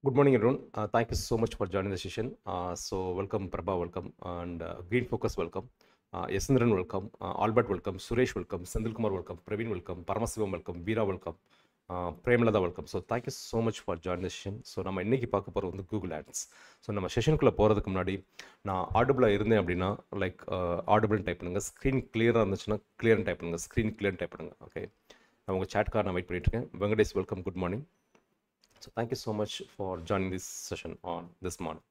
Good morning, everyone. Thank you so much for joining the session. Welcome, Prabha, welcome, and Green Focus, welcome. Yasindran, welcome. Albert, welcome. Suresh, welcome. Sandil Kumar, welcome. Praveen, welcome. Paramasivam, welcome. Veera, welcome. Premlada, welcome. So, thank you so much for joining the session. So, நம்ம இன்னைக்கு பார்க்க போகிறது வந்து Google ads. So நம்ம செஷனுக்குள்ளே போகிறதுக்கு முன்னாடி நான் ஆடிபிளாக இருந்தேன் அப்படின்னா லைக் ஆடிபிள்னு டைப் பண்ணுங்கள். ஸ்க்ரீன் கிளியராக இருந்துச்சுன்னா கிளியர்னு டைப் பண்ணுங்கள். ஸ்க்ரீன் கிளியர்னு டைப் பண்ணுங்கள். ஓகே, நான் உங்கள் சேட் கார்டு நான் வெயிட் பண்ணிட்டு இருக்கேன். Venkatesh, welcome. Good morning. So thank you so much for joining this session on this morning.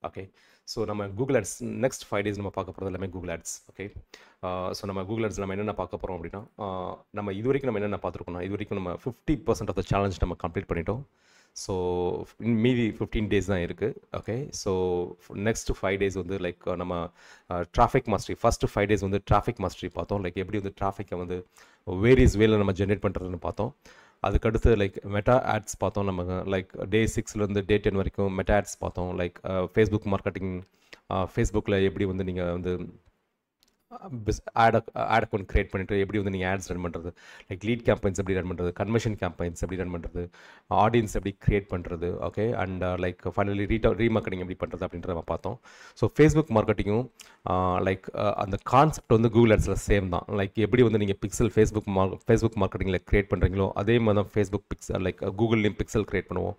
Okay, so நம்ம Google Ads next 5 days நம்ம பார்க்க போகிறது எல்லாமே Google Ads. ஓகே, ஸோ நம்ம Google Ads நம்ம என்னென்ன பார்க்க போகிறோம் அப்படின்னா நம்ம இது வரைக்கும் நம்ம என்னென்ன பார்த்துருக்கோம்னா இது வரைக்கும் நம்ம 50% ஆஃப் த சேலஞ்ச் நம்ம கம்ப்ளீட் பண்ணிட்டோம். ஸோ மீதி 15 days தான் இருக்குது. ஓகே, ஸோ நெக்ஸ்ட் 5 days வந்து லைக் நம்ம டிராஃபிக் மாஸ்டரி ஃபஸ்ட்டு 5 days வந்து டிராஃபிக் மாஸ்டரி பார்த்தோம். லைக் எப்படி வந்து டிராஃபிக்கை வந்து வேரியஸ் வேல நம்ம ஜென்ரேட் பண்ணுறதுன்னு பார்த்தோம். அதுக்கடுத்து லைக் மெட்டா ஆட்ஸ் பார்த்தோம். நம்ம லைக் டே 6லேருந்து டே 10 வரைக்கும் மெட்டா ஆட்ஸ் பார்த்தோம். லைக் ஃபேஸ்புக் மார்க்கெட்டிங், ஃபேஸ்புக்கில் எப்படி வந்து நீங்கள் வந்து ஆட் அக்கௌண்ட் க்ரியேட் பண்ணிவிட்டு எப்படி வந்து நீங்கள் ஆட்ஸ் ரன் பண்ணுறது, லைக் லீட் கேம்பெயின்ஸ் எப்படி ரன் பண்ணுறது, கன்வர்ஷன் கேம்பெயின்ஸ் எப்படி ரன் பண்ணுறது, ஆடியன்ஸ் எப்படி க்ரியேட் பண்ணுறது, okay, and like finally remarketing எப்படி பண்ணுறது அப்படின்றத நம்ம பார்த்தோம். ஸோ ஃபேஸ்புக் மார்க்கெட்டிங்கும் லைக் அந்த கான்செப்ட் வந்து கூகுள் ஆட்ஸில் சேம் தான். லைக் எப்படி வந்து நீங்கள் பிக்சல் ஃபேஸ்புக் மார்க்கெட்டிங்கில் க்ரியேட் பண்ணுறீங்களோ அதே மாதிரி தான் ஃபேஸ்புக் பிக்சல் லைக் கூகுள்லேயும் பிக்சல் க்ரியேட் பண்ணுவோம்.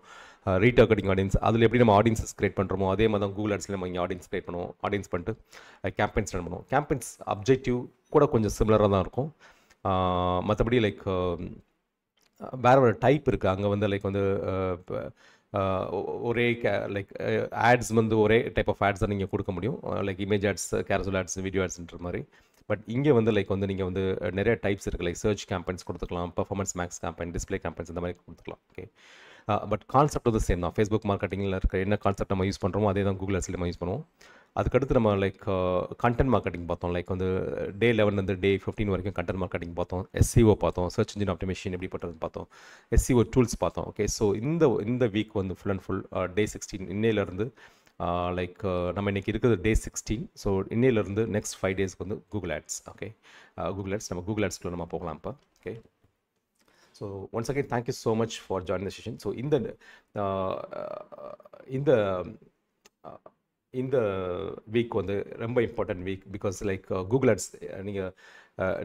ரீடார்கெட்டிங் ஆடியன்ஸ் அதில் எப்படி நம்ம ஆடியன்ஸஸ் க்ரியேட் பண்ணுறோமோ அதே மாதிரி தான் கூகுள் ஆட்ஸில் நம்ம இங்கே ஆடியன்ஸ் க்ரியேட் பண்ணுவோம். ஆடியன்ஸ் பண்ணிட்டு கேம்பெயின்ஸ் ரன் பண்ணுவோம். கேம்பெயின்ஸ் அப்ஜெக்டிவ் கூட கொஞ்சம் சிமிலராக தான் இருக்கும். மற்றபடி லைக் வேறு ஒரு டைப் இருக்குது. அங்கே வந்து லைக் வந்து ஒரே லைக் ஆட்ஸ் வந்து ஒரே டைப் ஆஃப் ஆட்ஸ் தான் நீங்கள் கொடுக்க முடியும். Like image ads, carousel ads, video ஆட்ஸ்ன்ற மாதிரி. பட் இங்கே வந்து லைக் வந்து நீங்கள் வந்து நிறைய டைப்ஸ் இருக்குது. லைக் சர்ச் கேம்பெயின்ஸ் கொடுத்துக்கலாம், performance max campaign, display campaigns இந்த மாதிரி கொடுத்துக்கலாம். ஓகே, பட் கான்செப்ட் வந்து சேம் தான். ஃபேஸ்புக் மார்க்கெட்டிங்கில் இருக்க என்ன கான்செப்ட் நம்ம யூஸ் பண்ணுறோமோ அதே தான் கூகுள் ஆட்ஸில் நம்ம யூஸ் பண்ணுவோம். அதுக்கடுத்து நம்ம லைக் கண்டென்ட் மார்க்கெட்டிங் பார்த்தோம். லைக் வந்து டே 11 டே 15 வரைக்கும் கண்டென்ட் மார்க்கெட்டிங் பார்த்தோம். SEO பார்த்தோம், சர்ச் இன்ஜின் ஆப்டிமேஷன் எப்படி பண்ணுறது பார்த்தோம். SEO டூல்ஸ் பார்த்தோம். ஓகே, ஸோ இந்த வீக் வந்து ஃபுல் அண்ட் ஃபுல் டே 16 இன்னையிலேருந்து லைக் நம்ம இன்றைக்கி இருக்கிறது டே 16. ஸோ இன்னையிலேருந்து நெக்ஸ்ட் 5 daysக்கு வந்து Google ads. Okay, Google ads நம்ம கூகுள் ஆட்ஸ்க்குள்ளே நம்ம போகலாம் இப்போ. Okay, so once again thank you so much for join the session. So இந்த வீக் வந்து ரொம்ப important week. Because like Google ads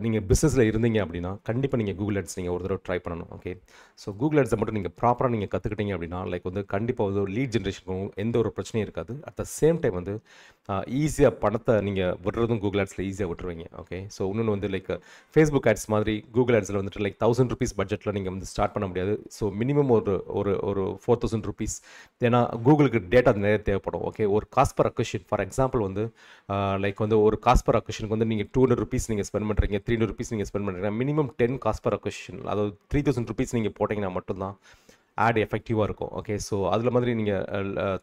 நீங்கள் பிஸ்னஸில் இருந்தீங்க அப்படின்னா கண்டிப்பாக நீங்கள் கூகுள் ஆட்ஸ் நீங்கள் ஒரு தடவை ட்ரை பண்ணணும். ஓகே, ஸோ கூகுள் ஆட்ஸை மட்டும் நீங்கள் ப்ராப்பராக நீங்கள் கற்றுக்கிட்டீங்க அப்படின்னா லைக் வந்து கண்டிப்பாக வந்து லீட் ஜென்ரேஷனுக்கும் எந்த ஒரு பிரச்சனையும் இருக்காது. அட் த சேம் டைம் வந்து ஈஸியாக பணத்தை நீங்கள் விடுறதும் கூகுள் ஆட்ஸில் ஈஸியாக விட்டுருவீங்க. ஓகே, ஸோ இன்னொன்று வந்து லைக் ஃபேஸ்புக் ஆட்ஸ் மாதிரி கூகுள் ஆட்ஸில் வந்துட்டு லைக் 1000 rupees பட்ஜெட்டில் நீங்கள் வந்து ஸ்டார்ட் பண்ண முடியாது. ஸோ மினிமம் ஒரு 4000 rupees. ஏன்னா கூகுளுக்கு டேட்டா நிறைய தேவைப்படும். ஓகே, ஒரு cost per acquisition for example வந்து லைக் வந்து ஒரு காஸ்ட் பர் அக்விஷனுக்கு வந்து நீங்கள் 200 rupees நீங்கள் ஸ்பெண்ட் பண்ணுறீங்க, 300 rupees நீங்கள் ஸ்பெண்ட் பண்ணுறீங்க. மினிமம் 10 காஸ்ட் பர் அக்விஷன், அதாவது 3000 rupees நீங்கள் போட்டிங்கன்னா மட்டும்தான் ஆட் எஃபெக்டிவாக இருக்கும். ஓகே, ஸோ அதில் மாதிரி நீங்கள்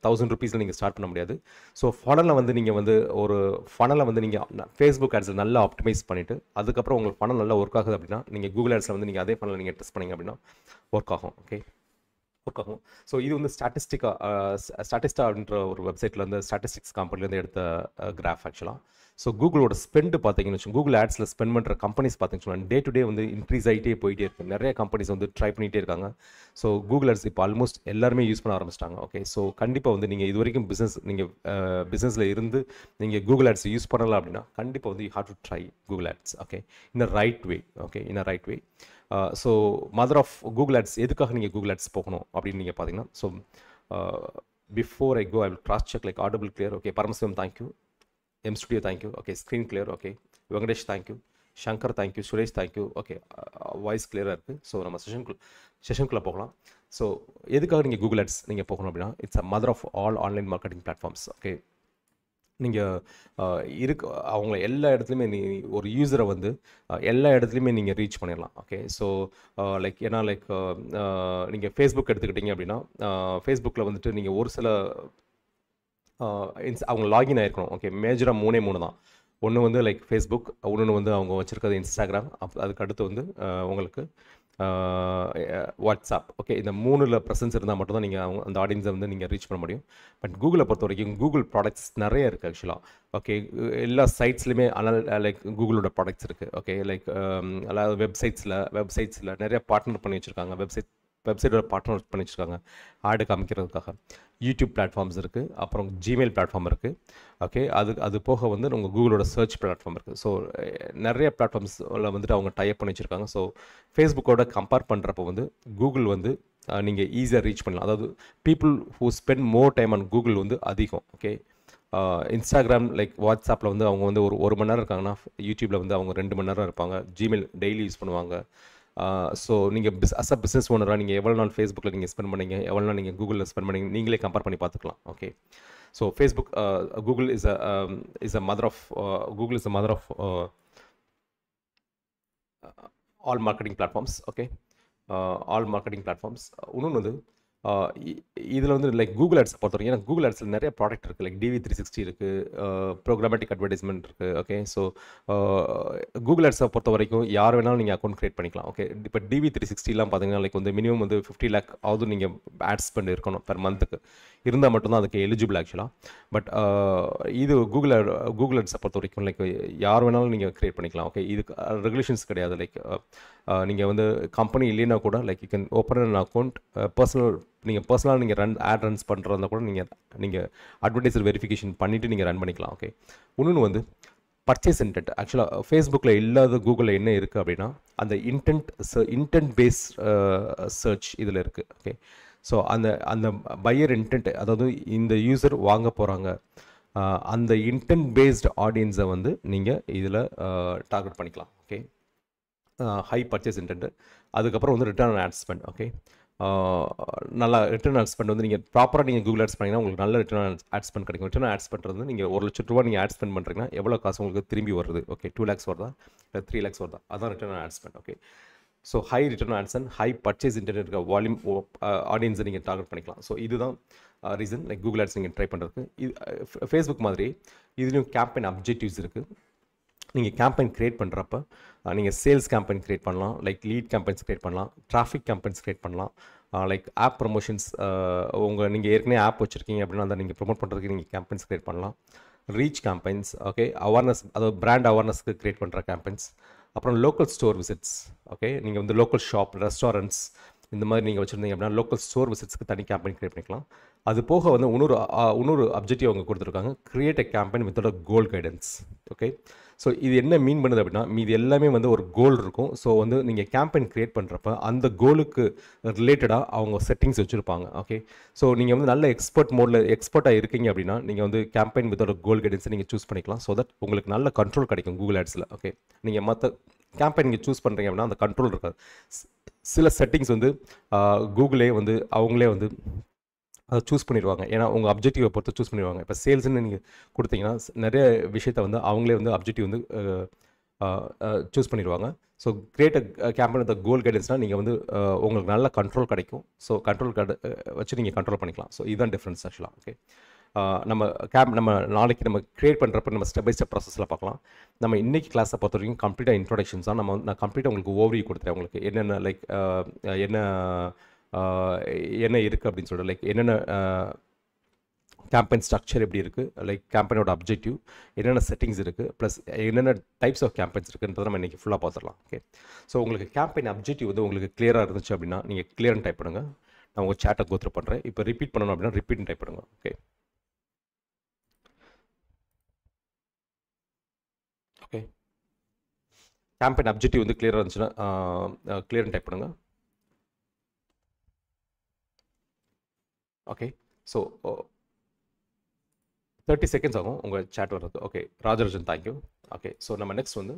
1000 rupees நீங்கள் ஸ்டார்ட் பண்ண முடியாது. ஸோ ஃபனலில் வந்து நீங்கள் வந்து ஒரு ஃபனலை வந்து நீங்கள் ஃபேஸ்புக் ஆட்ஸில் நல்லா ஆப்டிமைஸ் பண்ணிவிட்டு அதுக்கப்புறம் உங்களுக்கு ஃபனல் நல்லா ஒர்க் ஆகுது அப்படின்னா நீங்கள் கூகுள் ஆட்ஸில் வந்து நீங்கள் அதே ஃபனலை நீங்கள் டெஸ்ட் பண்ணிங்க அப்படின்னா ஒர்க் ஆகும். ஓகே, ஒர்க் ஆகும். ஸோ இது வந்து ஸ்டாட்டிஸ்டா அப்படின்ற ஒரு வெப்சைட்லேருந்து ஸ்டாட்டிஸ்டிக்ஸ் கம்பெனிலேருந்து எடுத்த கிராஃப் ஆக்சுவலாக. ஸோ கூகுளோட ஸ்பெண்டு பார்த்தீங்கன்னு வச்சு கூகுள் ஆட்ஸில் ஸ்பெண்ட் பண்ணுற கம்பெனிஸ் பார்த்தீங்கன்னு டே டு டே வந்து இன்க்ரீஸ் ஆகிட்டே போயிட்டே இருக்குது. நிறைய கம்பெனிஸ் வந்து ட்ரை பண்ணிகிட்டே இருக்காங்க. ஸோ கூகுள் ஆட்ஸ் இப்போ ஆல்மோஸ்ட் எல்லாருமே யூஸ் பண்ண ஆரம்பிச்சிட்டாங்க. ஓகே, ஸோ கண்டிப்பாக வந்து நீங்கள் இது வரைக்கும் பிஸ்னஸில் இருந்து நீங்கள் கூகுள் ஆட்ஸ் யூஸ் பண்ணலாம் அப்படின்னா கண்டிப்பாக வந்து you have to try Google ads. Okay, in a right way. Okay, in a right way. So mother of Google ads எதுக்காக நீங்கள் கூகுள் ஆட்ஸ் போகணும் அப்படின்னு நீங்கள் பார்த்தீங்கன்னா, so before I go I will cross check like audible clear. Okay, Paramasivam thank you, M studio thank you. Okay, screen clear. Okay, Venkatesh thank you, Shankar thank you, Suresh thank you. Okay, voice கிளியராக இருக்குது. So நம்ம செஷனுக்குள்ளே போகலாம். ஸோ எதுக்காக நீங்கள் கூகுள் ஆட்ஸ் நீங்கள் போகணும் அப்படின்னா it's a mother of all online marketing platforms. Okay, நீங்கள் அவங்கள எல்லா இடத்துலையுமே ஒரு யூஸரை வந்து எல்லா இடத்துலையுமே நீங்கள் ரீச் பண்ணிடலாம். ஓகே, ஸோ லைக் ஏன்னா லைக் நீங்கள் ஃபேஸ்புக் எடுத்துக்கிட்டிங்க அப்படின்னா ஃபேஸ்புக்கில் வந்துட்டு நீங்கள் ஒரு சில அவங்க லாகின் ஆகிருக்கணும். ஓகே, மேஜராக 3 தான். ஒன்று வந்து லைக் ஃபேஸ்புக், இன்னொன்று வந்து அவங்க வச்சுருக்கிறது இன்ஸ்டாகிராம், அதுக்கு அடுத்து வந்து உங்களுக்கு வாட்ஸ்அப். ஓகே, இந்த 3ல் ப்ரெசன்ஸ் இருந்தால் மட்டும் தான் நீங்கள் அந்த ஆடியன்ஸை வந்து நீங்கள் ரீச் பண்ண முடியும். பட் கூகுளை பொறுத்த வரைக்கும் கூகுள் ப்ராடக்ட்ஸ் நிறைய இருக்குது ஆக்சுவலாக. ஓகே, எல்லா சைட்ஸ்லையுமே லைக் கூகுளோட ப்ராடக்ட்ஸ் இருக்குது. ஓகே, லைக் அதாவது வெப்சைட்ஸில் நிறைய பார்ட்னர் பண்ணி வச்சுருக்காங்க. வெப்சைட் வெப்சைட்டோட பார்ட்னர் பண்ணி வச்சுருக்காங்க ஆடு காமிக்கிறதுக்காக. யூடியூப் பிளாட்ஃபார்ம்ஸ் இருக்குது, அப்புறம் ஜிமெயில் பிளாட்ஃபார்ம் இருக்குது. ஓகே, அது போக வந்து உங்கள் கூகுளோட சர்ச் பிளாட்ஃபார்ம் இருக்குது. ஸோ நிறைய பிளாட்ஃபார்ம்ஸில் வந்துட்டு அவங்க டைப் பண்ணி வச்சுருக்காங்க. ஸோ ஃபேஸ்புக்கோட கம்பேர் பண்ணுறப்போ வந்து கூகுள் வந்து நீங்கள் ஈஸியாக ரீச் பண்ணலாம். அதாவது people who spend more time on Google வந்து அதிகம். ஓகே, இன்ஸ்டாகிராம் லைக் வாட்ஸ்அப்பில் வந்து அவங்க வந்து ஒரு மணி நேரம் இருக்காங்கன்னா, யூடியூப்பில் வந்து அவங்க 2 மணி நேரம் இருப்பாங்க. ஜிமெயில் டெய்லி யூஸ் பண்ணுவாங்க. ஸோ நீங்கள் அஸ் அ பிஸ்னஸ் ஓனராக நீங்கள் எவ்வளோ நாள் ஃபேஸ்புக்கில் நீங்கள் ஸ்பெண்ட் பண்ணீங்க, எவ்வளோ நாள் நீங்கள் கூகுளில் ஸ்பெண்ட் பண்ணீங்க, நீங்களே கம்பேர் பண்ணி பார்த்துக்கலாம். Okay, so Facebook Google is a mother of Google is a mother of all marketing platforms. Okay, all marketing platforms. இன்னொன்று வந்து இதில் வந்து லைக் கூகுள் ஆட்ஸை பொறுத்த வரைக்கும், ஏன்னா கூகுள் ஆட்ஸில் நிறைய ப்ராடக்ட் இருக்குது. லைக் DV360 இருக்குது, ப்ரோக்ராமேட்டிக் அட்வர்டைஸ்மெண்ட் இருக்குது. ஓகே, ஸோ கூகுள் ஆட்ஸை பொறுத்த வரைக்கும் யார் வேணாலும் நீங்கள் அக்கௌண்ட் க்ரியேட் பண்ணிக்கலாம். ஓகே, இப்போ DV360லாம் பார்த்தீங்கன்னா லைக் வந்து மினிமம் வந்து 50 lakh ஆகுது நீங்கள் ஆட் ஸ்பெண்ட் இருக்கணும் பெர் மந்த்துக்கு, இருந்தால் மட்டும்தான் அதுக்கு எலிஜிபிள் ஆக்சுவலாக. பட் இது கூகுள் ஆட்ஸை பொறுத்த வரைக்கும் லைக் யார் வேணாலும் நீங்கள் க்ரியேட் பண்ணிக்கலாம். ஓகே, இதுக்கு ரெகுலேஷன்ஸ் கிடையாது. லைக் நீங்கள் வந்து கம்பெனி இல்லைன்னா கூட like you can open an account. பர்சனலாக நீங்கள் ரன்ஸ் பண்ணுறதா கூட நீங்கள் அட்வர்டைசர் வெரிஃபிகேஷன் பண்ணிவிட்டு நீங்கள் ரன் பண்ணிக்கலாம். ஓகே, இன்னொன்று வந்து பர்ச்சேஸ் இன்டென்ட். ஆக்சுவலாக ஃபேஸ்புக்கில் இல்லாத கூகுளில் என்ன இருக்குது அப்படின்னா அந்த இன்டென்ட் பேஸ் சர்ச் இதில் இருக்குது. ஓகே, ஸோ அந்த பையர் இன்டென்ட், அதாவது இந்த யூசர் வாங்க போகிறாங்க, அந்த இன்டென்ட் பேஸ்டு ஆடியன்ஸை வந்து நீங்கள் இதில் டார்கெட் பண்ணிக்கலாம். Okay, high purchase intent. அதுக்கப்புறம் வந்து return on ad spend. Okay, நல்லா ரிட்டர்ன் ஆட் ஸ்பெண்ட் வந்து நீங்கள் ப்ராப்பராக நீங்கள் கூகுள் ஆட்ஸ் பண்ணிங்கன்னா உங்களுக்கு நல்ல ரிட்டர்ன் ஆட் ஸ்பெண்ட் கிடைக்கும். ரிட்டர்ன் ஆட் ஸ்பெண்ட் வந்து நீங்கள் 1 லட்ச ரூபா நீங்கள் ஆட் ஸ்பெண்ட் பண்ணுறீங்கன்னா எவ்வளோ காசு உங்களுக்கு திரும்பி வருது? ஓகே, 2 lakhs வருதா, இல்லை 3 lakhs வருதா? அதான் return ad spend. Okay, so high return ads and high purchase intent இருக்க வால்யூம் ஆடியன்ஸை நீங்கள் டார்கெட் பண்ணிக்கலாம். ஸோ இதுதான் ரீசன் லைக் கூகுள் ஆட்ஸ் நீங்கள் ட்ரை பண்ணுறதுக்கு. இது ஃபேஸ்புக் மாதிரி இதுலேயும் கேம்பெயின் அப்ஜெக்டிவ்ஸ் இருக்குது. நீங்கள் கேம்பெயின் க்ரியேட் பண்ணுறப்ப நீங்கள் சேல்ஸ் கேம்பெயின் க்ரியேட் பண்ணலாம், லைக் லீட் கேம்பெயின்ஸ் க்ரியேட் பண்ணலாம், டிராஃபிக் கேம்பெயின்ஸ் க்ரியேட் பண்ணலாம், லைக் ஆப் ப்ரமோஷன்ஸ். நீங்கள் ஏற்கனவே ஆப் வச்சுருக்கீங்க அப்படின்னா அதை நீங்கள் ப்ரொமோட் பண்ணுறதுக்கு நீங்கள் கேம்பெயின்ஸ் க்ரியேட் பண்ணலாம். Reach campaigns. ஓகே, அவேர்னஸ், அதாவது பிராண்ட் அவேர்னஸ்க்கு க்ரியேட் பண்ணுற கேம்பெயின்ஸ். அப்புறம் லோக்கல் ஸ்டோர் விசிட்ஸ். ஓகே, நீங்கள் வந்து லோக்கல் ஷாப், ரெஸ்டாரண்ட்ஸ் இந்த மாதிரி நீங்கள் வச்சுருந்தீங்க அப்படின்னா லோக்கல் ஸ்டோர் விசிட்ஸ்க்கு தனி கேம்பெயின் க்ரியேட் பண்ணிக்கலாம். அது போக வந்து இன்னொரு அப்ஜெக்டிவ் அவங்க கொடுத்துருக்காங்க, கிரியேட் எ கேம்பெயின் வித்தோட கோல் கைடன்ஸ். ஓகே, ஸோ இது என்ன மீன் பண்ணுது அப்படின்னா மீது எல்லாமே வந்து ஒரு கோல் இருக்கும். ஸோ வந்து நீங்கள் கேம்பெயின் க்ரியேட் பண்ணுறப்ப அந்த கோலுக்கு ரிலேட்டடாக அவங்க செட்டிங்ஸ் வச்சுருப்பாங்க. ஓகே, ஸோ நீங்கள் வந்து நல்ல எக்ஸ்பர்ட்டாக இருக்கீங்க அப்படின்னா நீங்கள் வந்து கேம்பெயின் வித்தோட கோல் கைடன்ஸை நீங்கள் சூஸ் பண்ணிக்கலாம். ஸோ தட் உங்களுக்கு நல்ல கண்ட்ரோல் கிடைக்கும் கூகுள் ஆட்ஸில். ஓகே, நீங்கள் மற்ற கேம்பெயின் நீங்கள் சூஸ் பண்ணுறீங்க அப்படின்னா அந்த கண்ட்ரோல் இருக்காது. சில செட்டிங்ஸ் வந்து கூகுளே வந்து அவங்களே வந்து அதை சூஸ் பண்ணிடுவாங்க. ஏன்னா உங்கள் அப்ஜெக்டிவை பொறுத்து சூஸ் பண்ணிடுவாங்க. இப்போ சேல்ஸ்ன்னு நீங்கள் கொடுத்தீங்கன்னா நிறைய விஷயத்தை வந்து அவங்களே வந்து அப்ஜெக்டிவ் வந்து சூஸ் பண்ணிடுவாங்க. So create campaign with goal கைடன்ஸ்னால் நீங்கள் வந்து உங்களுக்கு நல்ல கண்ட்ரோல் கிடைக்கும். ஸோ கண்ட்ரோல் வச்சு நீங்கள் கண்ட்ரோல் பண்ணிக்கலாம். ஸோ இதுதான் டிஃப்ரென்ஸ் ஆக்சுவலாக. ஓகே, நம்ம நாளைக்கு நம்ம க்ரியேட் பண்ணுறப்ப நம்ம ஸ்டெப் பை ஸ்டெப் ப்ராசஸில் பார்க்கலாம். நம்ம இன்றைக்கி கிளாஸை பொறுத்த வரைக்கும் கம்ப்ளீட்டாக இன்ட்ரோடக்ஷன்ஸ் தான். நான் கம்ப்ளீட்டாக உங்களுக்கு ஓவர்வியூ கொடுத்துறேன். உங்களுக்கு என்னென்ன லைக் என்ன இருக்குது அப்படின்னு சொல்லிட்டு லைக் என்னென்ன கேம்பெயின் ஸ்ட்ரக்சர் எப்படி இருக்குது, லைக் கேம்பெயினோட அப்ஜெக்டிவ் என்னென்ன செட்டிங்ஸ் இருக்குது, ப்ளஸ் என்னென்ன டைப்ஸ் ஆஃப் கேம்பெயின்ஸ் இருக்குன்றதை நம்ம இன்றைக்கி ஃபுல்லாக பார்த்துடலாம். ஓகே, ஸோ உங்களுக்கு கேம்பெயின் அப்ஜெக்டிவ் வந்து உங்களுக்கு கிளியராக இருந்துச்சு அப்படின்னா நீங்கள் கிளியர்னு டைப் பண்ணுங்கள். நான் உங்கள் சேட்டை கோத்ரூ பண்ணுறேன். இப்போ ரிப்பீட் பண்ணணும் அப்படின்னா ரிப்பீட்னு டைப் பண்ணுங்கள். ஓகே, ஓகே, கேம்பெயின் அப்ஜெக்டிவ் வந்து கிளியராக இருந்துச்சுன்னா கிளியர்னு டைப் பண்ணுங்கள். ஓகே, ஸோ 30 seconds ஆகும் உங்கள் சேட் வர்றது. Okay, Rajarajan thank you. Okay, so நம்ம நெக்ஸ்ட் வந்து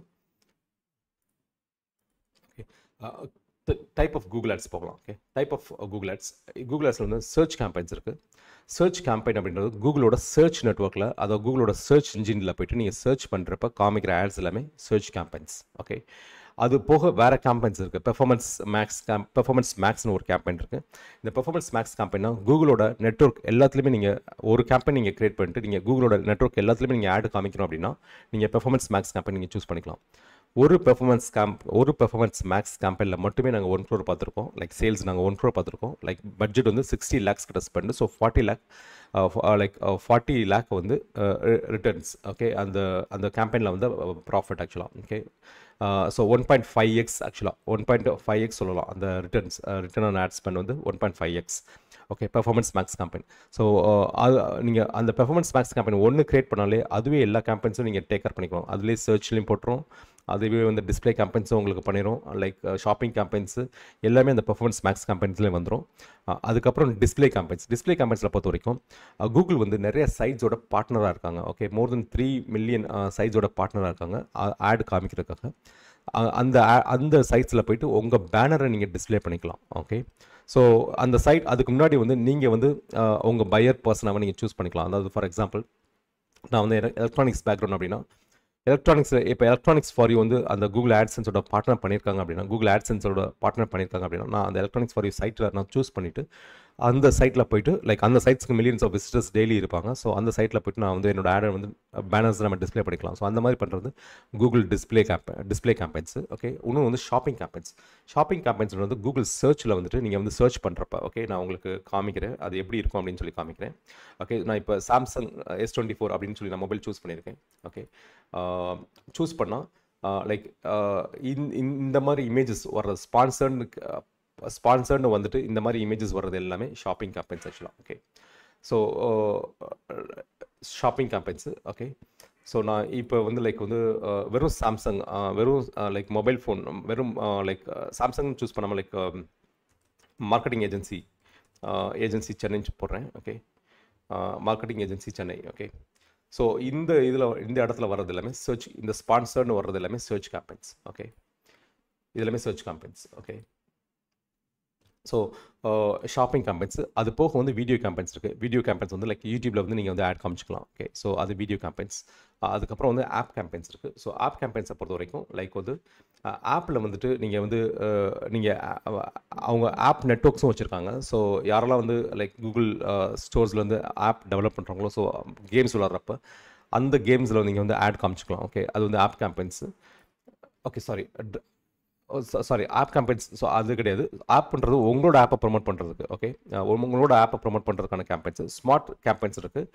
okay type of Google ads போகலாம். ஓகே, டைப் ஆஃப் கூகுள் ஆட்ஸில் வந்து சர்ச் கேம்பெயின்ஸ் இருக்குது. சர்ச் கேம்பெயின் அப்படின்றது கூகுளோட சர்ச் நெட்ஒர்க்கில், அதாவது கூகுளோட சர்ச் இன்ஜினில் போய்ட்டு நீங்கள் சர்ச் பண்ணுறப்ப காமிக்கிற ஆட்ஸ் எல்லாமே சர்ச் கேம்பெயின்ஸ். ஓகே, அது போக வேறு கேம்பெயின்ஸ் இருக்குது. பெர்ஃபார்மன்ஸ் மேக்ஸ்னு ஒரு கேம்பெயின் இருக்குது. இந்த பெர்ஃபார்மன்ஸ் மேக்ஸ் கேம்பெயின்னா கூகுளோட நெட்ஒர்க் எல்லாத்துலேயுமே நீங்கள் ஒரு கேம்பெயின் நீங்கள் க்ரியேட் பண்ணிட்டு நீங்கள் கூகுளோட நெட்ஒர்க் எல்லாத்துலேயுமே நீங்கள் ஆட் காமிக்கணும் அப்படின்னா நீங்கள் பெர்ஃபார்மன்ஸ் மேக்ஸ் கேம்பெயின் நீங்கள் சூஸ் பண்ணிக்கலாம். ஒரு பெர்ஃபார்மன்ஸ் மேக்ஸ் கேம்பெயினில் மட்டுமே நாங்கள் 1 crore பார்த்துருக்கோம். லைக் சேல்ஸ் நாங்கள் 1 crore பார்த்துருக்கோம். லைக் பட்ஜெட் வந்து 60 lakhs கிட்ட ஸ்பெண்ட். ஸோ 40 lakh வந்து ரிட்டர்ன்ஸ். ஓகே, அந்த கேம்பெயினில் வந்து ப்ராஃபிட் ஆக்சுவலாக. ஓகே, ஸோ 1.5x ஆக்சுவலாக 1.5x சொல்லலாம் அந்த ரிட்டர்ன் ஆன் ஆட் ஸ்பெண்ட் வந்து 1.5x. Okay, performance max campaign. So அது நீங்கள் அந்த பெர்ஃபார்மன்ஸ் மேக்ஸ் கேம்பெயின் ஒன்று கிரியேட் பண்ணாலே அதுவே எல்லா கேம்பெயின்ஸும் நீங்கள் டேக்கர் பண்ணிக்கலாம். அதுலேயே சர்ச்லேயும் போட்டுரும், அதுவே வந்து டிஸ்பிளே கேம்பெயின்ஸும் உங்களுக்கு பண்ணிடும். லைக் ஷாப்பிங் கேம்பெயின்ஸு எல்லாமே அந்த பெர்ஃபார்மன்ஸ் மேக்ஸ் கேம்பெயின்ஸ்லேயே வந்துடும். அதுக்கப்புறம் டிஸ்பிளே கேம்பெயின்ஸில் பொறுத்த வரைக்கும் கூகுள் வந்து நிறைய சைட்ஸோட பார்ட்னராக இருக்காங்க. ஓகே, மோர் தென் 3 மில்லியன் சைட்ஸோட பார்ட்னராக இருக்காங்க ஆட் காமிக்கிறதுக்காக. அந்த சைட்ஸில் போயிட்டு உங்கள் பேனரை நீங்கள் டிஸ்பிளே பண்ணிக்கலாம். ஓகே, ஸோ அந்த சைட் அதுக்கு முன்னாடி வந்து நீங்கள் வந்து உங்கள் பையர் பர்சனாக நீங்கள் சூஸ் பண்ணிக்கலாம். அதாவது ஃபார் எக்ஸாம்பிள் நான் வந்து எலக்ட்ரானிக்ஸ் பேக்ரவுண்ட் அப்படின்னா எலக்ட்ரானிக்ஸ் ஃபார் யூ வந்து அந்த கூகுள் ஆட்சன்ஸோட பார்ட்னர் பண்ணியிருக்காங்க அப்படின்னா நான் அந்த எலக்ட்ரானிக்ஸ் ஃபார் யூ சைட்டில் நான் சூஸ் பண்ணிவிட்டு அந்த சைட்டில் போய்ட்டு லைக் அந்த சைட்ஸ்க்கு மில்லியன்ஸ் ஆஃப் விசிட்டர்ஸ் டெய்லி இருப்பாங்க. ஸோ அந்த சைட்டில் போய்ட்டு நான் வந்து என்னோட ஆடை வந்து பேனர்ஸ் நம்ம டிஸ்பிளே பண்ணிக்கலாம். ஸோ அந்த மாதிரி பண்ணுறது கூகுள் டிஸ்பிளே கேம்பெயின்ஸ். ஓகே, இன்னும் வந்து ஷாப்பிங் கேம்பெயின்ஸ் வந்து கூகுள் சர்ச்சில் வந்துட்டு நீங்கள் வந்து சர்ச் பண்ணுறப்ப ஓகே நான் உங்களுக்கு காமிக்கிறேன் அது எப்படி இருக்கும் அப்படின்னு சொல்லி காமிக்கிறேன். ஓகே, நான் இப்போ சாம்சங் S24 அப்படின்னு சொல்லி நான் மொபைல் சூஸ் பண்ணியிருக்கேன். ஓகே, சூஸ் பண்ணால் லைக் இந்த மாதிரி இமேஜஸ் வர்றது ஸ்பான்சர்டு வந்துட்டு இந்த மாதிரி இமேஜஸ் வர்றது எல்லாமே ஷாப்பிங் கேம்பெயின்ஸ் ஆக்சுவலாக. Okay, so shopping campaigns. Okay, so நான் இப்போ வந்து லைக் வந்து வெறும் சாம்சங் லைக் மொபைல் ஃபோன் வெறும் லைக் சாம்சங் சூஸ் பண்ணாமல் லைக் மார்க்கெட்டிங் ஏஜென்சி சென்னைன்னு போடுறேன். Okay, marketing agency Chennai. Okay, so இந்த இடத்துல வர்றது எல்லாமே சர்ச், இந்த ஸ்பான்சர்னு வர்றது எல்லாமே சர்ச் கேம்பெயின்ஸ். ஓகே, இது எல்லாமே search campaigns. Okay, so shopping campaigns. அது போக வந்து வீடியோ கேம்பெயின்ஸ் இருக்குது. வீடியோ கேம்பெயின்ஸ் வந்து லைக் யூடியூப்பில் வந்து நீங்கள் வந்து ஆட் காமிச்சிக்கலாம். ஓகே, ஸோ அது வீடியோ கேம்பெயின்ஸ். அதுக்கப்புறம் வந்து ஆப் கேம்பெயின்ஸ் இருக்குது. ஸோ ஆப் கேம்பெயின்ஸை பொறுத்த வரைக்கும் லைக் வந்து ஆப்பில் வந்துட்டு நீங்கள் வந்து அவங்க ஆப் நெட்வொர்க்ஸும் வச்சுருக்காங்க. ஸோ யாரெல்லாம் வந்து லைக் கூகுள் ஸ்டோர்ஸில் வந்து ஆப் டெவலப் பண்ணுறாங்களோ ஸோ கேம்ஸ் விளாட்றப்ப அந்த கேம்ஸில் நீங்கள் வந்து ஆட் காமிச்சிக்கலாம். ஓகே, அது வந்து app campaigns. Okay, sorry app campaigns. So அது கிடையாது. ஆப்ன்றது உங்களோட ஆப்பை ப்ரொமோட் பண்ணுறதுக்கு. ஓகே, உங்களோட ஆப்பை ப்ரொமோட் பண்ணுறதுக்கான கேம்பெயின்ஸ். ஸ்மார்ட் கேம்பெயின்ஸ் இருக்குது.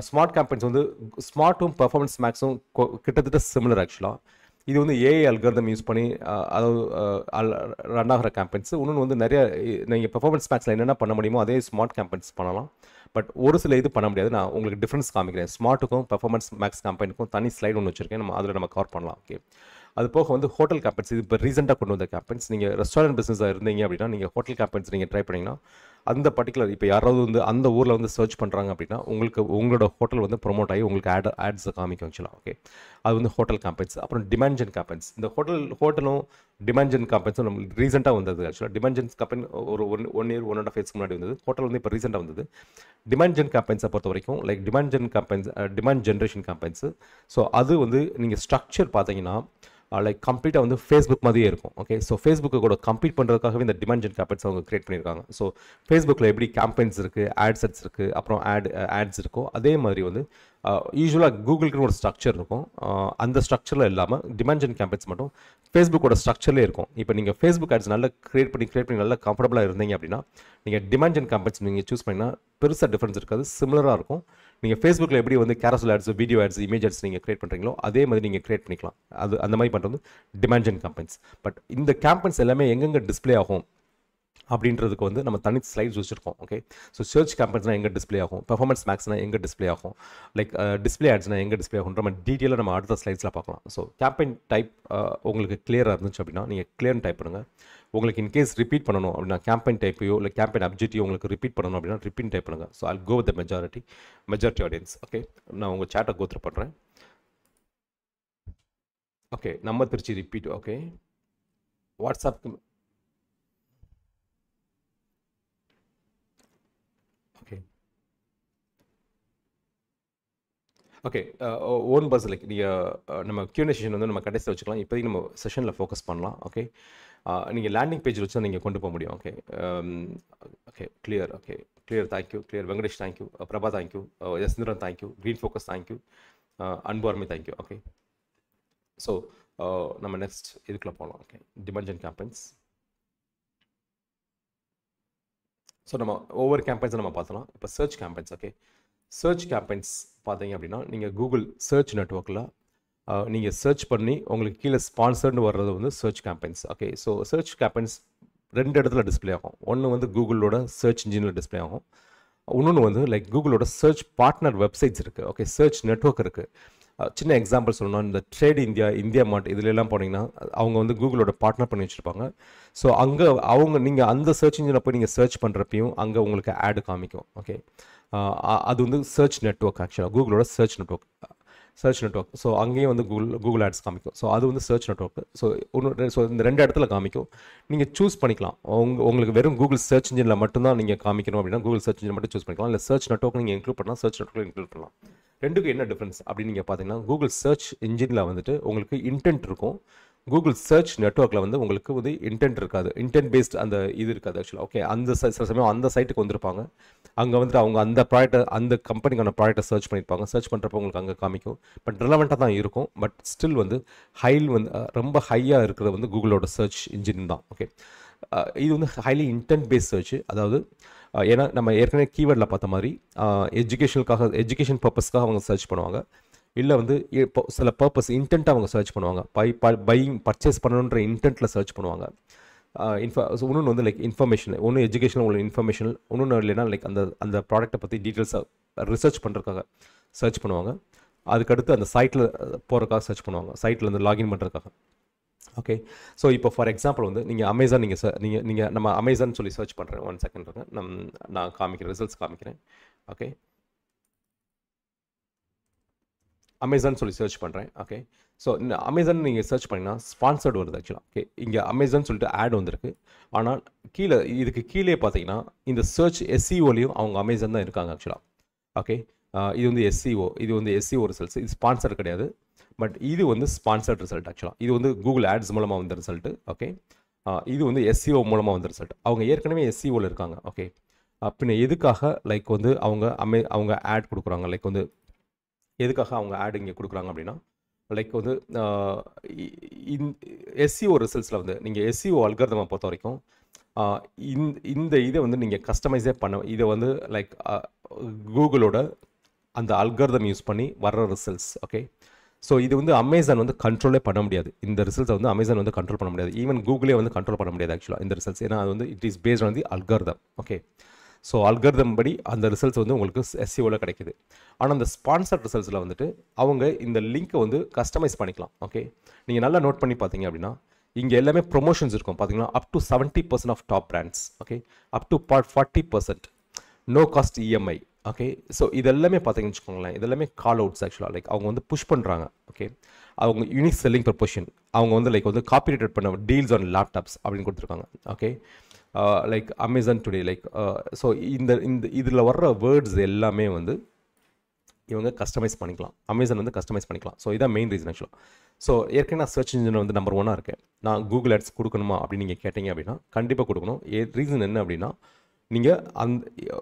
ஸ்மார்ட் கேம்பெயின்ஸ் வந்து ஸ்மார்ட்டும் பெர்ஃபார்மன்ஸ் மேக்ஸும் கிட்டத்தட்ட சிமிலர் ஆக்சுவலாக. இது வந்து ஏஐ அல்காரிதம் யூஸ் பண்ணி அதாவது ரன் ஆகிற கேம்பெயின்ஸ். இன்னொன்று வந்து நிறைய நீங்கள் பெர்ஃபார்மன்ஸ் மேக்ஸில் என்னென்ன பண்ண முடியுமோ அதே ஸ்மார்ட் கேம்பெயின்ஸ் பண்ணலாம். பட் ஒரு சில இது பண்ண முடியாது. நான் உங்களுக்கு டிஃப்ரென்ஸ் காமிக்கிறேன். ஸ்மார்ட்டுக்கும் பெர்ஃபார்மன்ஸ் மேக்ஸ் கேம்பெயினுக்கும் தனி ஸ்லைட் ஒன்று வச்சுருக்கேன். அதில் நம்ம கவர் பண்ணலாம். ஓகே, அது போக வந்து ஹோட்டல் கேம்பெயின்ஸ். இது இப்போ ரீசெண்டாக கொண்டு வந்த கேம்பெயின்ஸ். நீங்கள் ரெஸ்டாரண்ட் பிஸ்னஸாக இருந்தீங்க அப்படின்னா நீங்கள் ஹோட்டல் கேம்பெயின்ஸ் நீங்கள் ட்ரை பண்ணிங்கன்னா அந்த பர்டிகுலர் இப்போ யாராவது வந்து அந்த ஊரில் வந்து சர்ச் பண்ணுறாங்க அப்படின்னா உங்களோட ஹோட்டல் வந்து ப்ரொமோட் ஆகி உங்களுக்கு ஆட்ஸை காமிக்கும் ஆக்சுவலாக. ஓகே, அது வந்து ஹோட்டல் கேம்பெயின்ஸ். அப்புறம் டிமாண்ட் ஜென் கேம்பெயின்ஸ். இந்த ஹோட்டலும் டிமாண்ட் ஜென் கேம்பெயின்ஸும் நம்ம ரீசெண்டாக வந்தது ஆக்சுவலாக. டிமாண்ட் ஜென் கேம்பெயின் ஒரு 1 year 1.5 years முன்னாடி வந்தது. ஹோட்டல் வந்து இப்போ ரீசெண்டாக வந்தது. டிமாண்ட் ஜென் கேம்பெயின்ஸை பொறுத்த வரைக்கும் like demand generation campaigns. So அது வந்து நீங்கள் ஸ்ட்ரக்சர் பார்த்தீங்கன்னா லைக் கம்ப்ளீட்டாக வந்து ஃபேஸ்புக் மாதிரியே இருக்கும். ஓகே, ஸோ ஃபேஸ்புக்கை கூட கம்ப்ளீட் பண்ணுறதுக்காகவே இந்த டிமாண்ட் ஜென் கேம்பெயின்ஸ் அவங்க கிரியேட் பண்ணியிருக்காங்க. ஸோ ஃபேஸ்புக்கில் எப்படி கேம்பெயின்ஸ் இருக்குது, ஆட்ஸ் இருக்குது, அப்புறம் ஆட்ஸ் இருக்கும், அதே மாதிரி வந்து யூஸ்வலாக கூகுளுக்குன்னு ஒரு ஸ்ட்ரக்சர் இருக்கும். அந்த ஸ்ட்ரக்சரில் இல்லாமல் டிமாண்ட் ஜென் கேம்பெயின்ஸ் மட்டும் ஃபேஸ்புக்கோட ஸ்ட்ரக்சர்லேயே இருக்கும். இப்போ நீங்கள் ஃபேஸ்புக் ஆட்ஸ் நல்லா கிரியேட் பண்ணி நல்லா கம்ஃபர்டபுளாக இருந்தீங்க அப்படின்னா நீங்கள் டிமாண்ட் ஜென் கேம்பெயின்ஸ் நீங்கள் சூஸ் பண்ணிங்கன்னா பெருசாக டிஃப்ரென்ஸ் இருக்காது, சிமிலராக இருக்கும். நீங்கள் ஃபேஸ்புக்கில் எப்படி வந்து carousel ads, video ads, image ads நீங்கள் கிரியேட் பண்ணுறீங்களோ அதே மாதிரி நீங்கள் கிரியேட் பண்ணிக்கலாம். அந்த மாதிரி பண்ணுறது டிமாண்ட் ஜென் கேம்பெயின்ஸ். பட் இந்த கேம்பெயின்ஸ் எல்லாமே எங்கெங்கே டிஸ்பிளே ஆகும் அப்படின்றதுக்கு வந்து நம்ம தனி ஸ்லைட்ஸ் வச்சுருக்கோம். ஓகே, ஸோ சர்ச் கேம்பெயின்ஸ்னால் எங்கே டிஸ்பிளே ஆகும், பெர்ஃபார்மன்ஸ் மேக்ஸ்னால் எங்கே டிஸ்பிளே ஆகும், லைக் டிஸ்பிளே ஆட்ஸ்னால் எங்கே டிஸ்பிளே ஆகுன்ற நம்ம டீட்டெயிலாக நம்ம அடுத்த ஸ்லைட்ஸில் பார்க்கலாம். ஸோ கேம்பெயின் டைப் உங்களுக்கு கிளியராக இருந்துச்சு அப்படின்னா நீங்கள் கிளியர்னு டைப் பண்ணுங்கள். உங்களுக்கு இன்கேஸ் ரிப்பீட் பண்ணணும் அப்படின்னா கேம்பெயின் டைப்பையோ இல்லை கேம்பெயின் அப்ஜெக்டிவோ உங்களுக்கு ரிப்பீட் பண்ணணும் அப்படின்னா ரிப்பீட் டைப் பண்ணுங்கள். So I'll go with the majority audience. Okay, நான் உங்கள் சேட்டை கோத்ரூ பண்ணுறேன். ஓகே, நம்ம திருச்சி ரிப்பீட். ஓகே, வாட்ஸ்அப்க்கு ஓகே, ஓன் பஸ் லைக் நீங்கள் நம்ம Q&A செஷன் வந்து நம்ம கடைசியில் வச்சுக்கலாம். இப்போதைக்கு நம்ம செஷனில் ஃபோக்கஸ் பண்ணலாம். ஓகே, நீங்கள் லேண்டிங் பேஜ் வச்சு நீங்கள் கொண்டு போக முடியும். Okay, clear. Thank you. Clear Venkatesh thank you. Prabha thank you. Yasendran thank you. Green focus thank you. Anbu army thank you. Okay, so நம்ம நெக்ஸ்ட் இதுக்குள்ளே போகலாம். Okay, demand gen campaigns. So நம்ம ஒவ்வொரு கேம்பெயின்ஸை நம்ம பார்த்தலாம். இப்போ search campaigns. Okay, search campaigns பார்த்தீங்க அப்படின்னா நீங்கள் கூகுள் சர்ச் நெட்வொர்க்கில் நீங்கள் சர்ச் பண்ணி உங்களுக்கு கீழே ஸ்பான்சர்னு வர்றது வந்து search campaigns. Okay, so search campaigns 2 இடத்துல டிஸ்ப்ளே ஆகும். ஒன்று வந்து கூகுளோட சர்ச் இன்ஜினில் டிஸ்ப்ளே ஆகும். இன்னொன்று வந்து லைக் கூகுளோட சர்ச் பார்ட்னர் வெப்சைட்ஸ் இருக்குது. ஓகே, சர்ச் நெட்வொர்க் இருக்குது. சின்ன எக்ஸாம்பிள் சொல்லணும், இந்த ட்ரேட் இந்தியா, இந்தியா மார்ட் இதுலெல்லாம் போனீங்கன்னா அவங்க வந்து கூகுளோட பார்ட்னர் பண்ணி வச்சுருப்பாங்க. ஸோ அங்கே நீங்கள் அந்த சர்ச் இன்ஜினில் போய் நீங்கள் சர்ச் பண்ணுறப்பையும் அங்கே உங்களுக்கு ஆடு காமிக்கும். ஓகே, அது வந்து சர்ச் நெட்வொர்க், ஆக்சுவலாக கூகுளோட சர்ச் நெட்வொர்க். ஸோ அங்கேயும் வந்து கூகுள் ஆட்ஸ் காமிக்கும். ஸோ அது வந்து சர்ச் நெட்வொர்க். ஸோ இந்த 2 இடத்துல காமிக்கும். நீங்கள் சூஸ் பண்ணிக்கலாம். உங்களுக்கு வெறும் கூகுள் சர்ச் இன்ஜினில் மட்டும்தான் நீங்கள் காமிக்கணும் அப்படின்னா கூகுள் சர்ச் இன்ஜின் மட்டும் சூஸ் பண்ணிக்கலாம். இல்லை சர்ச் நெட்வொர்க் நீங்கள் இன்க்ளூட் பண்ணலாம், சர்ச் நெட்வொர்க் இன்க்ளூட் பண்ணலாம். ரெண்டுக்கும் என்ன டிஃப்ரென்ஸ் அப்படின்னு நீங்கள் பார்த்தீங்கன்னா, கூகுள் சர்ச் இன்ஜினில் வந்துட்டு உங்களுக்கு இன்டென்ட் இருக்கும். கூகுள் சர்ச் நெட்வொர்க்கில் வந்து உங்களுக்கு வந்து இன்டென்ட் இருக்காது. இன்டென்ட் பேஸ்ட் அந்த இது இருக்காது ஆக்சுவலாக. ஓகே, அந்த சில சமயம் அந்த சைட்டுக்கு வந்திருப்பாங்க. அங்கே வந்துட்டு அவங்க அந்த ப்ராடக்ட்டை, அந்த கம்பெனிக்கான ப்ராடக்ட்டை சர்ச் பண்ணியிருப்பாங்க. சர்ச் பண்ணுறப்போ உங்களுக்கு அங்கே காமிக்கும். பட் ரிலவெண்ட்டாக தான் இருக்கும். பட் ஸ்டில் வந்து ரொம்ப ஹையாக இருக்கிறது வந்து கூகுளோட சர்ச் இன்ஜின் தான். ஓகே, இது வந்து ஹைலி இன்டென்ட் பேஸ்ட் சர்ச். அதாவது ஏன்னா நம்ம ஏற்கனவே கீவேர்டில் பார்த்த மாதிரி எஜுகேஷன் பர்பஸ்க்காக அவங்க சர்ச் பண்ணுவாங்க. இல்லை வந்து சில பர்பஸ் இன்டென்ட்டாக அவங்க சர்ச் பண்ணுவாங்க. பையிங் பர்ச்சேஸ் பண்ணணுன்ற இன்டென்ட்டில் சர்ச் பண்ணுவாங்க. இன்னொன்று வந்து லைக் இன்ஃபர்மேஷன், ஒன்று எஜுகேஷனில் உள்ள இன்ஃபர்மேஷன், இன்னொன்று இல்லைன்னா லைக் அந்த ப்ராடக்ட்டை பற்றி டீட்டெயில்ஸாக ரிசர்ச் பண்ணுறதுக்காக சர்ச் பண்ணுவாங்க. அதுக்கடுத்து அந்த சைட்டில் போகிறதுக்காக சர்ச் பண்ணுவாங்க, சைட்டில் வந்து லாகின் பண்ணுறதுக்காக. ஓகே, ஸோ இப்போ ஃபார் எக்ஸாம்பிள் வந்து நீங்கள் அமேசான் நீங்கள் நம்ம அமேசான் சொல்லி சர்ச் பண்ணுறேன். 1 செகண்ட் இருங்க, நான் காமிக்கிறேன், ரிசல்ட்ஸ் காமிக்கிறேன். ஓகே, அமேசான் சொல்லி சர்ச் பண்ணுறேன். ஓகே, ஸோ அமேசான் நீங்கள் சர்ச் பண்ணிங்கன்னா ஸ்பான்சர்டு வருது ஆக்சுவலாக. ஓகே, இங்கே அமேசான் சொல்லிட்டு ஆட் வந்திருக்கு. ஆனால் இதுக்கு கீழே பார்த்தீங்கன்னா இந்த சர்ச் எஸ்சிஓலையும் அவங்க அமேசான் தான் இருக்காங்க ஆக்சுவலாக. ஓகே, இது வந்து எஸ்சிஓ ரிசல்ட்ஸ். இது ஸ்பான்சர் கிடையாது. பட் இது வந்து ஸ்பான்சர்ட் ரிசல்ட் ஆக்சுவலாக. இது வந்து கூகுள் ஆட்ஸ் மூலமாக வந்த ரிசல்ட்டு. ஓகே, இது வந்து எஸ்சிஓ மூலமாக வந்த ரிசல்ட். அவங்க ஏற்கனவே எஸ்சிஓவில் இருக்காங்க. ஓகே, பின்ன எதுக்காக லைக் வந்து அவங்க ஆட் கொடுக்குறாங்க, லைக் வந்து எதுக்காக அவங்க ஆட் இங்கே கொடுக்குறாங்க அப்படின்னா, லைக் வந்து எஸ்சிஓ ரிசல்ட்ஸில் வந்து நீங்கள் எஸ்சிஓ அல்காரிதமை பொறுத்த வரைக்கும் இந்த இதை வந்து நீங்கள் கஸ்டமைஸே இதை வந்து லைக் கூகுளோட அந்த அல்காரிதம் யூஸ் பண்ணி வர்ற ரிசல்ட்ஸ். ஓகே, ஸோ இது வந்து அமேசான் வந்து கண்ட்ரோலே பண்ண முடியாது. இந்த ரிசல்ட்ஸை வந்து அமேசான் வந்து கண்ட்ரோல் பண்ண முடியாது. ஈவன் கூகுளே வந்து கண்ட்ரோல் பண்ண முடியாது ஆக்சுவலாக இந்த ரிசல்ட்ஸ். ஏன்னா அது வந்து it is based on the algorithm. Okay, so algorithm படி அந்த ரிசல்ட்ஸ் வந்து உங்களுக்கு எஸ்சிஓவில் கிடைக்குது. ஆனால் அந்த ஸ்பான்சர்ட் ரிசல்ட்ஸில் வந்துட்டு அவங்க இந்த லிங்க்கை வந்து கஸ்டமைஸ் பண்ணிக்கலாம். ஓகே, நீங்கள் நல்லா நோட் பண்ணி பார்த்தீங்க அப்படின்னா இங்கே எல்லாமே ப்ரொமோஷன்ஸ் இருக்கும். பார்த்தீங்கன்னா up to 70% off top brands. Okay, up to 40%, no cost EMI. Okay, so இதெல்லாமே பார்த்தீங்கன்னு வச்சுக்கோங்களேன், இதெல்லாமே கால் அவுட்ஸ் ஆக்சுவலாக. லைக் அவங்க வந்து புஷ் பண்ணுறாங்க. ஓகே, அவங்க யூனிக் செல்லிங் ப்ரொபோஷன் அவங்க வந்து லைக் வந்து காப்பிரைட்டட் பண்ண டீல்ஸ் ஆன் லேப்டாப்ஸ் அப்படின்னு கொடுத்துருக்காங்க. Okay, like Amazon today like so இதில் வர்ற வேர்ட்ஸ் எல்லாமே வந்து இவங்க கஸ்டமைஸ் பண்ணிக்கலாம். அமேசான் வந்து கஸ்டமைஸ் பண்ணிக்கலாம். ஸோ இதான் மெயின் ரீசன் ஆக்சுவலாக. ஸோ ஏற்கனவே நான் சர்ச் இன்ஜினில் வந்து நம்பர் 1 இருக்கேன். நான் கூகுள் ஆட்ஸ் கொடுக்கணுமா அப்படின்னு நீங்கள் கேட்டீங்க அப்படின்னா கண்டிப்பாக கொடுக்கணும். ரீசன் என்ன அப்படின்னா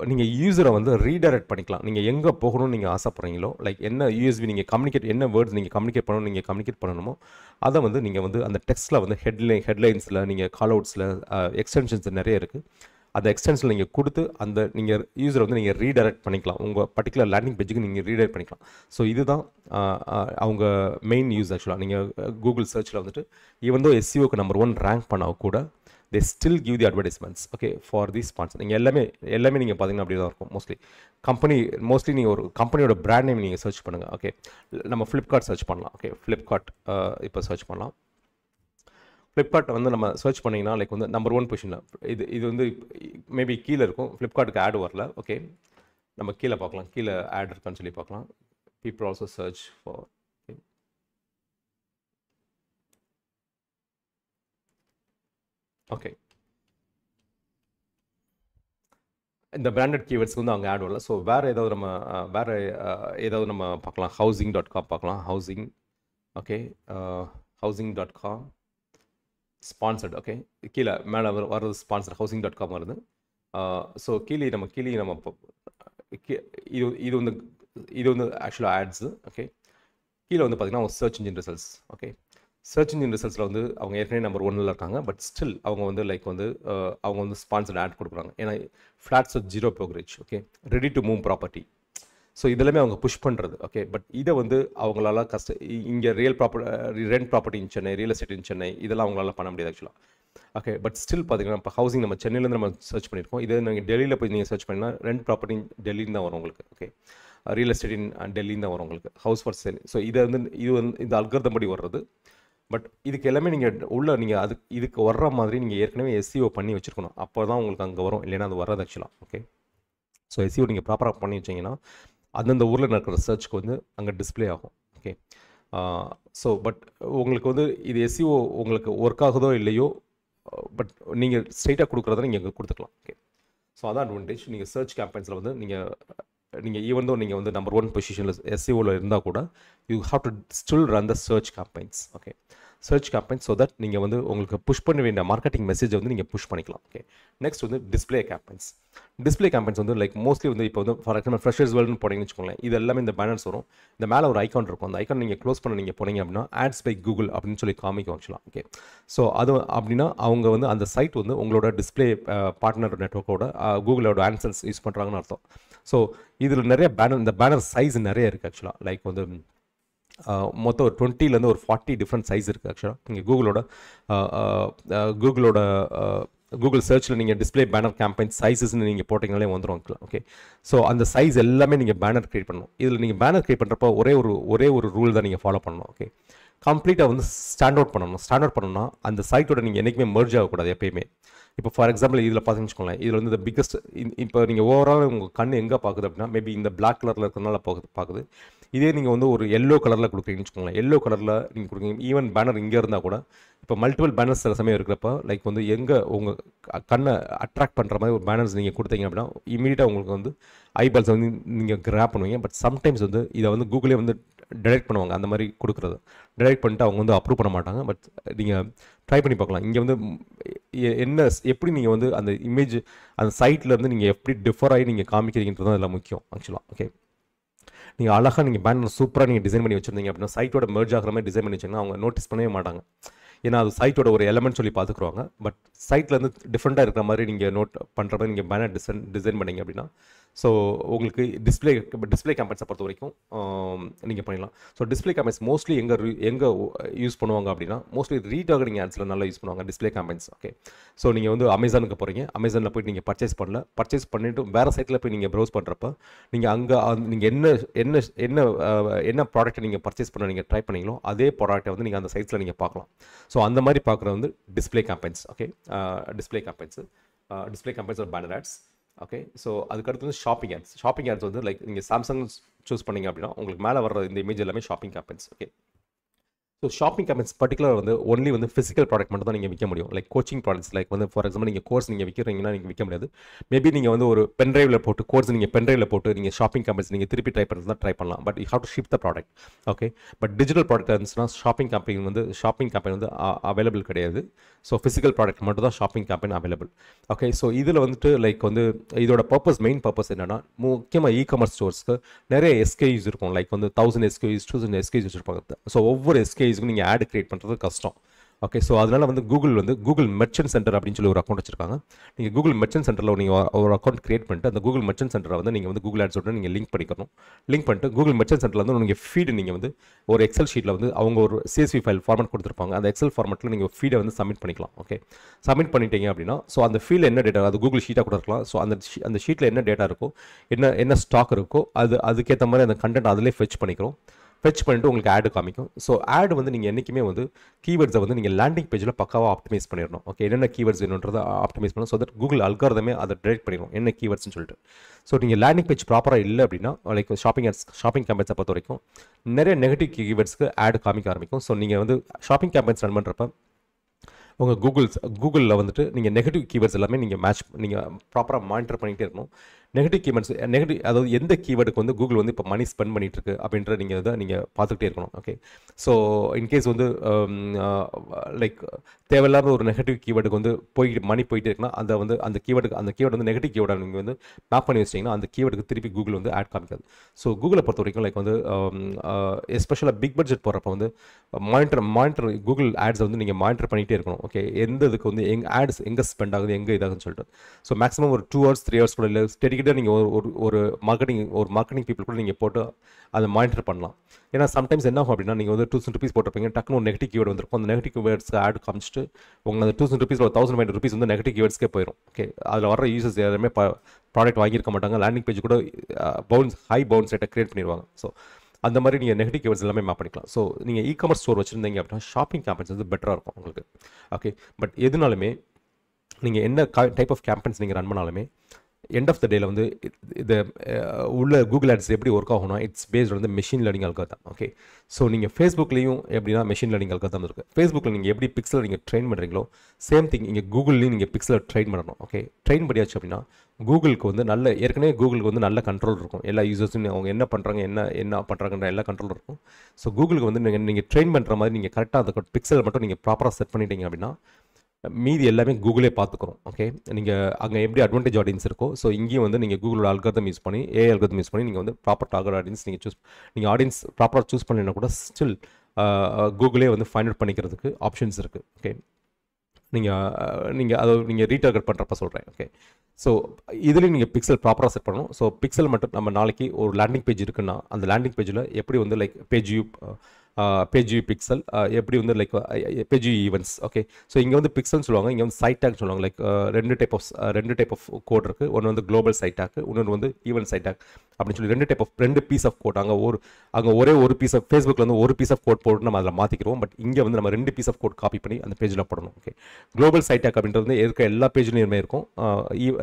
நீங்கள் யூஸரை வந்து ரீடைரக்ட் பண்ணிக்கலாம். நீங்கள் எங்கே போகணும்னு நீங்கள் ஆசைப்படுறீங்களோ, லைக் என்ன யூஎஸ்பி நீங்கள் என்ன வேர்ட்ஸ் நீங்கள் கம்யூனிகேட் பண்ணணுமோ அதை வந்து நீங்கள் வந்து அந்த டெக்ஸ்ட்டில் வந்து ஹெட்லைன்ஸில் நீங்கள் கால் அவுட்ஸில் எக்ஸ்டென்ஷன்ஸ் நிறைய இருக்குது. அந்த எக்ஸ்டென்ஷன் நீங்கள் கொடுத்து நீங்கள் யூஸரை வந்து நீங்கள் ரீடைரக்ட் பண்ணிக்கலாம். உங்கள் பர்டிகுலர் லேண்டிங் பேஜுக்கு நீங்கள் ரீடைரக்ட் பண்ணிக்கலாம். ஸோ இதுதான் அவங்க மெயின் யூஸ் ஆக்சுவலாக. நீங்கள் கூகுள் சர்ச்சில் வந்துட்டு ஈவன் தோ எஸ்சிஓக்கு நம்பர் 1 ரேங்க் பண்ணால் கூட they still give the advertisements, okay, for these sponsors. நீங்கள் எல்லாமே நீங்கள் பார்த்தீங்கன்னா அப்படி தான் இருக்கும். மோஸ்ட்லி நீங்கள் ஒரு கம்பெனியோட பிராண்ட் நேம் நீங்கள் சர்ச் பண்ணுங்கள். ஓகே, நம்ம ஃப்ளிப்கார்ட் சர்ச் பண்ணலாம். ஓகே, ஃப்ளிப்கார்ட் இப்போ சர்ச் பண்ணலாம். ஃப்ளிப்கார்ட் வந்து நம்ம சர்ச் பண்ணிங்கன்னா லைக் வந்து நம்பர் 1 பொசிஷனில் இது வந்து மேபி கீழே இருக்கும். ஃப்ளிப்கார்ட்டுக்கு ஆட் வரல. ஓகே, நம்ம கீழே பார்க்கலாம், கீழே ஆட் இருக்கான்னு சொல்லி பார்க்கலாம். people also search for. Okay, இந்த பிராண்டட் கீவேர்ட்ஸ்க்கு வந்து அவங்க ஆட் வரல. ஸோ வேறு ஏதாவது நம்ம பார்க்கலாம். housing.com பார்க்கலாம். Housing. Okay, housing.com sponsored. Okay, கீழே மேலே வர்றது ஸ்பான்சர்ட் housing.com வருது. ஸோ கீழே நம்ம இது வந்து ஆக்சுவலாக ஆட்ஸு. ஓகே, கீழே வந்து பார்த்தீங்கன்னா search engine results. Okay, search engine ரிசல்ட்ஸில் வந்து அவங்க ஏற்கனவே நம்பர் 1 இருக்காங்க. பட் ஸ்டில் அவங்க வந்து லைக் வந்து அவங்க ஸ்பான்சர்ட் ஆட் கொடுக்குறாங்க. ஏன்னா flats with 0 brokerage. Okay, ready to move property. So இதெல்லாமே அவங்க புஷ் பண்ணுறது. ஓகே, பட் இதை வந்து அவங்களால இங்கே rent property in Chennai, real estate in Chennai இதெல்லாம் அவங்களால பண்ண முடியாது ஆக்சுவலாக. ஓகே, பட் ஸ்டில் பார்த்தீங்கன்னா இப்போ ஹவுசிங் நம்ம சென்னையிலேருந்து நம்ம சர்ச் பண்ணியிருக்கோம். இதே நீங்கள் டெல்லியில் போய் நீங்கள் சர்ச் பண்ணிங்கன்னா ரெண்ட் ப்ராப்பர்ட்டி டெல்லின்னு தான் வரும் உங்களுக்கு. ஓகே, ரியல் எஸ்டேட் இன் டெல்லின்னு தான் வரும் உங்களுக்கு, ஹவுஸ் ஃபார் சேல். ஸோ இதை வந்து இந்த அல்காரிதம் படி வர்றது. பட் இதுக்கு எல்லாமே நீங்கள் நீங்கள் இதுக்கு வர்ற மாதிரி நீங்கள் ஏற்கனவே எஸ்சிஓ பண்ணி வச்சுருக்கணும். அப்போ தான் உங்களுக்கு அங்கே வரும், இல்லைன்னா அது வராது ஆக்சுவலாக. ஓகே, ஸோ எஸ்சிஓ நீங்கள் ப்ராப்பராக பண்ணி வச்சிங்கன்னா அந்தந்த ஊரில் நடக்கிற சர்ச்சுக்கு வந்து அங்கே டிஸ்பிளே ஆகும். ஓகே, ஸோ பட் உங்களுக்கு வந்து இது எஸ்சிஓ உங்களுக்கு ஒர்க் ஆகுதோ இல்லையோ, பட் நீங்கள் ஸ்ட்ரைட்டாக கொடுக்குறத நீங்கள் கொடுத்துக்கலாம். ஓகே, ஸோ அதான் அட்வான்டேஜ். நீங்கள் சர்ச் கேம்பெயின்ஸில் வந்து நீங்கள் ஈவன் தோ நீங்கள் வந்து நம்பர் 1 பொசிஷனில் எஸ்சிஓவில் இருந்தால் கூட you have to still run the search campaigns. Okay, search campaigns so that நீங்கள் வந்து உங்களுக்கு புஷ் பண்ண வேண்டிய மார்க்கெட்டிங் மெசேஜை வந்து நீங்கள் புஷ் பண்ணிக்கலாம். ஓகே, நெக்ஸ்ட் வந்து டிஸ்பிளே கேம்பெயின்ஸ். டிஸ்பிளே கேம்பெயின்ஸ் வந்து லைக் மோஸ்ட்லி வந்து இப்போ வந்து ஃபார் எக்ஸாம்பிள் ஃப்ரெஷர்ஸ் வேர்ல்டுன்னு போனீங்கன்னு வச்சுக்கோங்களேன், இது எல்லாமே இந்த பேனர்ஸ் வரும். இந்த மேலே ஒரு ஐக்கான் இருக்கும், அந்த ஐக்கான் நீங்கள் க்ளோஸ் பண்ண நீங்கள் போனீங்க அப்படின்னா ஆட்ஸ் பை கூகுள் அப்படின்னு சொல்லி காமிக்கும் ஆக்சுவலாக. ஓகே, ஸோ அது அப்படின்னா அவங்க வந்து அந்த சைட் வந்து உங்களோட டிஸ்பிளே பார்ட்னர் நெட்வொர்க்கோட கூகுளோட ஆன்சர்ஸ் யூஸ் பண்ணுறாங்கன்னு அர்த்தம். ஸோ இதில் நிறைய இந்த பேனர் சைஸ் நிறைய இருக்குது ஆக்சுவலாக. லைக் வந்து மொத்தம் ஒரு 20லேருந்து ஒரு 40 டிஃப்ரெண்ட் சைஸ் இருக்குது ஆக்சுவலாக. நீங்கள் கூகுள் சர்ச்சில் நீங்கள் டிஸ்பிளே பேனர் கேம்பெயின் சைஸஸ்ன்னு நீங்கள் போட்டிங்கனாலே வந்துடும். ஓகே, ஸோ அந்த சைஸ் எல்லாமே நீங்கள் பேனர் க்ரியேட் பண்ணணும். இதில் நீங்கள் பேனர் க்ரியேட் பண்ணுறப்போ ஒரே ஒரு ரூல் தான் நீங்கள் ஃபாலோ பண்ணணும். ஓகே, கம்ப்ளீட்டாக வந்து ஸ்டாண்ட் அவுட் பண்ணணும்னா அந்த சைட்டோட நீங்கள் என்றைக்குமே மெர்ஜ் ஆகக்கூடாது எப்பயுமே. இப்போ ஃபார் எக்ஸாம்பிள் இதில் பார்த்தீங்கன்னு வச்சுக்கோங்களேன், இதில் வந்து இந்த பிக்கஸ்ட் இப்போ நீங்கள் ஓவரால் உங்கள் கண் எங்கே பார்க்குது அப்படின்னா மேபி இந்த பிளாக் கலரில் இருக்கிறதுனால பார்க்குது. இதே நீங்கள் வந்து ஒரு எல்லோ கலரில் கொடுக்குறீங்கன்னு வச்சுக்கோங்களேன், எல்லோ கலரில் நீங்கள் கொடுக்குறீங்க. ஈவன் பேனர் இங்கே இருந்தால் கூட இப்போ மல்டிபிள் பேனர்ஸ் சில சமயம் இருக்கிறப்ப லைக் வந்து எங்கே உங்கள் கண்ணை அட்ராக்ட் பண்ணுற மாதிரி ஒரு பேனர்ஸ் நீங்கள் கொடுத்தீங்க அப்படின்னா இமீடியட்டாக உங்களுக்கு வந்து ஐபால்ஸ் வந்து நீங்கள் கிராப் பண்ணுவீங்க. பட் சம்டைம்ஸ் வந்து இதை வந்து கூகுளே வந்து டிடெக்ட் பண்ணுவாங்க, அந்த மாதிரி கொடுக்குறது டிடெக்ட் பண்ணிட்டு அவங்க வந்து அப்ரூவ் பண்ண மாட்டாங்க. பட் நீங்கள் ட்ரை பண்ணி பார்க்கலாம். இங்கே வந்து எப்படி நீங்கள் வந்து அந்த இமேஜ் அந்த சைட்லேருந்து நீங்கள் எப்படி டிஃபர் ஆகி நீங்கள் காமிக்கிறீங்கன்றது தான் எல்லாம் முக்கியம் ஆக்சுவலாக. ஓகே, நீங்கள் அழகாக நீங்கள் பேனர் சூப்பராக நீங்கள் டிசைன் பண்ணி வச்சுருந்தீங்க அப்படின்னா சைட்டோட மெர்ஜ் ஆகிற மாதிரி டிசைன் பண்ணி வச்சிங்கன்னா அவங்க நோட்டீஸ் பண்ணவே மாட்டாங்க. ஏன்னா அது சைட்டோட ஒரு எலமெண்ட் சொல்லி பார்த்துக்குருவாங்க. பட் சைட்லேருந்து டிஃப்ரெண்ட்டாக இருக்கிற மாதிரி நீங்கள் நோட் பண்ணுற மாதிரி நீங்கள் பேனர் டிசைன் பண்ணிங்க அப்படின்னா ஸோ உங்களுக்கு டிஸ்பிளே கேம்பெயின்ஸை பொறுத்த வரைக்கும் நீங்கள் பண்ணிடலாம். ஸோ டிஸ்பிளே கேம்பெயின்ஸ் மோஸ்ட்லி எங்கே யூஸ் பண்ணுவாங்க அப்படின்னா மோஸ்ட்லி ரீடார்கெட்டிங் ஆட்ஸில் நல்லா யூஸ் பண்ணுவாங்க டிஸ்பிளே கேம்பெயின்ஸ். ஓகே, ஸோ நீங்கள் வந்து அமேசானுக்கு போகிறீங்க, அமேசானில் போய்ட்டு நீங்கள் பர்ச்சேஸ் பண்ணிவிட்டு வேறு சைட்டில் போய் நீங்கள் ப்ரௌஸ் பண்ணுறப்ப நீங்கள் அங்கே நீங்கள் என்ன ப்ராடக்ட்டை நீங்கள் பர்ச்சேஸ் பண்ண நீங்கள் ட்ரை பண்ணீங்களோ அதே ப்ராடக்ட்டை வந்து நீங்கள் அந்த சைட்ஸில் நீங்கள் பார்க்கலாம். ஸோ அந்த மாதிரி பார்க்குறது வந்து display campaigns. Okay, display campaigns ஒரு பேனர் ஆட்ஸ். ஓகே, ஸோ அதுக்கடுத்து வந்து ஷாப்பிங் ஆட்ஸ் வந்து லைக் நீங்கள் சாம்சங் சூஸ் பண்ணிங்க அப்படின்னா உங்களுக்கு மேலே வர்ற இந்த இமேஜ் எல்லாமே shopping campaigns. Okay, so shopping campaigns particular வந்து ஒன்லி வந்து ஃபிசிக்கல் ப்ராடக்ட் மட்டும் தான் நீங்கள் விற்க முடியும். லைக் கோச்சிங் ப்ராடக்ட்ஸ் லைக் வந்து ஃபார் எக்ஸாம்பிள் நீங்கள் கோர்ஸ் நீங்கள் விற்கிறீங்கன்னா நீங்கள் விற்க முடியாது. மேபி நீங்கள் வந்து ஒரு பென்ட்ரைவில் போட்டு கோர்ஸ் நீங்கள் பென்ட்ரைவில் போட்டு நீங்கள் ஷாப்பிங் கேம்பெயின்ஸ் நீங்கள் திருப்பி ட்ரை பண்ணுறது தான் ட்ரை பண்ணலாம். But you have to ship the product. Okay, but digital product இருந்துச்சுன்னா ஷாப்பிங் கேம்பெயின் வந்து அவைலபிள் கிடையாது. ஸோ ஃபிசிக்கல் ப்ராடக்ட் மட்டும் தான் shopping campaign available. Okay, so இதில் வந்துட்டு லைக் வந்து இதோட மெயின் பர்பஸ் என்னன்னா முக்கியமாக இ-காமர்ஸ் ஸ்டோர்ஸ்க்கு நிறைய எஸ்கேயூஸ் இருக்கும். லைக் வந்து 1000 எஸ்கேயூஸ் 2000 எஸ்கேயூஸ் வச்சுருப்பாங்க. ஸோ ஒவ்வொரு எஸ்கேயூஸ்க்கும் நீங்கள் ஆட் கிரியேட் பண்ணுறது கஷ்டம். ஓகே, ஸோ அதனால் வந்து கூகுள் மெர்ச்சன்ட் சென்டர் அப்படின்னு சொல்லி ஒரு அக்கௌண்ட் வச்சிருக்காங்க. நீங்கள் கூகுள் மெர்ச்சன்ட் சென்டரில் நீங்கள் ஒரு அக்கௌண்ட் கிரியேட் பண்ணிட்டு அந்த கூகுள் மெர்ச்சன்ட் சென்டரை வந்து நீங்கள் வந்து கூகுள் ஆட்ஸோட நீங்கள் லிங்க் பண்ணிட்டு கூகுள் மெர்ச்சன்ட் சென்டரில் வந்து நீங்கள் ஃபீடு நீங்கள் வந்து ஒரு எக்ஸல் ஷீட்டில் வந்து அவங்க ஒரு CSV ஃபைல் ஃபார்மேட் கொடுத்துருப்பாங்க. அந்த எக்ஸல் ஃபார்மேட்டில் நீங்கள் ஃபீடை வந்து சப்மிட் பண்ணிக்கலாம். ஓகே, சப்மிட் பண்ணிட்டீங்க அப்படின்னா ஸோ அந்த ஃபீல்டில் என்ன டேட்டா அது கூகுள் ஷீட்டாக கூட இருக்கலாம். ஸோ அந்த ஷீட்டில் என்ன டேட்டா இருக்கோ என்ன ஸ்டாக் இருக்கோ அதுக்கேற்ற மாதிரி அந்த கண்டென்ட் அதிலே ஃபெச் பண்ணிட்டு உங்களுக்கு ஆடு காமிக்கும். ஸோ ஆடு வந்து நீங்கள் என்றைக்குமே வந்து கீவேர்ட்ஸை வந்து நீங்கள் லேண்டிங் பேஜில் பக்காவாக ஆப்டிமைஸ் பண்ணிடணும். ஓகே, என்னென்ன கீவேர்ட்ஸ் வேணுன்றதை ஆப்டிமைஸ் பண்ணணும். ஸோ தட் கூகுள் அல்காரிதமே அதை டிரெக்ட் பண்ணிடும் என்ன கீவேர்ட்ஸ்னு சொல்லிட்டு. ஸோ நீங்கள் லேண்டிங் பேஜ் ப்ராப்பராக இல்லை அப்படின்னா லைக் ஷாப்பிங் கேம்பெயின்ஸை பொறுத்த வரைக்கும் நிறைய நெகட்டிவ் கீவேர்ட்ஸ்க்கு ஆடு காமிக்க ஆரம்பிக்கும். ஸோ நீங்கள் வந்து ஷாப்பிங் கேம்பெயின்ஸ் ரன் பண்ணுறப்ப உங்கள் கூகுளில் வந்துட்டு நீங்கள் நெகட்டிவ் கீவேர்ட்ஸ் எல்லாமே நீங்கள் ப்ராப்பராக மானிட்டர் பண்ணிகிட்டே இருக்கணும். நெகட்டிவ் அதாவது எந்த கீவேர்டுக்கு வந்து கூகுள் வந்து இப்போ மணி ஸ்பெண்ட் பண்ணிட்டு இருக்கு அப்படின்ற நீங்கள் பார்த்துக்கிட்டே இருக்கணும். ஓகே, ஸோ இன்கேஸ் வந்து லைக் தேவையில்லாத ஒரு நெகட்டிவ் கீவேர்டுக்கு வந்து மணி போயிட்டே இருக்குன்னா அந்த கீவேர்டு வந்து நெகட்டிவ் கீவேர்டை நீங்கள் வந்து மேப் பண்ணி வச்சிட்டிங்கன்னா அந்த கீவேர்டுக்கு திருப்பி கூகுள் வந்து ஆட் காமிக்காது. ஸோ கூகுளை பொறுத்த வரைக்கும் லைக் வந்து எஸ்பெஷலாக பிக் பட்ஜெட் போகிறப்ப வந்து மானிட்டர் கூகுள் ஆட்ஸை வந்து நீங்கள் மானிட்டர் பண்ணிகிட்டே இருக்கணும். ஓகே, எந்த இதுக்கு வந்து ஆட்ஸ் எங்கே ஸ்பெண்ட் ஆகுது, எங்கே இதாகுதுன்னு சொல்லிட்டு. ஸோ மேக்ஸிமம் ஒரு 2 hours 3 hours கூட இல்லை, டெடிக்கேட்டாக நீங்கள் ஒரு மார்க்கெட்டிங் பீப்புள் கூட நீங்கள் போட்டு அதை மானிட்டர் பண்ணலாம். ஏன்னா சம்டைம்ஸ் என்ன ஆகும் அப்படின்னா, நீங்கள் வந்து 200 rupees போட்டிருப்பீங்க, டக்குனு ஒரு நெகட்டிவ் கீவேர்டு வந்திருக்கும். அந்த நெகட்டிவ் கீவேர்ட்ஸ்க்கு ஆட் காமிச்சிட்டு உங்களுக்கு அந்த 200 rupees ஒரு 1500 rupees வந்து நெகட்டிவ் கீவேர்ட்ஸ்க்கே போயிடும். ஓகே, அதில் வர யூசர்ஸ் யாருமே ப்ராடக்ட் வாங்கியிருக்க மாட்டாங்க, லேண்டிங் பேஜ் கூட ஹை பவுன்ஸ் ரேட்டை கிரியேட் பண்ணிடுவாங்க. ஸோ அந்த மாதிரி நீங்கள் நெகட்டிவ் கீவேர்ட்ஸ் எல்லாமே மேப் பண்ணிக்கலாம். ஸோ நீங்கள் இ-காமர்ஸ் ஸ்டோர் வச்சுருந்தீங்க அப்படின்னா ஷாப்பிங் கேம்பெயின்ஸ் வந்து பெட்டராக இருக்கும் உங்களுக்கு. ஓகே, பட் எதுனாலுமே நீங்கள் என்ன டைப் ஆஃப் கேம்பெயின்ஸ் நீங்கள் ரன் பண்ணாலுமே எண்ட் ஆஃப் த டேல வந்து இது உள்ள கூகுள் ஆட்ஸ் எப்படி ஒர்க் ஆகும்னா இட்ஸ் பேஸ்ட் வந்து machine learning algorithm. Okay, so நீங்கள் ஃபேஸ்புக்லேயும் எப்படின்னா மெஷின் லேர்னிங் அல்காரிதம் இருக்குது. ஃபேஸ்புக்கில் நீங்கள் எப்படி பிக்சலை நீங்கள் ட்ரெயின் பண்ணுறீங்களோ சேம் திங் இங்கே கூகுள்லேயும் நீங்கள் பிக்சலை ட்ரெயின் பண்ணணும். ஓகே, ட்ரெயின் பண்ணியாச்சு அப்படின்னா கூகுளுக்கு வந்து ஏற்கனவே கூகுளுக்கு வந்து நல்ல கண்ட்ரோல் இருக்கும். எல்லா யூசர்ஸும் அவங்க என்ன பண்ணுறாங்க, என்ன பண்ணுறாங்கன்ற எல்லா கண்ட்ரோல் இருக்கும். ஸோ கூகுளுக்கு வந்து நீங்கள் ட்ரெயின் பண்ணுற மாதிரி நீங்கள் கரெக்டாக அந்த பிக்சல் மட்டும் நீங்கள் ப்ராப்பராக செட் பண்ணிட்டீங்க அப்படின்னா மீதி எல்லாமே கூகுளே பார்த்துக்கிறோம். ஓகே, நீங்கள் அங்கே எப்படி அட்வான்டேஜ் ஆடியன்ஸ் இருக்கோ, ஸோ இங்கேயும் வந்து நீங்கள் கூகுளோட அல்காரிதம் யூஸ் பண்ணி அல்காரிதம் யூஸ் பண்ணி நீங்கள் வந்து ப்ராப்பர் டார்கெட் ஆடியன்ஸ் நீங்கள் ஆடியன்ஸ் ப்ராப்பராக சூஸ் பண்ணலைன்னா கூட ஸ்டில் கூகுளே வந்து ஃபைண்ட் அவுட் பண்ணிக்கிறதுக்கு ஆப்ஷன்ஸ் இருக்குது. ஓகே, நீங்கள் அதை நீங்கள் ரீடார்கெட் பண்ணுறப்ப சொல்கிறேன். ஓகே, ஸோ இதுலேயும் நீங்கள் பிக்சல் ப்ராப்பராக செட் பண்ணணும். ஸோ பிக்சல் மட்டும் நம்ம நாளைக்கு ஒரு லேண்டிங் பேஜ் இருக்குன்னா அந்த லேண்டிங் பேஜில் எப்படி வந்து லைக் பேஜ் வியூ பிக்சல் எப்படி வந்து like page view events. Okay, so இங்கே வந்து பிக்சல்னு சொல்லுவாங்க, இங்கே வந்து சைட் டேக் சொல்லுவாங்க. லைக் ரெண்டு டைப் ஆஃப் கோட் இருக்குது. ஒன்று வந்து குளோபல் சைட் டேக், இன்னொன்று வந்து ஈவெண்ட் சைட் டேக் அப்படின்னு சொல்லி ரெண்டு பீஸ் ஆஃப் கோட். அங்கே ஒரே ஒரு பீஸ் ஆஃப் ஃபேஸ்புக்கில் வந்து ஒரு பீஸ் ஆஃப் கோட் போட்டு நம்ம அதில் மாற்றிக்கிறோம். பட் இங்கே வந்து நம்ம 2 பீஸ் ஆஃப் கோட் காப்பி பண்ணி அந்த பேஜில் போடணும். ஓகே, குளோபல் சைட் டேக் அப்படின்றது வந்து இருக்க எல்லா பேஜ்லையுமே இருக்கும்.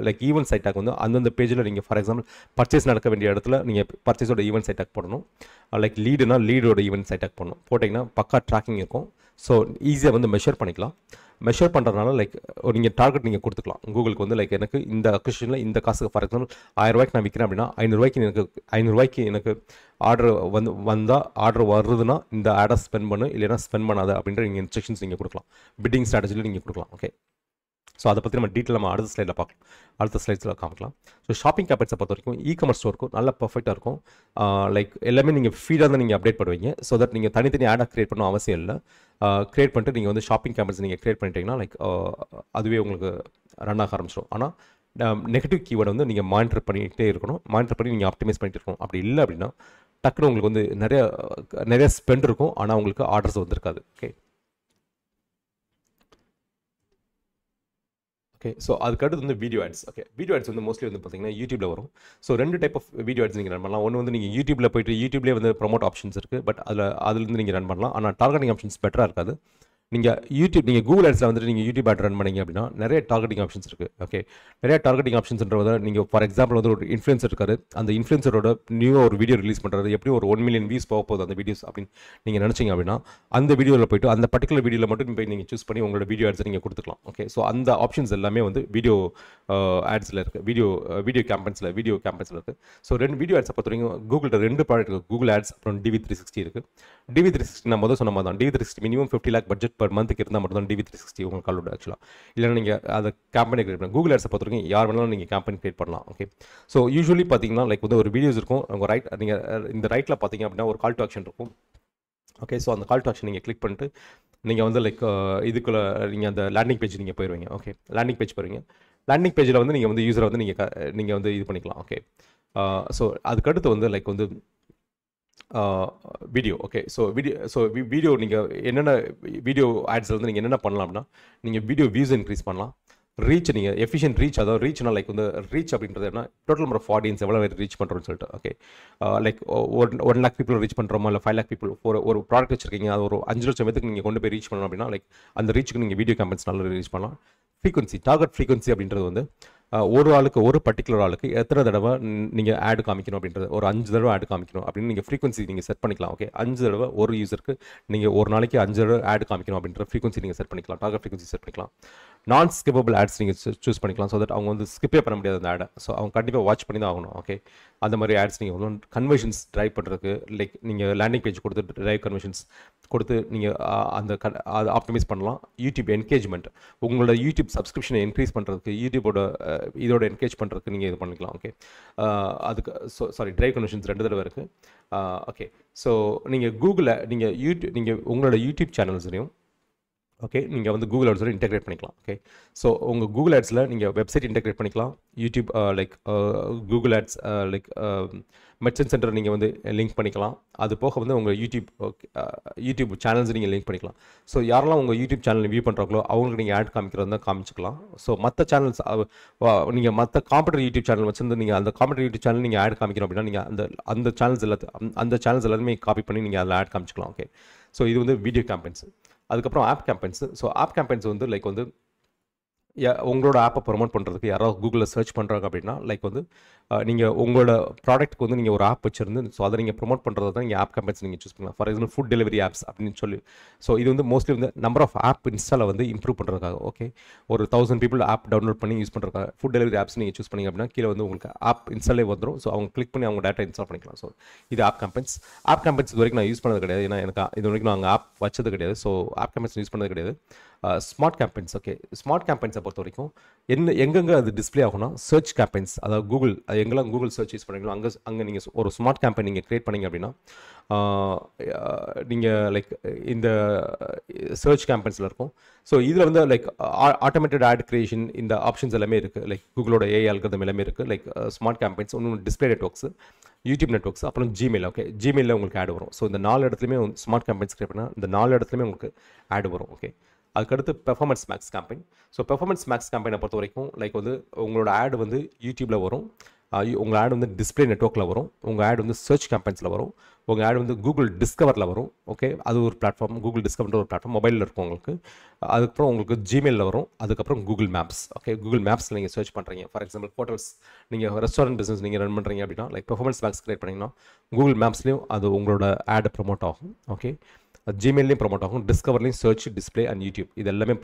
லைக் ஈவெண்ட் சைட் டேக் வந்து அந்தந்த பேஜில் நீங்கள் ஃபார் எக்ஸாம்பிள் பர்ச்சேஸ் நடக்க வேண்டிய இடத்துல நீங்கள் பர்ச்சேஸோட ஈவெண்ட் சைட் டேக் போடணும். லைக் லீடுனா லீடோட ஈவெண்ட் சைட் டேக் பண்ணணும். போட்டிங்கன்னா பக்கா ட்ராக்கிங் இருக்கும். ஸோ ஈஸியாக வந்து மெஷர் பண்ணிக்கலாம். மெஷர் பண்ணுறதுனால லைக் நீங்கள் டார்கெட் நீங்கள் கொடுத்துக்கலாம் கூகுளுக்கு வந்து லைக் எனக்கு இந்த அக்விசிஷனில் இந்த காசுக்கு ஃபார் எக்ஸாம்பிள் 1000 ரூபாய்க்கு நான் விற்கிறேன் அப்படின்னா 500 ரூபாய்க்கு எனக்கு ஆர்டர் வந்தால் ஆர்டர் வருதுன்னா இந்த ஆடை ஸ்பெண்ட் பண்ணு, இல்லைனா ஸ்பெண்ட் பண்ணாத அப்படின்ற நீங்கள் இன்ஸ்ட்ரக்ஷன்ஸ் நீங்கள் கொடுக்கலாம். பிட்டிங் ஸ்ட்ராட்டஜியில் நீங்கள் கொடுக்கலாம். ஓகே, ஸோ அதை பற்றி நம்ம டீட்டெயில் நம்ம அடுத்த ஸ்லைடில் பார்க்கலாம், அடுத்த ஸ்லைட்ஸில் காமிக்கலாம். ஸோ ஷாப்பிங் கேம்பெயின்ஸை பொறுத்த வரைக்கும் இ-காமர்ஸ் ஸ்டோருக்கும் நல்லா பர்ஃபெக்டாக இருக்கும். லைக் எல்லாமே நீங்கள் ஃபீடாக தான் நீங்கள் அப்டேட் பண்ணுவீங்க. ஸோ தட் நீங்கள் தனித்தனி ஆடாக க்ரியேட் பண்ணணும் அவசியம் இல்லை. க்ரியேட் பண்ணிட்டு நீங்கள் வந்து ஷாப்பிங் கேம்பெயின்ஸ் நீங்கள் க்ரியேட் பண்ணிட்டீங்கன்னா லைக் அதுவே உங்களுக்கு ரன் ஆக ஆரம்பிச்சிடும். ஆனால் நெகட்டிவ் கீவேர்டை வந்து நீங்கள் மானிட்டர் பண்ணிகிட்டே இருக்கணும். மானிட்டர் பண்ணி நீங்கள் ஆப்டிமைஸ் பண்ணிட்டு இருக்கணும். அப்படி இல்லை அப்படின்னா டக்குனு உங்களுக்கு வந்து நிறைய ஸ்பெண்ட் இருக்கும், ஆனால் உங்களுக்கு ஆர்டர்ஸ் வந்திருக்காது. ஓகே, ஓகே, ஸோ அதுக்கடுத்து வந்து video ads. Okay, video ads வந்து மோஸ்ட்லி வந்து பார்த்தீங்கன்னா யூடியூப்ல வரும். So 2 type of video ads நீங்கள் ரன் பண்ணலாம். ஒன்று வந்து நீங்கள் யூடியூப்ல போயிட்டு யூடியூப்லேயே வந்து ப்ரொமோட் ஆப்ஷன்ஸ் இருக்குது. பட் அதுலேருந்து நீங்கள் ரன் பண்ணலாம். ஆனால் டார்கெட்டிங் ஆப்ஷன்ஸ் பெட்டராக இருக்காது. நீங்கள் கூகுள் ஆட்ஸில் வந்துட்டு நீங்கள் யூடியூப் ஆட் ரன் பண்ணீங்க அப்படின்னா நிறைய டார்கெட்டிங் ஆப்ஷன்ஸ் இருக்குது. ஓகே, நிறைய டார்கெட்டிங் ஆப்ஷன்ஸ்ன்றத நீங்கள் ஃபார் எக்ஸாம்பிள் வந்து ஒரு இன்ஃப்ளூயன்சர் இருக்காரு, அந்த இன்ஃப்ளூயன்சரோட நியூவாக ஒரு வீடியோ ரிலீஸ் பண்ணுறது எப்படி ஒரு 1 million வியூஸ் போக போகுது அந்த வீடியோஸ் அப்படின்னு நீங்கள் நினச்சிங்க அப்படின்னா அந்த வீடியோவில் போய்ட்டு அந்த பர்டிகுலர் வீடியோவில் மட்டும் போய் நீங்கள் சூஸ் பண்ணி உங்களோட வீடியோ ஆட்ஸை நீங்கள் கொடுத்துக்கலாம். ஓகே, ஸோ அந்த ஆப்ஷன்ஸ் எல்லாமே வந்து வீடியோ ஆட்ஸில் இருக்குது, வீடியோ கேம்பெயின்ஸில் இருக்குது. ஸோ வீடியோ ஆட்ஸை பொறுத்த வரைக்கும் கூகுள்கிட்ட 2 ப்ராடக்ட் இருக்குது, கூகுள் ஆட்ஸ் அப்புறம் DV360 இருக்குது. DV360 நான் முதல் சொன்ன மாதிரி தான், DV360 minimum 50 lakh budget per மந்த்துக்கு இருந்தால் மட்டும் தான் DV360 உங்களுக்கு காலோட ஆக்சுவலாக. இல்லைன்னா நீங்கள் அதை கேம்பெயின் கிரியேட் பண்ணலாம். கூகுள் ஆட்ஸை பொறுத்த வரைக்கும் யார் வேணாலும் நீங்கள் கேம்பெயின் கிரியேட் பண்ணலாம். ஓகே, ஸோ யூஸ்வலி பார்த்தீங்கன்னா லைக் வந்து ஒரு வீடியோஸ் இருக்கும், உங்கள் நீங்கள் இந்த ரைட்டில் பார்த்தீங்க அப்படின்னா ஒரு கால் டு ஆக்ஷன் இருக்கும். ஓகே, ஸோ அந்த கால் டு ஆக்ஷன் நீங்கள் கிளிக் பண்ணிட்டு நீங்கள் வந்து லைக் இதுக்குள்ளே நீங்கள் அந்த லேண்டிங் பேஜ் நீங்கள் போயிடுவீங்க. ஓகே, லேண்டிங் பேஜ் போயிருவீங்க. லேண்டிங் பேஜில் வந்து நீங்கள் வந்து யூஸரை வந்து நீங்கள் வந்து இது பண்ணிக்கலாம். ஓகே, ஸோ அதுக்கடுத்து வந்து லைக் வந்து வீடியோ. ஓகே, ஸோ வீடியோ நீங்கள் என்னென்ன வீடியோ ஆட்ஸில் வந்து நீங்கள் என்னென்ன பண்ணலாம் அப்படின்னா நீங்கள் வீடியோ வியூஸ் இன்க்ரீஸ் பண்ணலாம். ரீச் நீங்கள் எஃபிஷியன்ட் ரீச், அதாவது ரீச்னா லைக் வந்து ரீச் அப்படின்றது என்ன, டோட்டல் நம்பர் ஆஃப் ஆடியன்ஸ் எவ்வளோ ரீச் பண்ணுறோன்னு சொல்லிட்டு. Okay, like 1 lakh people reach பண்ணுறோமா, இல்லை 5 lakh people ஒரு ப்ராடக்ட் வச்சிருக்கீங்க, அது ஒரு 5 லட்சம் பேருக்கு நீங்கள் கொண்டு போய் ரீச் பண்ணணும் அப்படின்னா லைக் அந்த ரீச்சுக்கு நீங்கள் வீடியோ கேம்பெயின்ஸ் நல்லா ரீச் பண்ணலாம். ஃப்ரீக்வன்சி, டார்கெட் ஃப்ரீக்வன்சி அப்படின்றது வந்து ஒரு பர்டிகுலர் ஆளுக்கு எத்தனை தடவை நீங்கள் ஆட் காமிக்கணும் அப்படின்றது, ஒரு 5 தடவை ஆட் காமிக்கணும் அப்படின்னு நீங்கள் ஃப்ரீக்வன்சி நீங்கள் செட் பண்ணிக்கலாம். ஓகே, 5 தடவை ஒரு யூஸருக்கு நீங்கள் ஒரு நாளைக்கு 5 தடவை ஆட் காமிக்கணும் அப்படின்ற ஃப்ரீக்வன்சி நீங்கள் செட் பண்ணிக்கலாம், டார்கெட் ஃப்ரீக்வன்சி செட் பண்ணிக்கலாம். நான் ஸ்கிப்பபிள் ஆட்ஸ் நீங்கள் சூஸ் பண்ணிக்கலாம். ஸோ தட் அவங்க வந்து ஸ்கிப்பே பண்ண முடியாது அந்த ஆடை. ஸோ அவங்க கண்டிப்பாக வாட்ச் பண்ணி தான் ஆகணும். ஓகே, அந்த மாதிரி ஆட்ஸ் நீங்கள் வந்து கன்வர்ஷன்ஸ் ட்ரைவ் பண்ணுறதுக்கு லைக் நீங்கள் லேண்டிங் பேஜ் கொடுத்து ட்ரைவ் கன்வர்ஷன்ஸ் கொடுத்து நீங்கள் அதை ஆப்டிமைஸ் பண்ணலாம். யூடியூப் என்கேஜ்மெண்ட், உங்களோட யூடியூப் சப்ஸ்கிரிப்ஷனை இன்க்ரீஸ் பண்ணுறதுக்கு, இதோட என்கேஜ் பண்ணுறதுக்கு நீங்கள் இது பண்ணிக்கலாம். ஓகே, அதுக்கு ட்ரைவ் கன்வர்ஷன்ஸ் 2 தடவை இருக்குது. ஓகே, ஸோ நீங்கள் கூகுளில் நீங்கள் உங்களோட யூடியூப் சேனல்ஸ்லையும் ஓகே, நீங்கள் வந்து கூகுள் ஆட்ஸோட இன்டெகிரேட் பண்ணிக்கலாம். ஓகே, ஸோ உங்கள் கூகுள் ஆட்ஸில் நீங்கள் வெப்சைட் இன்டெகிரேட் பண்ணிக்கலாம். YouTube like Google ads like merchant centre நீங்கள் வந்து லிங்க் பண்ணிக்கலாம். அது போக வந்து உங்கள் யூடியூப் சேனல்ஸ் நீங்கள் லிங்க் பண்ணிக்கலாம். ஸோ யாரெல்லாம் உங்கள் யூடியூப் சேனல் வியூ பண்ணுறாங்களோ அவங்களுக்கு நீங்கள் ஆட் காமிக்கிறது தான் காமிச்சிக்கலாம். ஸோ மற்ற சேனல்ஸ் நீங்கள் மற்ற காம்படிட்டர் யூடியூப் சேனல் வச்சிருந்து நீங்கள் அந்த காம்படிட்டர் யூடியூப் சேனல் நீங்கள் ஆட் காமிக்கணும் அப்படின்னா நீங்கள் அந்த சேனல்ஸ் எல்லாத்தையுமே காப்பி பண்ணி நீங்கள் அதில் ஆட் காமிச்சிக்கலாம். ஓகே, ஸோ இது வந்து வீடியோ கேம்பெயின்ஸ். அதுக்கப்புறம் app campaigns. So app campaigns வந்து லைக் வந்து உங்களோட ஆப்பை ப்ரொமோட் பண்ணுறதுக்கு யாராவது கூகுளில் சர்ச் பண்ணுறாங்க அப்படின்னா லைக் வந்து நீங்கள் உங்களோட ப்ராடக்ட்டுக்கு வந்து நீங்கள் ஒரு ஆப் வச்சிருந்து ஸோ அதை நீங்கள் ப்ரொமோட் பண்ணுறது தான் நீங்கள் ஆப் கேம்பெயின்ஸ் நீங்கள் சூஸ் பண்ணலாம். For example food delivery apps அப்படின்னு சொல்லி. ஸோ இது வந்து மோஸ்ட்லி வந்து நம்பர் ஆஃப் ஆப் இன்ஸ்டாலை வந்து இம்ப்ரூவ் பண்ணுறதுக்காக. ஓகே, ஒரு 1000 பீப்புள் ஆப் டவுன்லோட் பண்ணி யூஸ் பண்ணுறதுக்காக ஃபுட் டெலிவரி ஆப்ஸ் நீங்கள் சூஸ் பண்ணிங்க அப்படின்னா கீழே வந்து உங்களுக்கு ஆப் இன்ஸ்டாலே வந்துடும். ஸோ அவங்க கிளிக் பண்ணி அவங்க டேட்டா இன்ஸ்டால் பண்ணிக்கலாம். ஸோ இது ஆப் கேம்பெயின்ஸ். ஆப் கேம்பெயின்ஸ் இது வரைக்கும் நான் யூஸ் பண்ணது கிடையாது. ஏன்னா எனக்கு இது வரைக்கும் நான் ஆப் வச்சது கிடையாது. ஸோ ஆப் கேம்பெயின்ஸ் யூஸ் பண்ணது கிடையாது. Smart campaigns. ஓகே, ஸ்மார்ட் கேம்பெயின்ஸை பொறுத்த வரைக்கும் எங்கெங்கே அது டிஸ்பிளே ஆகும்னா சர்ச் கேம்பெயின்ஸ். அதாவது கூகுள் எங்கெல்லாம் கூகுள் சர்ச் யூஸ் பண்ணுறீங்களோ அங்கே நீங்கள் ஒரு ஸ்மார்ட் கேம்பெயின் நீங்கள் க்ரியேட் பண்ணிங்க அப்படின்னா நீங்கள் லைக் இந்த சர்ச் கேம்பெயின்ஸில் இருக்கும். ஸோ இதில் வந்து லைக் ஆட்டோமேட்டட் ஆட் கிரியேஷன் இந்த ஆப்ஷன்ஸ் எல்லாமே இருக்குது. லைக் கூகுளோட ஏஐ அல்காரிதம் எல்லாமே இருக்குது. லைக் ஸ்மார்ட் கேம்பெயின்ஸ், இன்னும் டிஸ்பிளே நெட்வொர்க்ஸ், யூடியூப் நெட்வொர்க்ஸ், அப்புறம் ஜிமெயில். ஓகே, ஜிமெயிலில் உங்களுக்கு ஆட் வரும். ஸோ இந்த 4 இடத்துலையுமே ஸ்மார்ட் கேம்பெயின்ஸ் கிரியேட் பண்ணால் இந்த 4 இடத்துலையுமே உங்களுக்கு ஆட் வரும். ஓகே, அதுக்கடுத்து performance max campaign. So performance max கேம்பெயினை பொறுத்த வரைக்கும் லைக் வந்து உங்களோட ஆட் வந்து யூடியூப்பில் வரும், உங்கள் ஆட் வந்து டிஸ்பிளே நெட்வொர்க்கில் வரும், உங்கள் ஆட் வந்து சர்ச் கேம்பெயின்ஸில் வரும், உங்கள் ஆட் வந்து கூகுள் டிஸ்கவரில் வரும். ஓகே, அது ஒரு பிளாட்ஃபார்ம். கூகுள் டிஸ்கவர்ன்ற ஒரு பிளாட்ஃபார்ம் மொபைலில் இருக்கும் உங்களுக்கு. அதுக்கப்புறம் உங்களுக்கு ஜிமெயிலில் வரும். அதுக்கப்புறம் கூகுள் மேப்ஸ். ஓகே, கூகுள் மேப்ஸில் நீங்கள் சர்ச் பண்ணுறீங்க. ஃபார் எக்ஸாம்பிள் ஹோட்டல்ஸ், நீங்கள் ரெஸ்டாரண்ட் பிஸ்னஸ் நீங்கள் ரன் பண்ணுறீங்க அப்படின்னா லைக் பெர்ஃபார்மன்ஸ் மேக்ஸ் கிரியேட் பண்ணிங்கன்னா கூகுள் மேப்ஸ்லேயும் அது உங்களோட ஆட் ப்ரொமோட் ஆகும். ஓகே, ஜிமெயிலையும் ப்ரொமோட் ஆகும், டிஸ்கவர்லையும் சர்ச், டிஸ்பிளே அண்ட் யூடியூப் இது எல்லாமே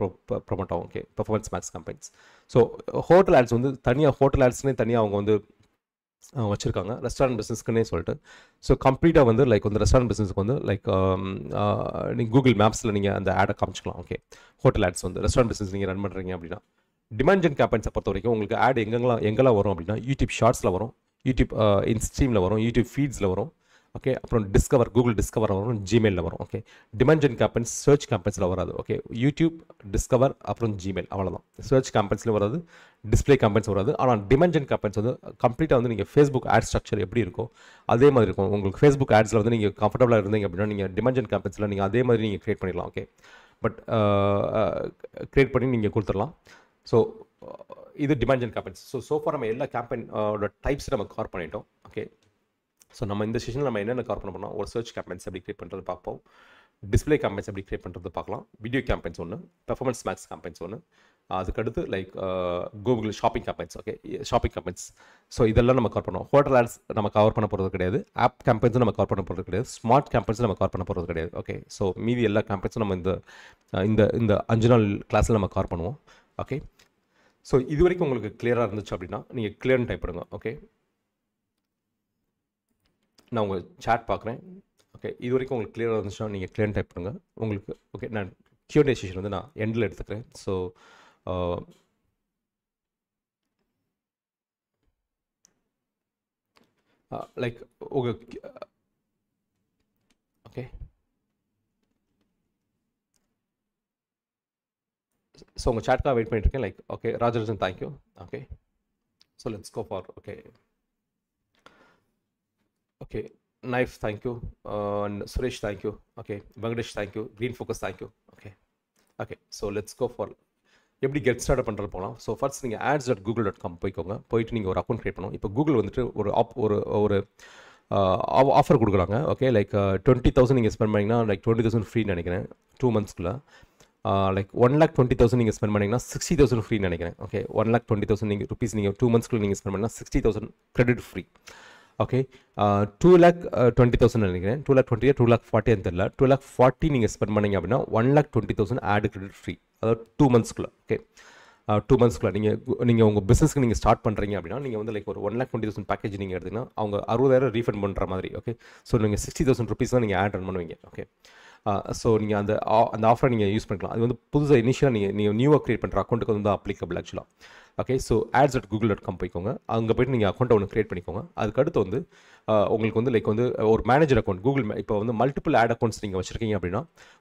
ப்ரொமோட் ஆகும். Okay, performance max campaigns. So hotel ads வந்து தனியாக ஹோட்டல் ஆட்ஸ்னே தனியாக அவங்க வந்து வச்சுருக்காங்க ரெஸ்டாரண்ட் பிஸ்னஸ்க்குன்னே சொல்லிட்டு. ஸோ கம்ப்ளீட்டாக வந்து லைக் வந்து ரெஸ்டாரண்ட் பிஸ்னஸ்க்கு வந்து லைக் நீங்கள் கூகுள் மேப்ஸில் நீங்கள் அந்த ஆடை காமிச்சிக்கலாம். ஓகே, ஹோட்டல் ஆட்ஸ் வந்து ரெஸ்டாரண்ட் பிஸ்னஸ் நீங்கள் ரன் பண்ணுறீங்க அப்படின்னா. டிமாண்ட் ஜென் கேம்பெயின்ஸை பொறுத்த வரைக்கும் உங்களுக்கு ஆட் எங்கெல்லாம் வரும் அப்படின்னா யூடியூப் ஷார்ட்ஸில் வரும், யூடியூப் இன்ஸ்ட்ரீமில் வரும், யூடியூப் ஃபீட்ஸில் வரும். ஓகே, அப்புறம் டிஸ்கவர் கூகுள் டிஸ்கவர் வரும், ஜிமெயிலில் வரும். Okay, demand gen campaigns search கேம்பெயின்ஸில் வராது. ஓகே, யூடியூப், டிஸ்கவர், அப்புறம் ஜிமெயில், அவ்வளோதான். சர்ச் கேம்பெயின்ஸில் வராது, டிஸ்பிளே கேம்பெயின்ஸ் வராது. ஆனால் டிமாண்ட் ஜென் கேம்பெயின்ஸ் வந்து கம்ப்ளீட்டாக வந்து நீங்கள் ஃபேஸ்புக் ஆட் ஸ்ட்ரக்சர் எப்படி இருக்கோ அதே மாதிரி இருக்கும். உங்களுக்கு ஃபேஸ்புக் ஆட்ஸில் வந்து நீங்கள் கம்ஃபர்டபுளாக இருந்தீங்க அப்படின்னா நீங்கள் டிமாண்ட் ஜென் கேம்பெயின்ஸில் நீங்கள் அதே மாதிரி நீங்கள் க்ரியேட் பண்ணிடலாம். ஓகே, பட் க்ரியேட் பண்ணி நீங்கள் கொடுத்துடலாம். ஸோ இது டிமாண்ட் ஜென் கேம்பெயின்ஸ். ஸோஃபார் நம்ம எல்லா கேம்பெயினோட டைப்ஸ் நம்ம கவர் பண்ணிட்டோம். ஓகே, ஸோ நம்ம இந்த செஷனில் நம்ம என்னென்ன கவர் பண்ண போனால் ஒரு சர்ச் கேம்பெயின்ஸ் எப்படி க்ரியேட் பண்ணுறது பார்ப்போம், டிஸ்பிளே கேம்பெயின்ஸ் எப்படி க்ரியேட் பண்ணுறது பார்க்கலாம், வீடியோ கேம்பெயின்ஸ் ஒன்று, பெர்ஃபார்மன்ஸ் மேக்ஸ் கேம்பெயின்ஸ் ஒன்று, அதுக்கடுத்து like Google shopping campaigns. Okay, shopping campaigns. So இதெல்லாம் நம்ம கவர் பண்ணுவோம். ஹோட்டல் ஆட்ஸ் நம்ம கவர் பண்ண போகிறது கிடையாது, ஆப் கேம்பெயின்ஸும் நம்ம கவர் பண்ண போகிறது கிடையாது, ஸ்மார்ட் கேம்பெயின்ஸும் நம்ம கவர் பண்ண போகிறது கிடையாது. ஓகே, ஸோ மீதி எல்லா கேம்பெயின்ஸும் நம்ம இந்த 5 நாள் கிளாஸில் நம்ம கவர் பண்ணுவோம். ஓகே, ஸோ இது வரைக்கும் உங்களுக்கு கிளியராக இருந்துச்சு அப்படின்னா நீங்கள் கிளியர்னு டைப் பண்ணுங்க. ஓகே, நான் உங்கள் சேட் பார்க்குறேன். ஓகே, இது வரைக்கும் உங்களுக்கு கிளியராக இருந்துச்சுன்னா நீங்கள் கிளியர் டைப் பண்ணுங்கள் உங்களுக்கு. ஓகே, நான் Q&A செஷன் வந்து நான் எண்டில் எடுத்துக்கிறேன். ஸோ லைக் உங்கள் ஓகே, ஸோ உங்கள் சேட்காக வெயிட் பண்ணிட்டுருக்கேன். Like okay, Rajarajan thank you. Okay, so let's go for okay okay Knife, thank you. And Suresh, thank you. Okay, Venkatesh, thank you. Green Focus, thank you. Okay, so let's go for எப்படி get start பண்ணுறது போகலாம். So first நீங்கள் ads.google.com போய்க்கோங்க. போயிட்டு நீங்கள் ஒரு account create பண்ணணும். இப்போ கூகுள் வந்துட்டு ஒரு ஆஃபர் கொடுக்குறாங்க. ஓகே, லைக் 20,000 நீங்கள் ஸ்பெண்ட் பண்ணிங்கன்னா லைக் 20,000 ஃப்ரீன்னு நினைக்கிறேன் 2 monthsக்குள்ள. லைக் 1,20,000 நீங்கள் ஸ்பெண்ட் பண்ணிங்கன்னா 60,000 ஃப்ரீன்னு நினைக்கிறேன். ஓகே, 1,20,000 நீங்கள் ருபீஸ் நீங்கள் 2 monthsக்குள்ள நீங்கள் ஸ்பெண்ட் பண்ணிங்கன்னா 60,000 கிரெடிட் ஃப்ரீ. ஓகே, 2,20,000 நினைக்கிறேன், 2,20,000 2,40,000 தெரியல, 2,40,000 நீங்கள் ஸ்பெண்ட் பண்ணிங்க அப்படின்னா 1,20,000 ஆட் கிரெடிட் ஃப்ரீ. அதாவது 2 monthsக்குள்ள. ஓகே, 2 monthsக்குள்ள நீங்கள் உங்கள் பிஸ்னஸ்க்கு நீங்கள் ஸ்டார்ட் பண்ணுறீங்க அப்படின்னா நீங்கள் வந்து லைக் ஒரு 1,20,000 பேக்கேஜ் நீங்கள் எடுத்தீங்கன்னா அவங்க 60,000 ரீஃபண்ட் பண்ணுற மாதிரி. ஓகே, ஸோ நீங்கள் 60,000 ருபீஸ் தான் நீங்கள் ஆட் ரன் பண்ணுவீங்க. ஓகே, ஸோ நீங்கள் அந்த ஆஃபரை நீங்கள் யூஸ் பண்ணிக்கலாம். அது வந்து புதுசாக இனிஷியலாக நீங்கள் நியூவாக க்ரியேட் பண்ணுற அக்கௌண்ட்டுக்கு வந்து அப்ளிகபிள் ஆக்சுவலாக. ஓகே. ஸோ ads@google.com போய்க்கோங்க. அங்கே போய்ட்டு நீங்கள் அக்கௌண்ட்டை ஒன்று க்ரியேட் பண்ணிக்கோங்க. அதுக்கடுத்து வந்து உங்களுக்கு வந்து லைக் வந்து ஒரு மேனேஜர் அக்கௌண்ட் இப்போ வந்து மல்டிபிள் ஆட் அக்கௌண்ட்ஸ் நீங்கள் வச்சுருக்கீங்க அப்படின்னா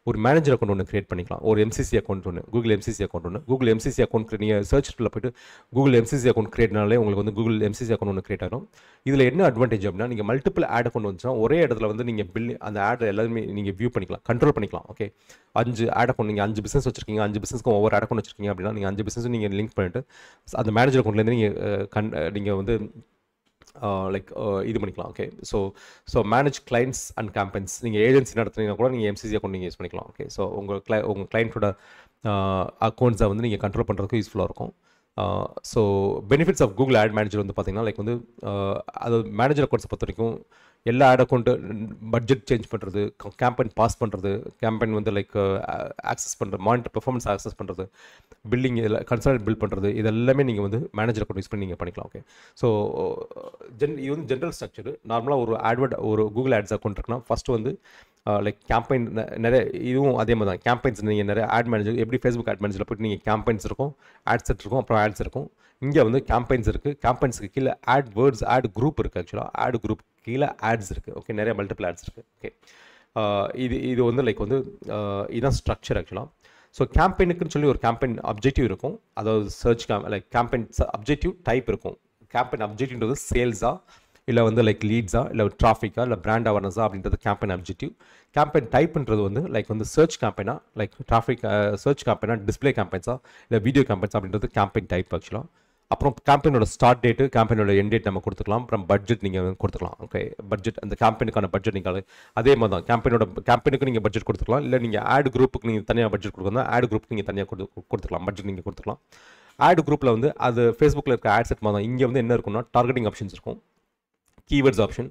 ஒரு மேனேஜர் அக்கௌண்ட் ஒன்று க்ரியேட் பண்ணிக்கலாம். ஒரு MCC அக்கௌண்ட் ஒன்று, கூகுள் MCC அக்கௌண்ட் ஒன்று. கூகுள் MCC அக்கௌண்ட் நீங்கள் சர்ச்சில் போய்ட்டு கூகுள் MCC அக்கௌண்ட் க்ரியேட்னாலே உங்களுக்கு வந்து கூகுள் MCC அக்கௌண்ட் ஒன்று க்ரியேட் ஆகும். இதில் என்ன அட்வான்டேஜ் அப்படின்னா நீங்கள் மல்டிபிள் ஆட் அக்கௌண்ட் வந்துச்சுன்னா ஒரே இடத்துல வந்து நீங்கள் அந்த ஆட் எல்லாருமே நீங்கள் வியூ பண்ணிக்கலாம், கண்ட்ரோல் பண்ணிக்கலாம். ஓகே. 5 ஆட் அக்கௌண்ட் நீங்கள் 5 பிஸ்னஸ் வச்சிருக்கீங்க, 5 பிஸ்னஸ்க்கும் ஒவ்வொரு ஆட் அக்கௌண்ட் வச்சிருக்கீங்க அப்படின்னா நீங்கள் 5 பிஸ்னஸ் நீங்கள் லிங்க் பண்ணிட்டு அந்த மேனேஜர் அக்கௌண்ட்லேருந்து நீங்கள் வந்து லைக் இது பண்ணிக்கலாம். Okay. So manage clients and campaigns நீங்கள் ஏஜென்சி நடத்துனீங்கன்னா கூட நீங்கள் MCC அக்கௌண்ட் நீங்கள் யூஸ் பண்ணிக்கலாம். ஓகே. ஸோ உங்கள் கிளைண்ட்டோட அக்கௌண்ட்ஸை வந்து நீங்கள் கண்ட்ரோல் பண்ணுறதுக்கு யூஸ்ஃபுல்லாக இருக்கும். So benefits of Google ad manager வந்து பார்த்தீங்கன்னா லைக் வந்து அது மேனேஜர் அக்கௌண்ட்ஸை பொறுத்த வரைக்கும் எல்லா ஆட் அக்கௌண்ட்டு பட்ஜெட் சேஞ்ச் பண்ணுறது, கேம்பெயின் பாஸ் பண்ணுறது, கேம்பெயின் வந்து லைக் ஆக்சஸ் பண்ணுறது, மானிட்டர் பெர்ஃபார்மன்ஸ் ஆக்சஸ் பண்ணுறது, பில்லிங் இதில் கன்சல்ட் பில் பண்ணுறது, இது எல்லாமே நீங்கள் வந்து மேனேஜர் அக்கௌண்ட் யூஸ் பண்ணி நீங்கள் பண்ணிக்கலாம். ஓகே. ஸோ இது வந்து ஜென்ரல் ஸ்ட்ரக்சர். நார்மலாக ஒரு கூகுள் ஆட்ஸ் அக்கௌண்ட் இருக்குன்னா ஃபஸ்ட்டு வந்து லைக் கேம்பெயின் நிறைய இதுவும் அதே மாதிரி தான். கேம்பெயின்ஸ் நீங்கள் நிறைய ஆட் மேனேஜர் எப்படி ஃபேஸ்புக் ஆட் மேனேஜரில் போய்ட்டு நீங்கள் கேம்பெயின்ஸ் இருக்கும், ஆட் செட் இருக்கும், அப்புறம் ஆட்ஸ் இருக்கும். இங்கே வந்து கேம்பெயின்ஸ் இருக்குது. கேம்பெயின்ஸுக்கு கீழே ஆட் வேர்ட்ஸ் ஆட் குரூப் இருக்குது. ஆக்சுவலாக ஆட் குரூப் கீழே ஆட்ஸ் இருக்குது. ஓகே. நிறைய மல்டிபிள் ஆட்ஸ் இருக்குது. ஓகே. இது வந்து லைக் வந்து இதுதான் ஸ்ட்ரக்சர் ஆக்சுவலாக. ஸோ கேம்பெயினுக்குன்னு சொல்லி ஒரு கேம்பெயின் அப்ஜெக்டிவ் இருக்கும். அதாவது search like campaign objective type இருக்கும். கேம்பெயின் அப்ஜெக்டிவ்ன்றது சேல்ஸா இல்லை வந்து லைக் லீட்ஸா இல்லை டிராஃபிக்கா இல்லை பிராண்ட் அவேர்னஸா அப்படின்றது கேம்பெயின் அப்ஜெக்டிவ். கேம்பெயின் டைப்ன்றது வந்து லைக் வந்து சர்ச் கேம்பெயினா, லைக் டிராஃபிக் சர்ச் கேம்பெயினா, டிஸ்பிளே கேம்பெயின்ஸா இல்லை வீடியோ கேம்பெயின்ஸ் அப்படின்றது கேம்பெயின் டைப் ஆக்சுவலாக. அப்புறம் கேம்பெயினோட ஸ்டார்ட் டேட்டு, கேம்பெயினோட எண்ட் டேட் நம்ம கொடுத்துக்கலாம். அப்புறம் பட்ஜெட் நீங்கள் கொடுத்துக்கலாம். ஓகே. பட்ஜெட் அந்த கேம்பெயினுக்கான பட்ஜெட் நீங்கள் அதே மாதிரி தான் கேம்பெயினுக்கு நீங்கள் பட்ஜெட் கொடுத்துக்கலாம். இல்லை நீங்கள் ஆட் குரூப்புக்கு நீங்கள் தனியாக பட்ஜெட் கொடுக்கணும், ஆட் குரூப்புக்கு நீங்கள் தனியாக கொடுத்துக்கலாம், பட்ஜெட் நீங்கள் கொடுத்துக்கலாம். ஆட் குரூப்பில் வந்து அது ஃபேஸ்புக்கில் இருக்க ஆட் செட் மாதிரி தான். இங்கே வந்து என்ன இருக்குன்னா டார்கெட்டிங் ஆப்ஷன்ஸ் இருக்கும், கீவேர்ட்ஸ் ஆப்ஷன்,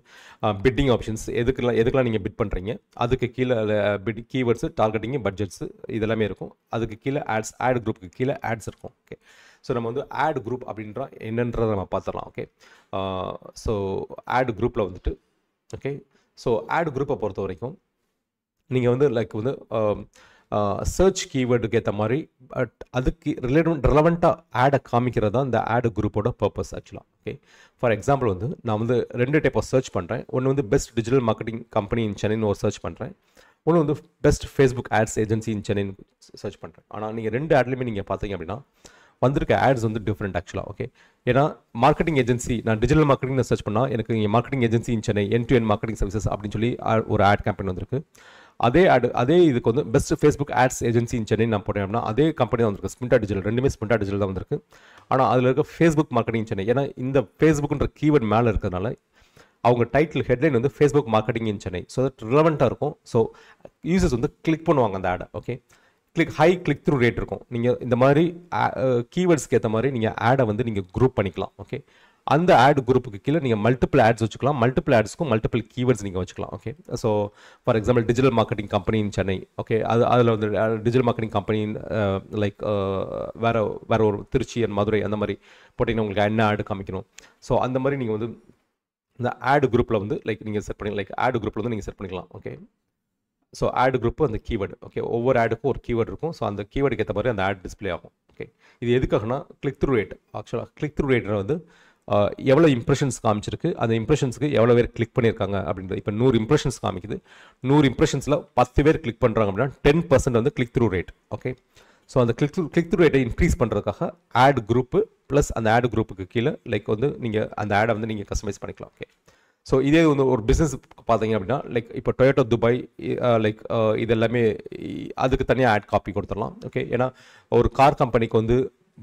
பிட்டிங் ஆப்ஷன்ஸ், எதுக்கெல்லாம் நீங்கள் பிட் பண்ணுறீங்க அதுக்கு கீழே கீவேர்ட்ஸு, டார்கெட்டிங்கு, பட்ஜெட்ஸு இதெல்லாமே இருக்கும். அதுக்கு கீழே ஆட் குரூப்புக்கு கீழே ஆட்ஸ் இருக்கும். ஓகே. ஸோ நம்ம வந்து ஆட் குரூப் அப்படின்ற என்னன்றதை நம்ம பார்த்துடலாம். ஓகே. ஸோ ஆட் குரூப்பில் வந்துட்டு ஓகே. ஸோ ஆட் குரூப்பை பொறுத்த வரைக்கும் நீங்கள் வந்து லைக் வந்து சர்ச் கீவேர்டுக்கு ஏற்ற மாதிரி பட் அதுக்கு ரிலவெண்ட்டாக ஆடை காமிக்கிறது தான் இந்த ஆட் குரூப்போட பர்பஸ் ஆக்சுவலாக. ஓகே. ஃபார் எக்ஸாம்பிள் வந்து நான் வந்து 2 டைப் ஆஃப் சர்ச் பண்ணுறேன். ஒன்று வந்து best digital marketing company in சென்னைன்னு ஒரு சர்ச் பண்ணுறேன். ஒன்று வந்து best Facebook ads agency in சென்னைன்னு சர்ச் பண்ணுறேன். ஆனால் நீங்கள் 2 ஆட்லையுமே நீங்கள் பார்த்தீங்க அப்படின்னா வந்திருக்க ஆட்ஸ் வந்து டிஃப்ரெண்ட் ஆக்சுவலாக. ஓகே. ஏன்னா மார்க்கெட்டிங் ஏஜென்சி நான் டிஜிட்டல் மார்க்கெட்டிங் சர்ச் பண்ணால் எனக்கு இங்கே marketing agency in Chennai N to N marketing services அப்படின்னு சொல்லி ஒரு ஆட் கேம்பெயின் வந்திருக்கு. அதே இதுக்கு வந்து best Facebook ads agency in Chennai நான் போட்டேன் அப்படின்னா அதே கம்பெனி தான் வந்திருக்கு. ஸ்பிண்டா டிஜிட்டல், ரெண்டுமே ஸ்பிண்டா டிஜிட்டல் தான் வந்திருக்கு. ஆனால் அதில் இருக்க ஃபேஸ்புக் மார்க்கெட்டிங் சென்னை, ஏன்னா இந்த ஃபேஸ்புக்ன்ற கீவேர்ட் மேலே இருக்கிறதுனால அவங்க டைட்டில் ஹெட்லைன் வந்து Facebook marketing in Chennai. So that ரிலவெண்ட்டாக இருக்கும். ஸோ யூசர்ஸ் வந்து கிளிக் பண்ணுவாங்க அந்த ஆடை. Okay. High click through rate இருக்கும். நீங்கள் இந்த மாதிரி கீவேர்ட்ஸ்க்கு ஏற்ற மாதிரி நீங்கள் ஆடை வந்து நீங்கள் குரூப் பண்ணிக்கலாம். ஓகே. அந்த ஆட் குரூப்புக்கு கீழே நீங்கள் மல்டிபிள் ஆட்ஸ் வச்சுக்கலாம். மல்டிபிள் ஆட்ஸ்க்கும் மல்டிபிள் கீவேர்ட்ஸ் நீங்கள் வச்சுக்கலாம். Okay. So for example digital marketing company in Chennai. Okay. அதில் வந்து டிஜிட்டல் மார்க்கெட்டிங் கம்பெனி லைக் வேற ஒரு திருச்சி அண்ட் மதுரை அந்த மாதிரி போட்டிங்கன்னா உங்களுக்கு என்ன ஆடு காமிக்கணும். ஸோ அந்த மாதிரி நீங்கள் வந்து இந்த ஆட் குரூப்பில் வந்து லைக் நீங்கள் செட் பண்ணி லைக் ஆட் குரூப்பில் வந்து நீங்கள் செட் பண்ணிக்கலாம். ஓகே. ஸோ ஆட் குரூப்பு அந்த கீவேர்டு. ஓகே. ஒவ்வொரு ஆடுக்கும் ஒரு கீவேர்டு இருக்கும். ஸோ அந்த கீவேர்டுக்கு ஏற்ற மாதிரி அந்த ஆட் டிஸ்பிளே ஆகும். ஓகே. இது எதுக்காகனா கிளிக் த்ரூ ரேட். ஆக்சுவலாக கிளிக் த்ரூ ரேட் வந்து எவ்வளோ இம்ப்ரெஷன்ஸ் காமிச்சிருக்கு, அந்த இம்ப்ரெஷன்ஸுக்கு எவ்வளோ பேர் கிளிக் பண்ணியிருக்காங்க அப்படின்றது. இப்போ 100 இம்ப்ரெஷன்ஸ் காமிக்குது. 100 இம்ப்ரெஷன்ஸில் 10 பேர் கிளிக் பண்ணுறாங்க அப்படின்னா 10% வந்து click through rate. Okay. So அந்த கிளிக் த்ரூ ரேட்டை இன்க்ரீஸ் பண்ணுறதுக்காக ஆட் குரூப்பு ப்ளஸ் அந்த ஆட் குரூப்புக்கு கீழே லைக் வந்து நீங்கள் அந்த ஆடை வந்து நீங்கள் கஸ்டமைஸ் பண்ணிக்கலாம். ஓகே. ஸோ இதே வந்து ஒரு பிஸ்னஸ் பார்த்தீங்க அப்படின்னா லைக் இப்போ டொயோட்டோ துபாய் லைக் இது எல்லாமே அதுக்கு தனியாக ஆட் காப்பி கொடுத்துடலாம். ஓகே. ஏன்னா ஒரு கார் கம்பெனிக்கு வந்து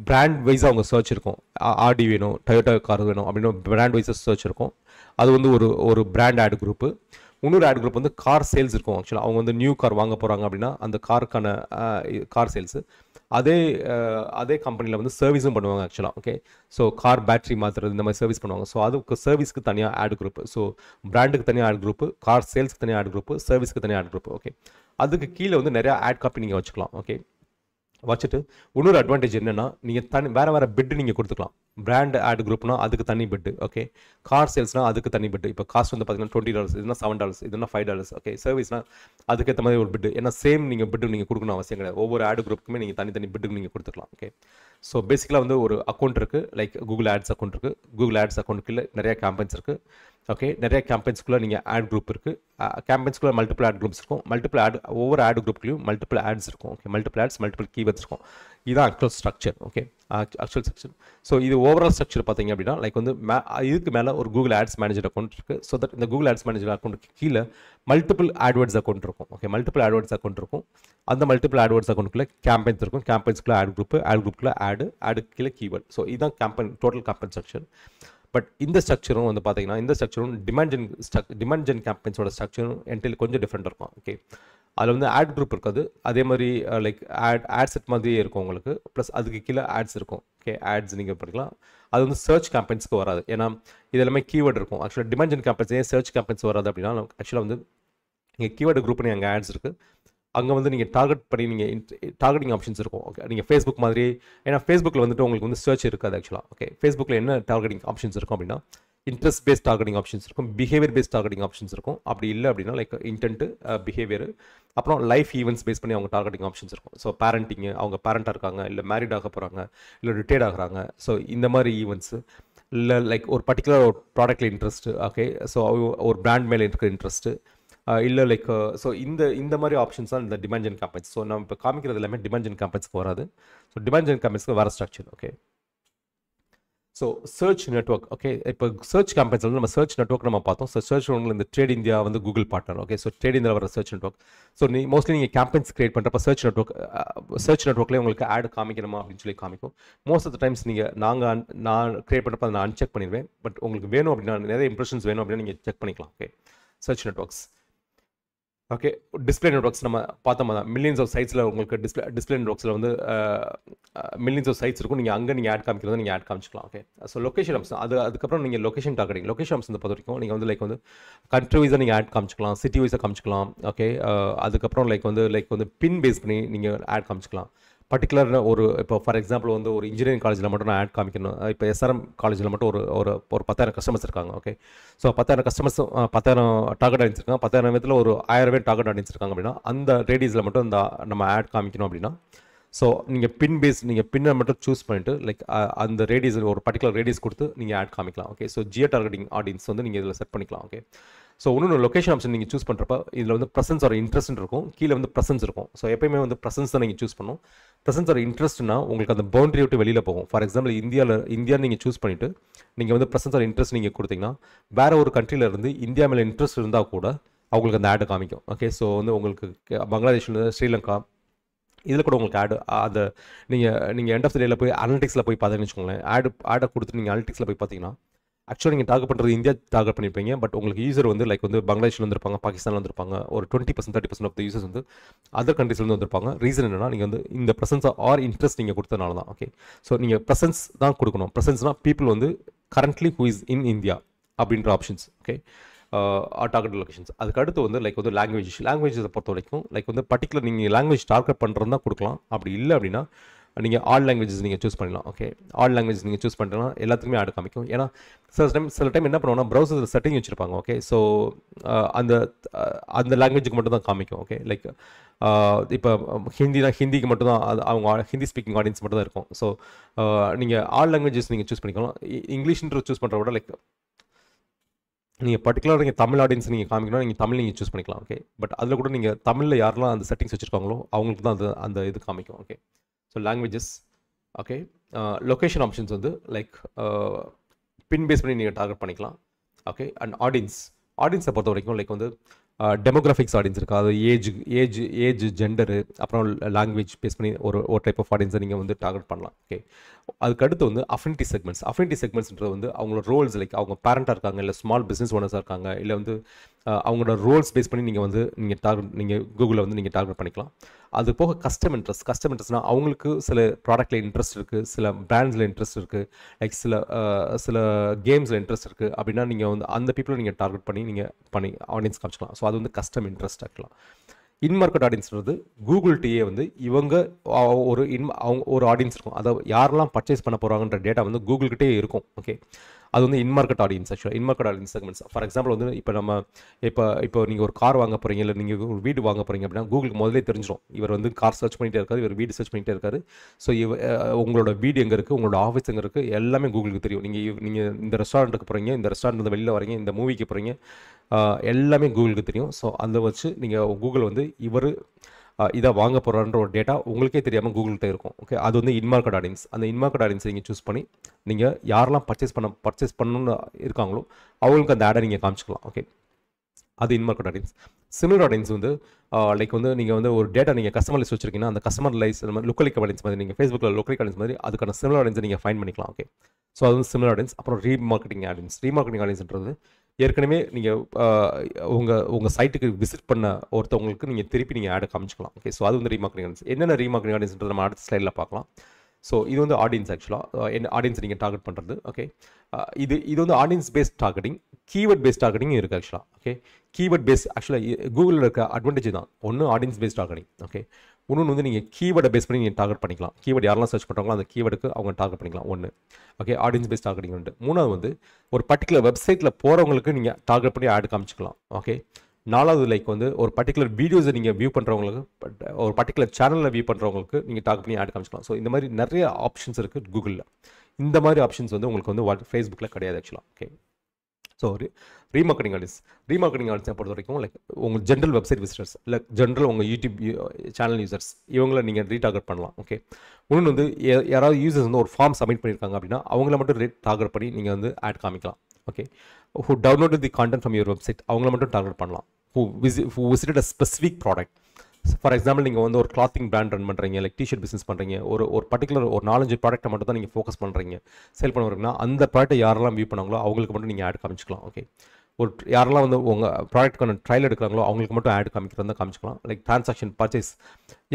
பிராண்ட் வைஸாக அவங்க சர்ச் இருக்கும். ஆடி வேணும், டொயோட்டோ கார் வேணும் அப்படின்னு பிராண்ட் வைஸாக சர்ச் இருக்கும். அது வந்து ஒரு பிராண்ட் ஆட் குரூப்பு. இன்னொரு ஆட் குரூப் வந்து கார் சேல்ஸ் இருக்கும். ஆக்சுவலாக அவங்க வந்து நியூ கார் வாங்க போகிறாங்க அப்படின்னா அந்த காருக்கான கார் சேல்ஸு. அதே கம்பெனியில் வந்து சர்வீஸும் பண்ணுவாங்க ஆக்சுவலாக. ஓகே. ஸோ கார் பேட்டரி மாற்றுறது இந்த மாதிரி சர்வீஸ் பண்ணுவாங்க. ஸோ அதுக்கு சர்வீஸ்க்கு தனியாக ஆட் குரூப். ஸோ பிராண்டுக்கு தனியாக ஆட் குரூப்பு, கார் சேல்ஸ்க்கு தனியாக ஆட் குரூப்பு, சர்வீஸ்க்கு தனியாக ஆட் குரூப். ஓகே. அதுக்கு கீழே வந்து நிறையா ஆட் காப்பி நீங்கள் வச்சுக்கலாம். ஓகே. வச்சுட்டு இன்னொரு அட்வான்டேஜ் என்னென்னா நீங்கள் வேறு பிட்டு நீங்கள் கொடுத்துக்கலாம். பிராண்ட் ஆட் குரூப்னா அதுக்கு தனி பிட்டு, ஓகே. கார் சேல்ஸ்னால் அதுக்கு தனி பிட்டு. இப்போ காஸ்ட் வந்து பார்த்தீங்கன்னா $20, இதுனா $7, இதுனா $5, ஓகே. சர்வீஸ்னால் அதுக்கேற்ற மாதிரி ஒரு பிட்டு. ஏன்னா சேம் நீங்கள் பிட்டு நீங்கள் கொடுக்கணும் அவசியம் கிடையாது. ஒவ்வொரு ஆட் குரூப்புக்குமே நீங்கள் தனி பிட்டுக்கு நீங்கள் கொடுத்துக்கலாம், ஓகே. ஸோ பேசிக்கலாக வந்து ஒரு அக்கௌண்ட் இருக்குது, லைக் கூகுள் ஆட்ஸ் அக்கௌண்ட் இருக்குது. கூகுள் ஆட்ஸ் அக்கௌண்ட்டுக்குள்ள நிறைய கேம்பெயின்ஸ் இருக்குது, ஓகே. நிறைய கேம்பெயின்ஸ்குள்ளே நீங்கள் ஆட் குரூப் இருக்குது. கேம்பெயின்ஸ்குள்ளே மல்டிபிள் ஆட் குரூப்ஸ் இருக்கும். ஒவ்வொரு ஆட் குரூப்லையும் மல்டிபிள் ஆட்ஸ் இருக்கும், okay. Multiple ads, multiple keywords இருக்கும். இதுதான் actual structure, okay. Actual structure. So இது ஓவரால் ஸ்ட்ரக்சர் பார்த்தீங்க அப்படின்னா லைக் வந்து இதுக்கு மேலே ஒரு கூகுள் ஆட்ஸ் மேனேஜர் அக்கௌண்ட் இருக்குது. ஸோ தட் இந்த கூகுள் ஆட்ஸ் மேனேஜர் அக்கௌண்ட்டுக்கு கீழே மல்டிபிள் ஆட்வேர்ட்ஸ் அக்கௌண்ட் இருக்கும், ஓகே. மல்டிபிள் ஆட்வேர்ட்ஸ் அக்கௌண்ட் இருக்கும். அந்த மல்டிபிள் ஆட்வேர்ட்ஸ் அக்கௌண்ட்டுக்குள்ளே கேம்பெயின்ஸ் இருக்கும். கேம்பெயின்ஸ்க்குள்ளே ஆட் குரூப்புக்குள்ளே ஆடு கீழே கீவேர்ட். ஸோ இதுதான் டோட்டல் கேம்பெயின் ஸ்ட்ரக்சர். பட் இந்த ஸ்ட்ரக்சரும் வந்து பார்த்தீங்கன்னா இந்த ஸ்ட்ரக்சரும் டிமாண்ட் ஜென் கேம்பெயின்ஸோட ஸ்ட்ரக்சரும் என்டைல் கொஞ்சம் டிஃப்ரெண்ட் இருக்கும், ஓகே. அதில் வந்து ஆட் குரூப் இருக்காது. அதே மாதிரி லைக் ஆட் செட் மாதிரியே இருக்கும் உங்களுக்கு. ப்ளஸ் அதுக்கு கீழே ஆட்ஸ் இருக்கும், ஓகே. ஆட்ஸ் நீங்கள் பண்ணிக்கலாம். அது வந்து சர்ச் கேம்பெயின்ஸ்க்கு வராது. ஏன்னா இது எல்லாமே கீவேர்டு இருக்கும். ஆக்சுவலாக டிமாண்ட் ஜென் கேம்பெயின்ஸ் ஏன் சர்ச் கேம்பெயின்ஸ் வராது அப்படின்னா ஆக்சுவலாக வந்து நீங்கள் கீவேர்டு குரூப்னு அங்கே ஆட்ஸ் இருக்குது. அங்கே வந்து நீங்கள் டார்கெட் பண்ணி நீங்கள் டார்கெட்டிங் ஆப்ஷன்ஸ் இருக்கும், ஓகே. நீங்கள் ஃபேஸ்புக் மாதிரி, ஏன்னா ஃபேஸ்புக்கில் வந்துட்டு உங்களுக்கு வந்து சர்ச் இருக்காது ஆக்சுவலாக, ஓகே. ஃபேஸ்புக்கில் என்ன டார்கெட்டிங் ஆப்ஷன்ஸ் இருக்கும் அப்படின்னா இன்ட்ரெஸ்ட் பேஸ்ட் டார்கெட்டிங் ஆப்ஷன்ஸ் இருக்கும், பிஹேவியர் பேஸ்ட் டார்கெட்டிங் ஆப்ஷன்ஸ் இருக்கும். அப்படி இல்லை அப்படின்னா லைக் இன்டென்ட், பிஹேவியர், அப்புறம் லைஃப் ஈவெண்ட்ஸ் பேஸ் பண்ணி அவங்க டார்கெட்டிங் ஆப்ஷன்ஸ் இருக்கும். ஸோ பேரண்டிங்கு, அவங்க பேரண்டாக இருக்காங்க, இல்லை மேரிட் ஆக போகிறாங்க, இல்லை ரிட்டையர்ட் ஆகிறாங்க. ஸோ இந்த மாதிரி ஈவெண்ட்ஸு, இல்லை லைக் ஒரு பர்டிகுலர் ஒரு ப்ராடக்ட்டில் இன்ட்ரெஸ்ட்டு, ஓகே. ஸோ ஒரு பிராண்ட் மேலே இருக்கிற இன்ட்ரெஸ்ட்டு, இல்லை லைக் ஸோ இந்த மாதிரி ஆப்ஷன்ஸ் தான் இந்த டிமாண்ட் ஜென் கேம்பெயின்ஸ். ஸோ நம்ம இப்போ காமிக்கிறது எல்லாமே டிமாண்ட் ஜென் கேம்பெயின்ஸ்க்கு வராது. ஸோ டிமாண்ட் ஜென் கேம்பெயின்ஸ்க்கு வேறு structure, okay. So search network, okay. இப்போ சர்ச் கேம்பெயின்ஸ் வந்து நம்ம சர்ச் நெட்வொர்க் நம்ம பார்த்தோம். ஸோ சர்ச் ஒன்றில் இந்த ட்ரேட் இந்தியா வந்து Google partner, okay. So trade India வர சர்ச் நெட்வொர்க். ஸோ மோஸ்ட்லி நீங்கள் கேம்பெயின்ஸ் கிரியேட் பண்ணுறப்ப சர்ச் நெட்வொர்க்லேயே உங்களுக்கு ஆட் காமிக்கணுமா அப்படின்னு சொல்லி காமிக்கும். மோஸ்ட் ஆஃப் த டைம்ஸ் நான் கிரியேட் பண்ணுறப்ப அதை நான் அன்செக் பண்ணிடுவேன். பட் உங்களுக்கு வேணும் அப்படின்னா, நிறைய இம்ப்ரெஷன்ஸ் வேணும் அப்படின்னா நீங்கள் செக் பண்ணிக்கலாம், okay. Search networks, okay. Display networks நம்ம பார்த்தோம்னா மில்லியன்ஸ் ஆஃப் சைட்ஸில் உங்களுக்கு டிஸ்பிளே நெட்வொர்க்ஸில் வந்து மில்லியன்ஸ் ஆஃப் சைட்ஸ் இருக்கும். நீங்கள் அங்கே நீங்கள் ஆட் காமிக்கிறது நீங்கள் ஆட் காமிச்சிக்கலாம், ஓகே. ஸோ லொக்கேஷன் ஆப்ஷன், அதுக்கப்புறம் நீங்கள் லொக்கேஷன் டார்கெட்டிங். லொக்கேஷன் ஆப்ஷன் பொறுத்த வரைக்கும் நீங்கள் வந்து லைக் வந்து கண்ட்ரி வைஸாக நீங்கள் ஆட் காமிச்சிக்கலாம், சிட்டி வைஸாக காமிச்சிக்கலாம், ஓகே. அதுக்கப்புறம் லைக் வந்து பின் பேஸ் பண்ணி நீங்கள் ஆட் காமிச்சிக்கலாம். பர்டிகுலர் ஒரு இப்போ ஃபார் எக்ஸாம்பிள் வந்து ஒரு இன்ஜினியரிங் காலேஜில் மட்டும் நான் ஆட் காமிக்கணும். இப்போ SRM காலேஜில் மட்டும் ஒரு 10,000 கஸ்டமர்ஸ் இருக்காங்க, okay. So 10,000 customers 10,000 target audience இருக்காங்க. 10,000 விதத்தில் ஒரு 1000 பேர் டார்கெட் ஆடியன்ஸ் இருக்காங்க அப்படின்னா அந்த ரேடியஸில் மட்டும் நம்ம ஆட் காமிக்கணும் அப்படின்னா ஸோ நீங்கள் பின்னை மட்டும் சூஸ் பண்ணிட்டு லைக் அந்த ரேடியஸ் ஒரு பர்டிகுலர் ரேடியஸ் கொடுத்து நீங்கள் ஆட் காமிக்கலாம், okay. So Jio targeting audience வந்து நீங்கள் இதில் செட் பண்ணிக்கலாம், ஓகே. ஸோ இன்னொன்று லொக்கேஷன் ஆப்ஷன் நீங்கள் சூஸ் பண்ணுறப்ப இதில் வந்து ப்ரெசன்ஸ் ஒரு இன்ட்ரெஸ்ட் இருக்கும், கீழே வந்து ப்ரெசன்ஸ் இருக்கும். ஸோ எப்பயுமே வந்து ப்ரெசன்ஸ் தான் நீங்கள் சூஸ் பண்ணணும். ப்ரெசன்ஸ் ஒரு இன்ட்ரெஸ்ட்னா உங்களுக்கு அந்த பவுண்டரி விட்டு வெளியில் போகும். ஃபார் எக்ஸாம்பிள் இந்தியா நீங்கள் சூஸ் பண்ணிவிட்டு நீங்கள் வந்து ப்ரெசன்ஸ் ஒரு இன்ட்ரெஸ்ட் நீங்கள் கொடுத்தீங்கன்னா வேறு ஒரு கண்ட்ரியில் இருந்து இந்தியா மேலே இன்ட்ரெஸ்ட் இருந்தால் கூட அவங்களுக்கு அந்த ஆடு காமிக்கும், ஓகே. ஸோ வந்து உங்களுக்கு பங்களாதேஷில், ஸ்ரீலங்கா இதில் கூட உங்களுக்கு ஆடு அதை நீங்கள் எண்ட் ஆஃப் த டேயில் போய் அனலிட்டிக்ஸில் போய் பார்த்தீங்கன்னு வச்சுக்கோங்களேன். ஆடை கொடுத்துட்டு நீங்கள் அனலிட்டிக்ஸில் போய் பார்த்தீங்கன்னா ஆக்சுவலாக நீங்கள் டார்கெட் பண்ணுறது இந்தியா டார்கெட் பண்ணியிருப்பீங்க. பட் உங்களுக்கு யூசர் வந்து லைக் வந்து பங்களாதேஷில் வந்திருப்பாங்க, பாகிஸ்தானில் வந்திருப்பாங்க. ஒரு 20% 30% ஆஃப் த யூசர்ஸ் வந்து அதர் கண்ட்ரீஸ்லேருந்து வந்திருப்பாங்க. ரீசன் என்னன்னா நீங்கள் வந்து இந்த ப்ரெசன்ஸ் ஆர் இன்ட்ரெஸ்ட் நீங்கள் கொடுத்தனால தான், ஓகே. ஸோ நீங்கள் ப்ரெசன்ஸ் தான் கொடுக்கணும். ப்ரெசன்ஸ்னால் பீப்புள் வந்து currently who is in India அப்படின்ற ஆப்ஷன்ஸ், ஓகே. Target locations. அதுக்கு அடுத்து வந்து லைக் வந்து லாங்குவேஜஸை பொறுத்த வரைக்கும் லைக் வந்து பர்டிகுலர் நீங்கள் லாங்குவேஜ் டார்கெட் பண்ணுறது தான் கொடுக்கலாம். அப்படி இல்லை அப்படின்னா நீங்கள் ஆல் லாங்குவேஜஸ் நீங்கள் சூஸ் பண்ணலாம், ஓகே. ஆல் லாங்குவேஜ் நீங்கள் சூஸ் பண்ணிட்டோன்னா எல்லாத்துக்குமே ஆட் காமிக்கும். ஏன்னா சில டைம் என்ன பண்ணுவோம்னா ப்ரௌசர் செட்டிங் வச்சுருப்பாங்க, ஓகே. ஸோ அந்த லாங்குவேஜுக்கு மட்டும் தான் காமிக்கும், ஓகே. லைக் இப்போ ஹிந்திக்கு மட்டும் தான் அவங்க ஹிந்தி ஸ்பீக்கிங் ஆடியன்ஸ் மட்டும் தான் இருக்கும். ஸோ நீங்கள் ஆல் லாங்குவேஜஸ் நீங்கள் சூஸ் பண்ணிக்கலாம். இங்கிலீஷ்ன்ற சூஸ் பண்ணுற விட லைக் நீங்கள் பர்டிகுலர் நீங்கள் தமிழ் ஆடியன்ஸ் நீங்கள் காமிக்கணும், நீங்கள் தமிழ் நீங்கள் சூஸ் பண்ணிக்கலாம், ஓகே. பட் அதில் கூட நீங்கள் தமிழில் யாரெல்லாம் அந்த செட்டிங்ஸ் வச்சுருக்காங்களோ அவங்களுக்கு தான் அந்த இது காமிக்கும், okay. So languages, okay. Location options வந்து லைக் பின் பேஸ் பண்ணி நீங்கள் டார்கெட் பண்ணிக்கலாம், ஓகே. அண்ட் ஆடியன்ஸை பொறுத்த வரைக்கும் லைக் வந்து டெமோகிராஃபிக்ஸ் ஆடியன்ஸ் இருக்கா, அது ஏஜ் ஜெண்டரு, அப்புறம் லாங்குவேஜ் பேஸ் பண்ணி ஒரு டைப் ஆஃப் ஆடியன்ஸை நீங்கள் வந்து டார்கெட் பண்ணலாம், ஓகே. அதுக்கடுத்து வந்து அஃபினிட்டி செக்மெண்ட்ஸ்ன்றது வந்து அவங்களோட ரோல்ஸ் லைக் அவங்க பேரண்டாக இருக்காங்க, இல்லை ஸ்மால் பிஸ்னஸ் ஓனர்ஸாக இருக்காங்க, இல்லை வந்து அவங்களோட ரோல்ஸ் பேஸ் பண்ணி நீங்கள் கூகுளில் வந்து நீங்கள் டார்கெட் பண்ணிக்கலாம். அது போக கஸ்டம் இன்ட்ரெஸ்ட்னால் அவங்களுக்கு சில ப்ராடக்ட்டில் இன்ட்ரெஸ்ட் இருக்குது, சில பிராண்ட்ஸில் இன்ட்ரெஸ்ட் இருக்குது, லைக் சில கேம்ஸில் இன்ட்ரெஸ்ட் இருக்குது அப்படின்னா நீங்கள் வந்து அந்த பீப்புளை நீங்கள் டார்கெட் பண்ணி ஆடியன்ஸ் காமிச்சிக்கலாம். ஸோ அது வந்து கஸ்டம் இன்ட்ரெஸ்ட் ஆக்கலாம். இன்மார்க்கெட் ஆடியன்ஸ்ன்றது கூகுள்கிட்டயே வந்து இவங்க அவங்க ஒரு ஆடியன்ஸ் இருக்கும். அதை யாரெல்லாம் பர்ச்சேஸ் பண்ண போகிறாங்கன்ற டேட்டா வந்து கூகுள்கிட்டே இருக்கும். ஓகே, அது வந்து இன்மார்க்கெட் ஆடியன்ஸ். ஆக்சுவலாக இன்மார்க்கெட் ஆடியன்ஸ் செக்மெண்ட்ஸ். ஃபார் எக்ஸாம்பிள் வந்து இப்போ நீங்கள் ஒரு கார் வாங்க போகிறீங்க, இல்லை நீங்கள் ஒரு வீடு வாங்க போகிறீங்க அப்படின்னா கூகுளுக்கு முதல்ல தெரிஞ்சிடும் இவர் வந்து கார் சர்ச் பண்ணிகிட்டே இருக்காரு, இவர் வீடு சர்ச் பண்ணிகிட்டே இருக்காரு. ஸோ உங்களோட வீடு எங்கே இருக்குது, உங்களோட ஆஃபீஸ் எங்கே இருக்குது, எல்லாமே கூகுளுக்கு தெரியும். நீங்கள் இந்த ரெஸ்டாரண்ட்டுக்கு போகிறீங்க, இந்த ரெஸ்டாரண்ட் வெளியில் வரீங்க, இந்த மூவிக்கு போகிறீங்க, எல்லாமே கூகுளுக்கு தெரியும். ஸோ அதை வச்சு நீங்கள் கூகுள் வந்து இவர் இதை வாங்க போகிறான்ற ஒரு டேட்டா உங்களுக்கே தெரியாமல் கூகுள்கிட்ட இருக்கும். ஓகே, அது வந்து இன்மார்க்கெட் ஆடியன்ஸ். அந்த இன்மார்க்கெட் ஆடியன்ஸ் நீங்கள் சூஸ் பண்ணி நீங்கள் யாரெல்லாம் பர்ச்சேஸ் பண்ணணும்னு இருக்காங்களோ அவங்களுக்கு அந்த ஆடை நீங்கள் காமிச்சிக்கலாம். ஓகே, அது இன்மார்க்கெட் ஆடியன்ஸ். சிமிலர் ஆடியன்ஸ் வந்து லைக் வந்து நீங்கள் வந்து ஒரு டேட்டா நீங்கள் கஸ்டமர் லிஸ்ட் வச்சிருக்கீங்கன்னா அந்த கஸ்டமர் லைஸ் லுக்கலிக் ஆடியன்ஸ் மாதிரி நீங்கள் ஃபேஸ்புக்கில் லுக்கலிக் ஆடியன்ஸ் மாதிரி அதுக்கான சிமிலர் ஆடியன்ஸை நீங்கள் ஃபைண்ட் பண்ணிக்கலாம். ஓகே, ஸோ அது வந்து சிமிலர் ஆடியன்ஸ். அப்புறம் ரீமார்க்கெட்டிங் ஆடியன்ஸ். ரீமார்க்கெட்டிங் ஆடியன்ஸ்ன்றது ஏற்கனவே நீங்கள் உங்கள் சைட்டுக்கு விசிட் பண்ண ஒருத்தவங்களுக்கு நீங்கள் திருப்பி நீங்கள் ஆடை காமிச்சிக்கலாம். ஓகே, ஸோ அது வந்து ரீமார்க்கெட்டிங் ஆடியன்ஸ். என்னென்ன ரீமார்க்கெட்டிங் ஆடியன்ஸ்ன்றது நம்ம அடுத்த ஸ்லைடில் பார்க்கலாம். ஸோ இது வந்து ஆடியன்ஸ். ஆக்சுவலாக என்ன ஆடியன்ஸ் நீங்கள் டார்கெட் பண்ணுறது. ஓகே, இது வந்து audience based targeting, keyword based targeting இருக்குது. ஆக்சுவலாக ஓகே, கீவேர்ட் பேஸ்ட் ஆக்சுவலாக கூகுளில் இருக்க அட்வான்டேஜ் தான். ஒன்று ஆடியன்ஸ் பேஸ்ட் டார்கெட்டிங். ஓகே, இன்னொன்று வந்து நீங்கள் கீவேர்டை பேஸ் பண்ணி நீங்கள் டார்கெட் பண்ணிக்கலாம். கீவேர்டு யாரெல்லாம் சர்ச் பண்ணுறாங்களோ அந்த கீவேர்டுக்கு அவங்க டார்கெட் பண்ணிக்கலாம். ஒன்று ஓகே, ஆடியன்ஸ் பேஸ்ட் டார்கெட்டிங் உண்டு. மூணாவது வந்து ஒரு பர்டிகுலர் வெப்சைட்டில் போகிறவங்களுக்கு நீங்கள் டார்கெட் பண்ணி ஆட் காமிச்சிக்கலாம். ஓகே, நாலாவது லைக் வந்து ஒரு பர்டிகுலர் வீடியோஸை நீங்கள் வியூ பண்ணுறவங்களுக்கு, ஒரு பர்டிகுலர் சேனலில் வியூ பண்ணுறவங்களுக்கு நீங்கள் டார்கெட் பண்ணி ஆட் காமிச்சிக்கலாம். ஸோ இந்த மாதிரி நிறைய ஆப்ஷன்ஸ் இருக்குது கூகுளில். இந்த மாதிரி ஆப்ஷன்ஸ் வந்து உங்களுக்கு வந்து ஃபேஸ்புக்கில் கிடையாது ஆக்சுவலாக. Okay, so remarketing audience. Remarketing ஆடியன்ஸை பொறுத்த வரைக்கும் லைக் உங்கள் ஜென்ரல் வெப்சைட் விசிட்டர்ஸ், இல்லை ஜென்ரல் உங்கள் யூடியூப் சேனல் யூசர்ஸ், இவங்கள நீங்கள் ரீடார்கெட் பண்ணலாம். ஓகே, இன்னொன்று வந்து யாராவது யூசர்ஸ் வந்து ஒரு ஃபார்ம் சப்மிட் பண்ணியிருக்காங்க அப்படின்னா அவங்கள மட்டும் டார்கெட் பண்ணி நீங்கள் வந்து ஆட் காமிக்கலாம். Okay, who download the content from your website, அவங்கள மட்டும் டார்கெட் பண்ணலாம். Who visited a specific product. For example நீங்கள் வந்து ஒரு கிளாத்திங் பிராண்ட் ரன் பண்ணுறீங்க, லைக் டிஷர்ட் பிஸ்னஸ் பண்ணுறீங்க, ஒரு பர்டிகுலர் ஒரு 4-5 ப்ராடக்ட்டை மட்டும் தான் நீங்கள் ஃபோக்கஸ் பண்ணுறீங்க, சேல் பண்ண வரீங்கன்னா அந்த ப்ராடக்ட்டை யாரெல்லாம் வியூ பண்ணாங்களோ அவங்களுக்கு மட்டும் நீங்கள் ஆட் காமிச்சிக்கலாம். ஓகே, யாரெல்லாம் வந்து உங்கள் ப்ராடக்ட்டுக்கான ட்ரையல் எடுக்கிறாங்களோ அவங்களுக்கு மட்டும் ஆட் காமிக்கிறதா காமிச்சிக்கலாம். லைக் டிரான்சாக்ஷன் பர்ச்சேஸ்,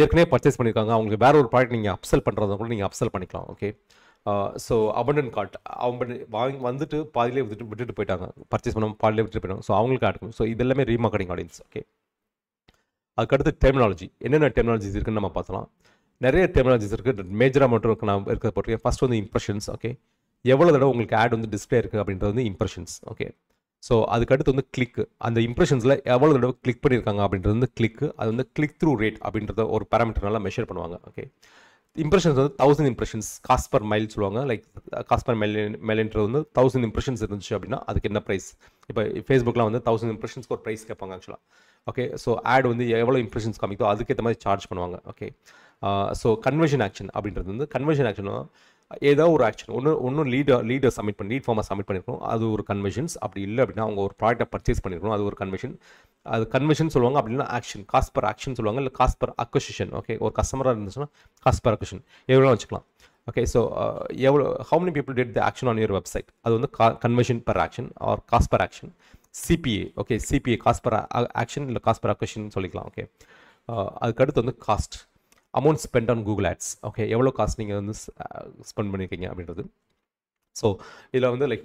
ஏற்கனவே பர்ச்சேஸ் பண்ணியிருக்காங்க, அவங்களுக்கு வேறு ஒரு ப்ராடக்ட் நீங்கள் அப்செல் பண்ணுறதா கூட நீங்கள் அப்செல் பண்ணிக்கலாம். ஓகே, ஸோ அபண்டன்ட் கார்ட் அவங்க வந்துட்டு பாதிலே விட்டுட்டு போயிட்டாங்க, பர்ச்சேஸ் பண்ணாமல் பாதிலே விட்டுட்டு போயிட்டாங்க. ஸோ அவங்களுக்கு ஆட் ஸோ இது எல்லாமே ரீமார்க்கெட்டிங் ஆடியன்ஸ். ஓகே, அதுக்கடுத்து டெர்மினாலஜி. என்னென்ன டெர்மினாலஜிஸ் இருக்குன்னு நம்ம பார்த்தலாம். நிறைய டெர்மினாலஜிஸ் இருக்குது. மேஜராக மட்டும் நான் இருக்கிறத போட்டிருக்கேன். ஃபர்ஸ்ட் வந்து இம்ப்ரெஷன்ஸ். ஓகே, எவ்வளோ தடவை உங்களுக்கு ஆட் வந்து டிஸ்பிளே இருக்குது அப்படின்றது வந்து இம்ப்ரெஷன்ஸ். ஓகே, ஸோ அதுக்கடுத்து வந்து கிளிக்கு. அந்த இம்ப்ரெஷன்ஸில் எவ்வளோ தடவை கிளிக் பண்ணியிருக்காங்க அப்படின்றது வந்து கிளிக்கு. அது வந்து கிளிக் த்ரூ ரேட் அப்படின்றத ஒரு பேராமீட்டர்னால மெஷர் பண்ணுவாங்க. ஓகே, இம்ப்ரெஷன்ஸ் வந்து 1000 இம்ப்ரெஷன்ஸ், காஸ்ட் பர் மைல் சொல்லுவாங்க. லைக் காஸ்ட் பர் மைல்ன்றது வந்து 1000 இம்ப்ரெஷன்ஸ் இருந்துச்சு அப்படின்னா அதுக்கு என்ன ப்ரைஸ். இப்போ ஃபேஸ்புக்கில் வந்து 1000 இம்ப்ரெஷன்ஸ்க்கு ஒரு ப்ரைஸ் கேட்பாங்க ஆக்சுவலாக. ஓகே, ஸோ ஆட் வந்து எவ்வளோ இம்ப்ரெஷன்ஸ் காமிக்கோ அதுக்கேற்ற மாதிரி சார்ஜ் பண்ணுவாங்க. ஓகே, ஸோ கன்வர்ஷன் ஆக்ஷன் அப்படின்றது வந்து கன்வர்ஷன் ஆக்ஷன் ஏதோ ஒரு ஆக்ஷன் ஒன்றும் லீடர் சப்மிட் பண்ணி லீட் ஃபார்மாக சப்மிட் பண்ணியிருக்கணும், அது ஒரு கன்வர்ஷன்ஸ். அப்படி இல்லை அப்படின்னா அவங்க ஒரு ப்ராடக்ட்டை பர்ச்சேஸ் பண்ணியிருக்கணும், அது ஒரு கன்வர்ஷன். அது கன்வர்ஷன் சொல்லுவாங்க. அப்படின்னா ஆக்ஷன், காஸ்ட் பர் ஆக்ஷன் சொல்லுவாங்க, இல்லை காஸ்ட் பர் அக்வசிஷன். ஓகே, ஒரு கஸ்டமராக இருந்துச்சுன்னா காஸ்ட் பர் அக்வசிஷன் எவ்வளோ வச்சுக்கலாம். ஓகே, ஸோ எவ்வளோ how many people did the action on your website, அது வந்து conversion per action or cost per action. CPA. Okay, CPA cost per action இல்லை cost per acquisition சொல்லிக்கலாம். Okay, அதுக்கடுத்து வந்து cost, amount spent on Google ads. Okay, எவ்வளோ cost நீங்கள் வந்து spend பண்ணியிருக்கீங்க அப்படின்றது. ஸோ இதில் வந்து லைக்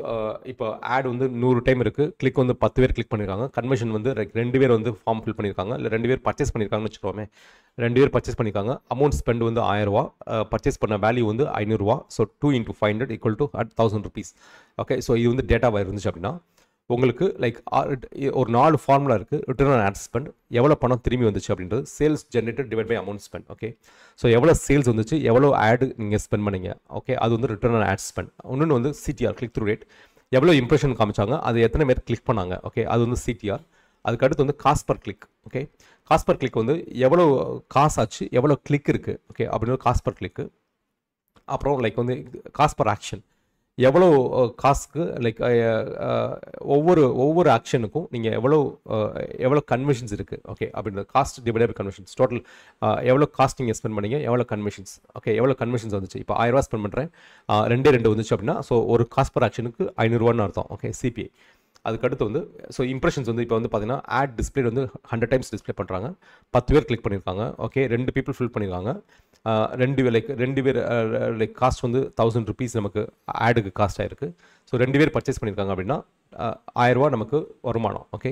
இப்போ ஆட் வந்து 100 டைம் இருக்குது, கிளிக் வந்து 10 பேர் கிளிக் பண்ணியிருக்காங்க, கன்வர்ஷன் வந்து லைக் 2 பேர் வந்து ஃபார்ம் ஃபில் பண்ணியிருக்காங்க, இல்லை 2 பேர் பர்ச்சேஸ் பண்ணியிருக்காங்கன்னு வச்சுக்கோமே. 2 பேர் பர்ச்சேஸ் பண்ணியிருக்காங்க, அமௌண்ட் ஸ்பெண்ட் வந்து 1000 ரூபா, பர்ச்சேஸ் பண்ண வேல்யூ வந்து 500 ரூபா. So 2 × 500 = 1000 rupees. ஓகே, ஸோ இது வந்து டேட்டாவாக இருந்துச்சு அப்படின்னா உங்களுக்கு லைக் ஒரு 4 ஃபார்முலா இருக்குது. ரிட்டர்ன் ஆன் ஆட் ஸ்பெண்ட், எவ்வளோ பணம் திரும்பி வந்துச்சு அப்படின்றது, sales generated divide by amount spent. Okay, so எவ்வளோ சேல்ஸ் வந்துச்சு, எவ்வளோ ஆட் நீங்கள் ஸ்பெண்ட் பண்ணீங்க. ஓகே, அது வந்து ரிட்டர்ன் ஆன் ஆட் ஸ்பெண்ட். இன்னொன்று வந்து சிடிஆர், கிளிக் த்ரூ ரேட், எவ்வளோ இம்ப்ரெஷன் காமிச்சாங்க, அது எத்தனை பேர் கிளிக் பண்ணாங்க. ஓகே, அது வந்து சிடிஆர். அதுக்கடுத்து வந்து cost per click. Okay, cost per click வந்து எவ்வளோ காசு ஆச்சு, எவ்வளோ கிளிக் இருக்குது. ஓகே, அப்படின்னு காஸ்ட் பர் கிளிக்கு. அப்புறம் லைக் வந்து காஸ்ட் பர் ஆக்ஷன், எவ்வளோ காசுக்கு லைக் ஒவ்வொரு ஆக்ஷனுக்கும் நீங்கள் எவ்வளோ கன்வர்ஷன்ஸ் இருக்குது. ஓகே, அப்படின்ற cost divide by conversions, total எவ்வளோ காஸ்ட் நீங்கள் ஸ்பெண்ட் பண்ணீங்க, எவ்வளோ கன்வர்ஷன்ஸ். ஓகே, எவ்வளோ கன்வர்ஷன்ஸ் வந்துச்சு. இப்போ 1000 ரூபா ஸ்பெண்ட் பண்ணுறேன், 2 வந்துச்சு அப்படின்னா ஸோ ஒரு காஸ்ட் பர் ஆக்ஷனுக்கு 500 ரூபான்னு அர்த்தம். Okay, CBI. அதுக்கடுத்து வந்து ஸோ இம்ப்ரெஷன்ஸ் வந்து இப்போ வந்து பார்த்தீங்கன்னா ஆட் டிஸ்பிளே வந்து 100 டைம்ஸ் டிஸ்பிளே பண்ணுறாங்க, 10 பேர் கிளிக் பண்ணியிருக்காங்க. ஓகே, 2 பீப்புள் ஃபில் பண்ணியிருக்காங்க, 2 பேர் லைக் காஸ்ட் வந்து 1000 rupees நமக்கு ஆடுக்கு காஸ்ட் ஆயிருக்கு. ஸோ 2 பேர் பர்ச்சேஸ் பண்ணியிருக்காங்க அப்படின்னா 1000 ரூபா நமக்கு வருமானம். ஓகே,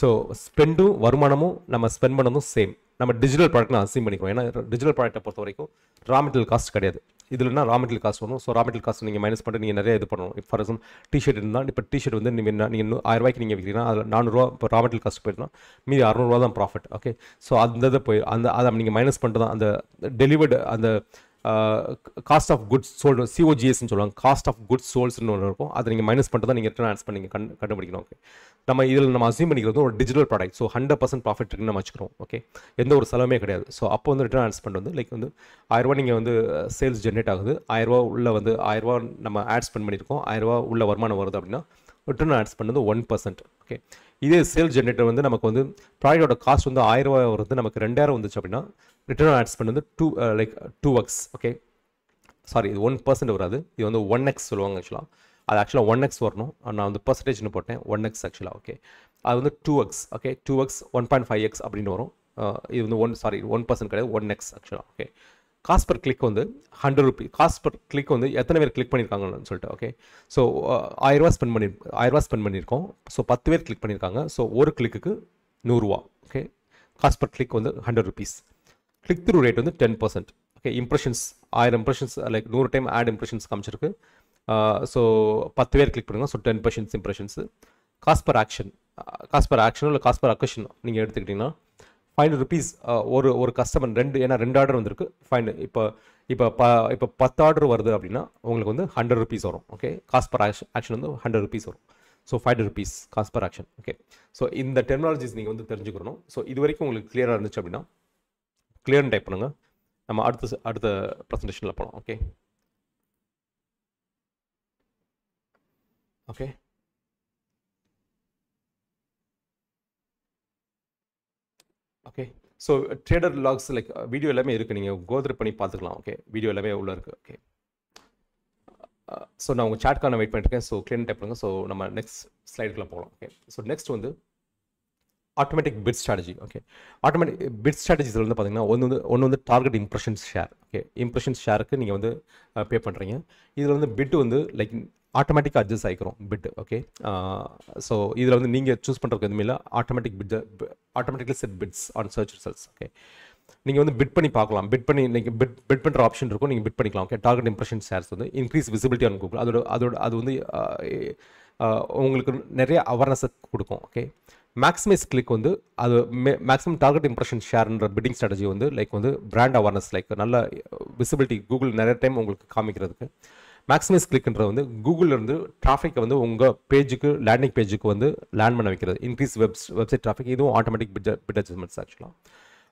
ஸோ ஸ்பெண்டும் வருமானமும் நம்ம ஸ்பெண்ட் பண்ணதும் சேம். நம்ம டிஜிட்டல் ப்ராடக்ட் நான் அசீம் பண்ணிக்கிறோம். ஏன்னா டிஜிட்டல் ப்ராடக்ட்டை பொறுத்த வரைக்கும் ரா மெட்டீரியல் காஸ்ட் கிடையாது. இதுலனா ரா மெட்டீரியல் காஸ்ட் வரும். ஸோ ரா மெட்டீரியல் காஸ்ட் நீங்கள் மைனஸ் பண்ணிட்டு நீங்கள் நிறைய இது பண்ணணும். இப்போ ஃபார் எக்ஸாம்பிள் டிஷர்ட் இருந்தால் இப்போ டிஷர்ட் வந்து நீங்கள் 1000 நீங்கள் விற்கிறீங்கன்னா அதில் 400 இப்போ ரா மெட்டீரியல் காஸ்ட் போயிட்டுனா மீதி 600 தான் ப்ராஃபிட். ஓகே, ஸோ அந்த இதை போய் அதை நீங்கள் மைனஸ் பண்ணிட்டு தான் அந்த டெலிவர்டு அந்த காஸ்ட் ஆஃப் குட்ஸ் சோல்டு சிஓஜிஎஸ்ன்னு சொல்லுவாங்க. காஸ்ட் ஆஃப் குட்ஸ் சோல்ஸ்னு ஒன்று இருக்கும். அதை நீங்கள் மைனஸ் பண்ணிட்டு தான் நீங்கள் ரிட்டர்ன் ஆன்ஸ் பண்ணி கண்டுபிடிக்கணும். ஓகே, நம்ம இதில் நம்ம அசீம் பண்ணிக்கிறது ஒரு டிஜிட்டல் ப்ராடக்ட். ஸோ 100% ப்ராஃபிட் இருக்குன்னு நம்ம வச்சுக்கிறோம். ஓகே, எந்த ஒரு செலவுமே கிடையாது. ஸோ அப்போ வந்து ரிட்டர்ன் ஆன்ஸ் பண்ணிட்டு வந்து லைக் வந்து 1000 நீங்கள் வந்து சேல்ஸ் ஜென்ரேட் ஆகுது. 1000 உள்ள வந்து 1000 நம்ம ஆட் ஸ்பெண்ட் பண்ணியிருக்கோம். 1000 உள்ள வருமானம் வருது அப்படின்னா ரிட்டர்ன் ஆன்ஸ் பண்ணது 1%. ஓகே, இதே சேல்ஸ் ஜென்ரேட்டர் வந்து நமக்கு வந்து ப்ராடக்டோட காஸ்ட் வந்து 1000 வருது, நமக்கு 2000 வந்துச்சு அப்படின்னா ரிட்டர்ன் ஆன்ஸ் பண்ணது 2x. ஓகே, சாரி இது 1% வராது, இது வந்து 1x சொல்லுவாங்க ஆக்சுவலாக. அது ஆக்சுவலாக 1x வரணும். நான் வந்து பர்சன்டேஜ்னு போட்டேன் 1x ஆக்சுவலாக. ஓகே, அது வந்து 2x. ஓகே, 2x 1.5x அப்படின்னு வரும். இது வந்து 1% கிடையாது, 1x ஆக்சுவலாக. ஓகே, காஸ்ட் பர் கிளிக் வந்து 100 ரூபீஸ். காஸ்ட் பர் கிளிக் வந்து எத்தனை பேர் கிளிக் பண்ணியிருக்காங்கன்னு சொல்லிட்டு. ஓகே, ஸோ 1000 ஸ்பெண்ட் பண்ணியிருக்கோம். ஸோ 10 பேர் கிளிக் பண்ணியிருக்காங்க. ஸோ ஒரு கிளிக்கு 100 ரூபா. ஓகே, காஸ்ட் பர் கிளிக் வந்து 100 ரூபீஸ். கிளிக் த்ரூ ரேட் வந்து 10%. Okay, impressions 1000 impressions like 100 time ad impressions காமிச்சிருக்கு. ஸோ 10 பேர் கிளிக் பண்ணுங்க. So 10% impressions. Cost per action இல்லை காஸ்ட் பர் அக்கஷன் நீங்கள் எடுத்துக்கிட்டிங்கன்னா 500 ரூபீஸ். ஒரு கஸ்டமர் ஏன்னா 2 ஆர்டர் வந்திருக்கு. ஃபைன் இப்போ 10 ஆர்டர் வருது அப்படின்னா உங்களுக்கு வந்து 100 ரூபீஸ் வரும். ஓகே, காஸ்ட் பர் ஆக்ஷன் வந்து 100 ரூபீஸ் வரும். So 500 rupees cost per action. Okay, so இந்த டெக்னாலஜிஸ் நீங்கள் வந்து தெரிஞ்சுக்கணும். ஸோ இது வரைக்கும் உங்களுக்கு கிளியராக இருந்துச்சு அப்படின்னா கிளியர்னு டைப் பண்ணுங்கள். நம்ம அடுத்த ப்ரெசன்டேஷனில் போகலாம். Okay okay okay so trader logs like video எல்லாமே இருக்குது, நீங்கள் கோத்ரூ பண்ணி பார்த்துக்கலாம். ஓகே, வீடியோ எல்லாமே உள்ளே இருக்குது. ஓகே, ஸோ நான் உங்கள் சாட்கான வெயிட் பண்ணிட்டுருக்கேன். ஸோ கிளியர் டைப் பண்ணுங்கள். ஸோ நம்ம நெக்ஸ்ட் ஸ்லைடுக்குள்ளே போகலாம். ஓகே, ஸோ நெக்ஸ்ட் வந்து automatic bid strategy. Okay, automatic bid ஸ்ட்ராட்டஜிஸில் வந்து பார்த்தீங்கன்னா ஒன்று வந்து target impressions share. Okay, impressions ஷேருக்கு நீங்கள் வந்து பே பண்ணுறீங்க. இதில் வந்து பிட் வந்து லைக் ஆட்டோமேட்டிக்காக அட்ஜஸ்ட் ஆகிக்கிறோம் பிட். ஓகே, ஸோ இதில் வந்து நீங்கள் சூஸ் பண்ணுறதுக்கு எதுவுமே இல்லை. Automatically set bids on search results. Okay, நீங்கள் வந்து பிட் பண்ணி பார்க்கலாம். பிட் பண்ணுற ஆப்ஷன் இருக்கும், நீங்கள் பிட் பண்ணிக்கலாம். ஓகே, டார்கெட் இம்ப்ரெஷன் ஷேர்ஸ் வந்து இன்க்ரீஸ் விசிபிலிட்டி ஆன் கூகுள். அது வந்து உங்களுக்கு நிறைய அவேர்னஸை கொடுக்கும். ஓகே, மேக்ஸிமைஸ் கிளிக் வந்து அது மேக்ஸிமம் டார்கெட் இம்ப்ரெஷன் ஷேர்ன்ற பிட்டிங் ஸ்ட்ராட்டஜி வந்து லைக் வந்து பிராண்ட் அவேர்னஸ் லைக் நல்ல விசிபிலிட்டி கூகுள் நிறைய டைம் உங்களுக்கு காமிக்கிறதுக்கு. மேக்ஸிமைஸ் கிளிக்ன்றது வந்து கூகுளிலேருந்து டிராஃபிக்கை வந்து உங்கள் பேஜுக்கு லேண்டிங் பேஜுக்கு வந்து லேண்ட் பண்ண வைக்கிறது, இன்க்ரீஸ் வெப்சைட் டிராஃபிக். இதுவும் ஆட்டோமேட்டிக் பிட் அட்ஜஸ்ட்மெண்ட்ஸ் ஆக்சுவலாக.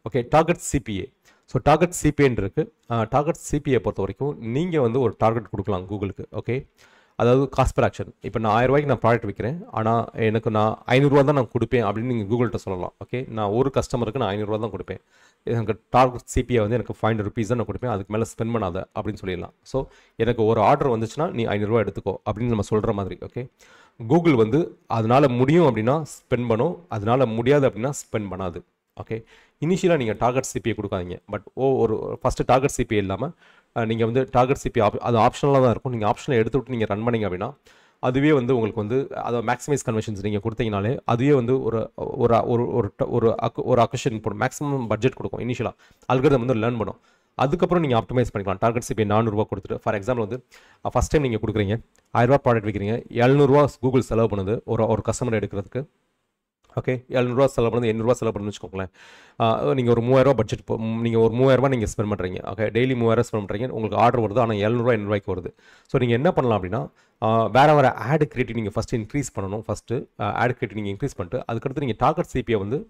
Okay, target CPA. So target சிபிஏன்னு இருக்குது. டார்கெட் சிபிஏ பொறுத்த வரைக்கும் நீங்கள் வந்து ஒரு டார்கெட் கொடுக்கலாம் கூகுளுக்கு. ஓகே, அதாவது காஸ்ட் பர் ஆக்ஷன். இப்போ நான் 1000 ரூபாய்க்கு நான் ப்ராடக்ட் விற்கிறேன், ஆனால் எனக்கு நான் 500 ரூபா தான் நான் கொடுப்பேன் அப்படின்னு நீங்கள் கூகுள்கிட்ட சொல்லலாம். ஓகே, நான் ஒரு கஸ்டமருக்கு நான் 500 ரூபா தான் கொடுப்பேன், எனக்கு டார்கெட் சிபிஐ வந்து எனக்கு 500 ரூபீஸ் தான் நான் கொடுப்பேன், அதுக்கு மேலே ஸ்பெண்ட் பண்ணாத அப்படின்னு சொல்லிடலாம். ஸோ எனக்கு ஒரு ஆர்டர் வந்துச்சுன்னா நீ 500 ரூபா எடுத்துக்கோ அப்படின்னு நம்ம சொல்கிற மாதிரி. ஓகே, கூகுள் வந்து அதனால் முடியும் அப்படின்னா ஸ்பெண்ட் பண்ணும், அதனால் முடியாது அப்படின்னா ஸ்பெண்ட் பண்ணாது. ஓகே, இனிஷியலாக நீங்கள் டார்கெட் சிபிஐ கொடுக்காதீங்க. பட் ஒரு ஃபஸ்ட்டு டார்கெட் சிபிஐ இல்லாமல் நீங்கள் வந்து டார்கெட் சிபி அது ஆப்ஷனலாக தான் இருக்கும். நீங்கள் ஆப்ஷனை எடுத்து விட்டு நீங்கள் ரன் பண்ணிங்க அப்படின்னா அதுவே வந்து உங்களுக்கு வந்து அதை மேக்ஸிமைஸ் கன்வர்ஷன்ஸ் நீங்கள் கொடுத்தீங்கனாலே அதுவே வந்து ஒரு அக்கஷன் போடும், மேக்ஸிமம் பட்ஜெட் கொடுக்கும். இனிஷியலாக அல்காரிதம் வந்து லேர்ன் பண்ணும். அதுக்கப்புறம் நீங்கள் ஆப்டிமைஸ் பண்ணிக்கலாம். டார்கெட் சிபி 400 ரூபா கொடுத்துட்டு ஃபார் எக்ஸாம்பிள் வந்து ஃபஸ்ட் டைம் நீங்கள் கொடுக்குறீங்க 1000 ரூபா ப்ராடக்ட் விற்கிறீங்க, 700 ரூபா கூகுள் செலவு பண்ணுது ஒரு கஸ்டமர் எடுக்கிறதுக்கு. ஓகே, 700 ரூபா செலவு பண்ணுறது 800 ரூபா செலவு பண்ணுன்னு வச்சுக்கோங்களேன். நீங்கள் ஒரு 3000 ரூபா பட்ஜெட் நீங்கள் ஒரு 3000 ரூபா நீங்கள் ஸ்பெண்ட் பண்ணுறீங்க. ஓகே, டெய்லி 3000 ஸ்பெண்ட் பண்ணுறீங்க, உங்களுக்கு ஆர்டர் வருது, ஆனால் 700 ரூபா 800 ரூபாய்க்கு வருது. ஸோ நீங்கள் என்ன பண்ணலாம் அப்படின்னா வேறு ஆட் கிரியேட்டிவ் நீங்கள் ஃபஸ்ட்டு இன்க்ரீஸ் பண்ணணும். ஃபஸ்ட்டு ஆட் கிரியேட்டிவ் நீங்கள் இன்க்ரீஸ் பண்ணிட்டு அதுக்கடுத்து நீங்கள் டார்கெட் சிபியை வந்து